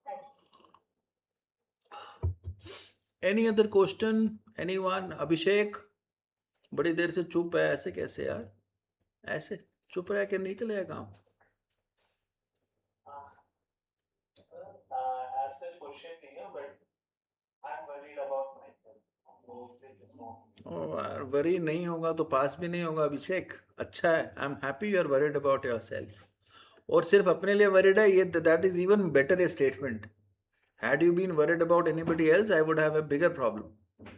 Thank you. Any other question, anyone? Abhishek बड़ी देर से चुप है, ऐसे कैसे यार? ऐसे चुप रह के नहीं चलेगा काम। और वरी नहीं होगा तो पास भी नहीं होगा अभिषेक। अच्छा है, I am happy you are worried about yourself. और सिर्फ अपने लिए वरीड है ये, that is even better a statement. Had you been worried about anybody else, I would have a bigger problem.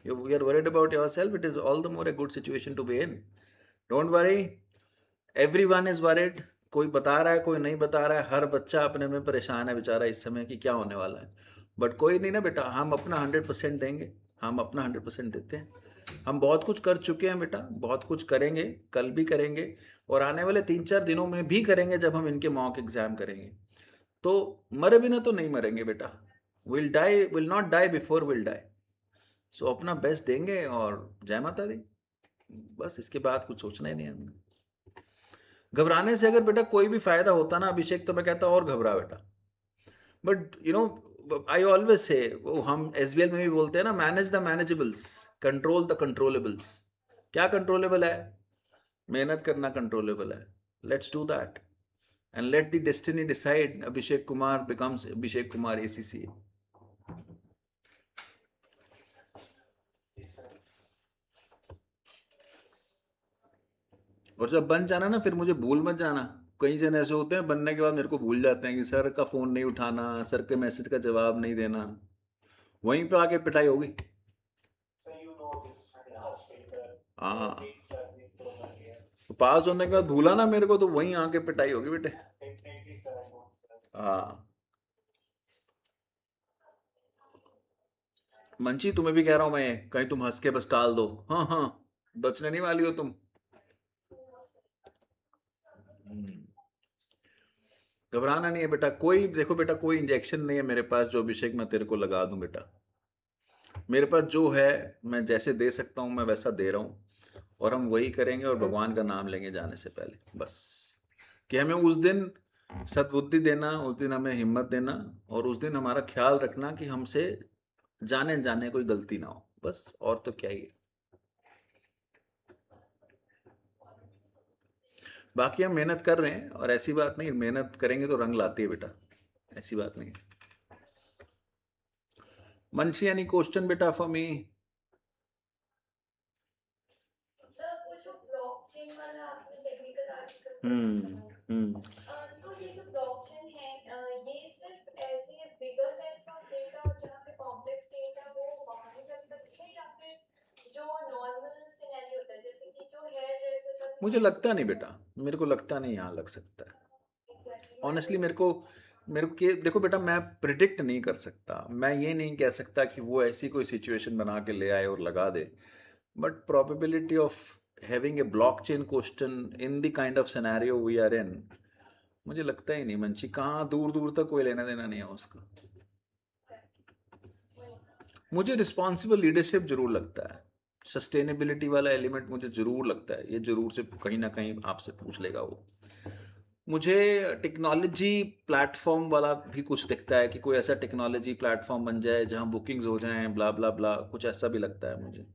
You are worried about yourself, it is all the more a good situation to be in. Don't worry, everyone is worried. कोई बता रहा है, कोई नहीं बता रहा है, हर बच्चा अपने में परेशान है बेचारा इस समय कि क्या होने वाला है। बट कोई नहीं ना बेटा, हम अपना 100% देंगे, हम अपना 100% देते हैं। हम बहुत कुछ कर चुके हैं बेटा, बहुत कुछ करेंगे, कल भी करेंगे, और आने वाले 3-4 दिनों में भी करेंगे जब हम इनके मॉक एग्जाम करेंगे। तो मरे बिना तो नहीं मरेंगे बेटा। Will die, will not die before will die. So अपना बेस्ट देंगे और जय माता दी। बस इसके बाद कुछ सोचना ही नहीं है हमने। घबराने से अगर बेटा कोई भी फायदा होता ना अभिषेक, तो मैं कहता और घबरा बेटा। But you know I always say, वो हम एसबीएल में भी बोलते हैं ना, manage the manageables, control the controllables. क्या कंट्रोलेबल है? मेहनत करना कंट्रोलेबल है। Let's do that and let the destiny decide Abhishek Kumar becomes Abhishek Kumar ACC. और जब बन जाना ना फिर मुझे भूल मत जाना। कई जन ऐसे होते हैं बनने के बाद मेरे को भूल जाते हैं कि सर का फ़ोन नहीं उठाना, सर के मैसेज का जवाब नहीं देना। वहीं पे आके पिटाई होगी। हाँ, तो पास होने के बाद भूला ना मेरे को तो वहीं आके पिटाई होगी बेटे। हाँ, मंची तुम्हें भी कह रहा हूँ मैं, कहीं तुम हंस के बस टाल दो। हाँ हाँ, बचने नहीं वाली हो तुम। हम्म, घबराना नहीं है बेटा। कोई देखो बेटा, कोई इंजेक्शन नहीं है मेरे पास जो अभिषेक मैं तेरे को लगा दूं बेटा। मेरे पास जो है, मैं जैसे दे सकता हूँ मैं वैसा दे रहा हूँ, और हम वही करेंगे और भगवान का नाम लेंगे जाने से पहले। बस कि हमें उस दिन सद्बुद्धि देना, उस दिन हमें हिम्मत देना, और उस दिन हमारा ख्याल रखना कि हमसे जाने जाने कोई गलती ना हो। बस और तो क्या ही है। बाकी हम मेहनत कर रहे हैं, और ऐसी बात नहीं, मेहनत करेंगे तो रंग लाती है बेटा, ऐसी बात नहीं है। मंशी, एनी क्वेश्चन बेटा फॉर मी? सर वो जो ब्लॉकचेन वाला आपने टेक्निकल आर्टिकल हम्म। हम्म। तो ये जो ब्लॉकचेन है ये सिर्फ ऐसे बिगर सेट्स ऑफ डेटा और जहाँ पे कॉम्प्लेक्स डेटा वो वहाँ ही कर सकते हैं या मुझे लगता नहीं बेटा, मेरे को लगता नहीं यहाँ लग सकता है। Exactly, my honestly question. मेरे को देखो बेटा, मैं प्रिडिक्ट नहीं कर सकता, मैं ये नहीं कह सकता कि वो ऐसी कोई सिचुएशन बना के ले आए और लगा दे, but probability of having a blockchain question in the kind of scenario we are in, मुझे लगता ही नहीं मंशी, कहाँ दूर दूर तक कोई लेना देना नहीं है उसका। मुझे रिस्पॉन्सिबल लीडरशिप जरूर लगता है, सस्टेनेबिलिटी वाला एलिमेंट मुझे जरूर लगता है, ये जरूर से कहीं ना कहीं आपसे पूछ लेगा वो। मुझे टेक्नोलॉजी प्लेटफॉर्म वाला भी कुछ दिखता है कि कोई ऐसा टेक्नोलॉजी प्लेटफॉर्म बन जाए जहाँ बुकिंग्स हो जाएं, ब्ला ब्ला ब्ला, कुछ ऐसा भी लगता है मुझे।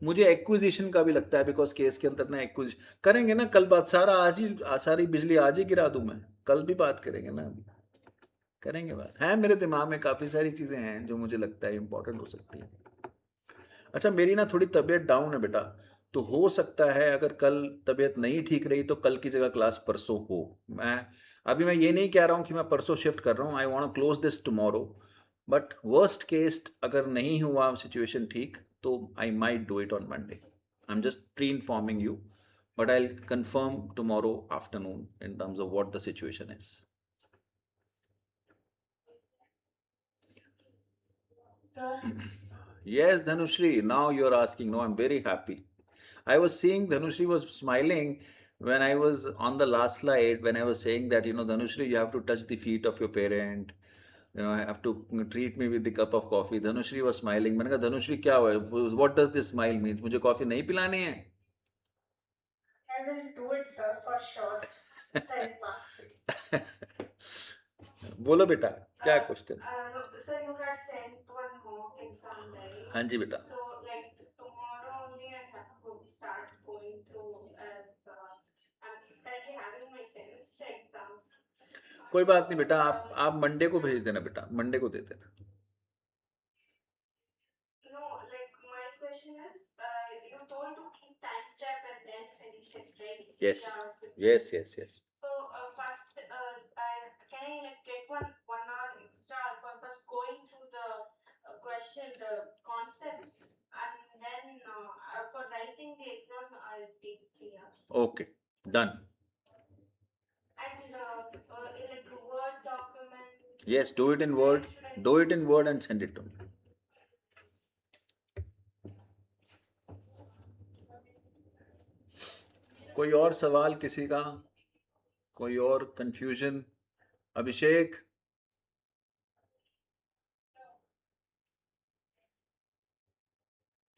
मुझे एक्विजिशन का भी लगता है, बिकॉज केस के अंदर ना एक्विज करेंगे ना, कल बात सारा आज ही, सारी बिजली आज ही गिरा दूं मैं, कल भी बात करेंगे ना, अभी करेंगे बात, है मेरे दिमाग में काफ़ी सारी चीज़ें हैं जो मुझे लगता है इंपॉर्टेंट हो सकती हैं। अच्छा, मेरी ना थोड़ी तबीयत डाउन है बेटा, तो हो सकता है अगर कल तबीयत नहीं ठीक रही तो कल की जगह क्लास परसों हो। मैं अभी मैं ये नहीं कह रहा हूँ कि मैं परसों शिफ्ट कर रहा हूँ, I want to close this tomorrow, but worst case अगर नहीं हुआ सिचुएशन ठीक, तो I might do it on Monday. I am just pre informing you, but I will confirm tomorrow afternoon in terms of what the situation is. Sir, Yes, Dhanushri, now you're asking. No, I'm very happy. I was seeing Dhanushri was smiling when I was on the last slide, when I was saying that, Dhanushri, you have to touch the feet of your parent. I have to treat me with the cup of coffee. Dhanushri was smiling. मैंने कहा Dhanushri क्या हुआ? What does this smile means? मुझे coffee नहीं पिलानी है? I will do it, sir, for sure. Sir, pass it. बोलो बेटा, क्या question? No, sir, you had sent one mock exam, right? हाँ जी बेटा। So, like tomorrow only, I have to start going through as I'm currently having my semester exams. कोई बात नहीं So, बेटा, आप मंडे को भेज देना बेटा, मंडे को दे देना। no, like my question is, you told to keep time step and then finish it, right? Yes, 8 hours. 50. yes, yes, yes. So first, can I like get one hour extra for first going through the question, the concept, and then for writing the exam, I'll take 3 hours. Okay, done. And like Word document. Yes, do it in Word. Do it in Word and send it to me. कोई और सवाल किसी का? कोई और confusion? अभिषेक?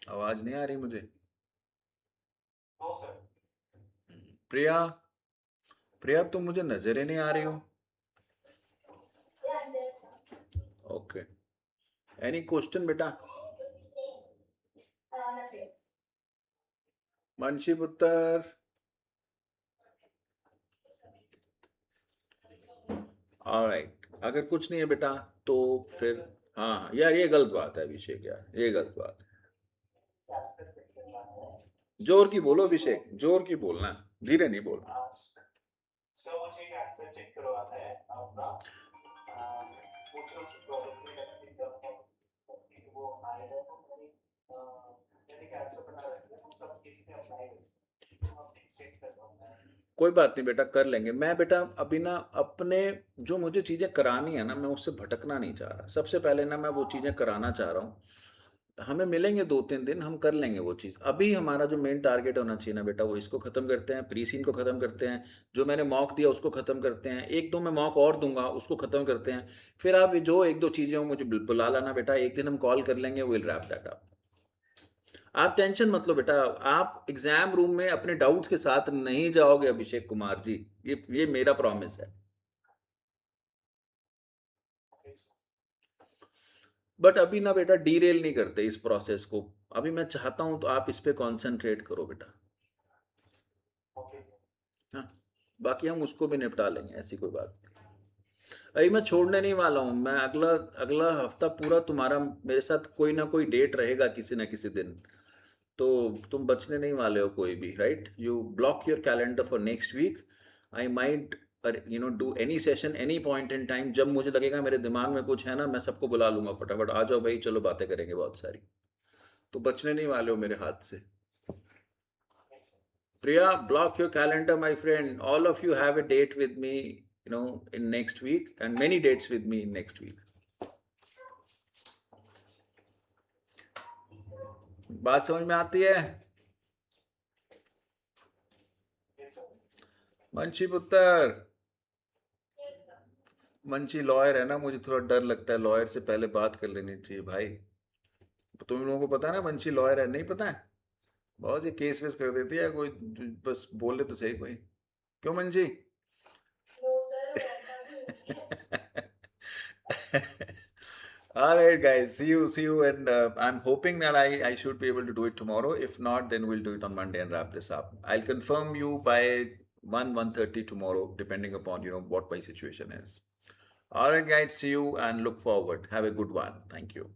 आवाज नहीं आ रही मुझे। प्रिया? प्रिया तुम मुझे नजर ही नहीं आ रही हो। Yeah, there's okay, any question बेटा? nothing. मनशी पुत्र? ऑलराइट, अगर कुछ नहीं है बेटा तो फिर हाँ यार, ये गलत बात है अभिषेक, यार ये गलत बात है। जोर की बोलो अभिषेक, जोर की बोलना, धीरे नहीं बोलना। सर मुझे एक आंसर चेक करवाना है अपना, मुझे उस प्रॉब्लम में लगती है वो आएगा, तो मैंने एक आंसर बना रखा है, वो सब किसने अप्लाई किया, तो आपसे चेक करवाना है। कोई बात नहीं बेटा, कर लेंगे। मैं बेटा अभी ना अपने जो मुझे चीज़ें करानी है ना, मैं उससे भटकना नहीं चाह रहा। सबसे पहले ना मैं वो चीज़ें कराना चाह रहा हूँ। हमें मिलेंगे 2-3 दिन, हम कर लेंगे वो चीज़। अभी हमारा जो मेन टारगेट होना चाहिए ना बेटा, वो इसको ख़त्म करते हैं, प्री सीन को ख़त्म करते हैं, जो मैंने मॉक दिया उसको ख़त्म करते हैं, 1-2 मैं मॉक और दूंगा उसको ख़त्म करते हैं। फिर आप जो 1-2 चीज़ें हो मुझे बुला लाना बेटा, एक दिन हम कॉल कर लेंगे, विल रैप दैट अप। आप टेंशन मत लो बेटा, आप एग्जाम रूम में अपने डाउट्स के साथ नहीं जाओगे अभिषेक कुमार जी, ये मेरा प्रॉमिस है। बट अभी ना बेटा डीरेल नहीं करते इस प्रोसेस को, अभी मैं चाहता हूं तो आप इस पे कंसंट्रेट करो बेटा। हाँ, बाकी हम उसको भी निपटा लेंगे, ऐसी कोई बात नहीं। अभी मैं छोड़ने नहीं वाला हूँ, मैं अगला अगला हफ्ता पूरा तुम्हारा मेरे साथ कोई ना कोई डेट रहेगा किसी ना किसी दिन, तो तुम बचने नहीं वाले हो कोई भी, right? You block your calendar for next week. I might do any session any point in time, जब मुझे लगेगा मेरे दिमाग में कुछ है ना, मैं सबको बुला लूंगा फटाफट, आ जाओ भाई चलो बातें करेंगे बहुत सारी। तो बचने नहीं वाले हो मेरे हाथ से। Priya, block your calendar, my friend. All of you have a date with me, in next week, and many dates with me in next week. बात समझ में आती है? Yes, sir. मंशी पुत्र, मंशी लॉयर है ना, मुझे थोड़ा डर लगता है, लॉयर से पहले बात कर लेनी चाहिए भाई। तुम लोगों को पता है ना मंशी लॉयर है, नहीं पता है? बहुत सी केस वेस कर देती है कोई, बस बोले तो सही कोई। क्यों Munshi? All right, guys. See you, and I'm hoping that I should be able to do it tomorrow. If not, then we'll do it on Monday and wrap this up. I'll confirm you by 1:30 tomorrow, depending upon what my situation is. All right, guys. See you and look forward. Have a good one. Thank you.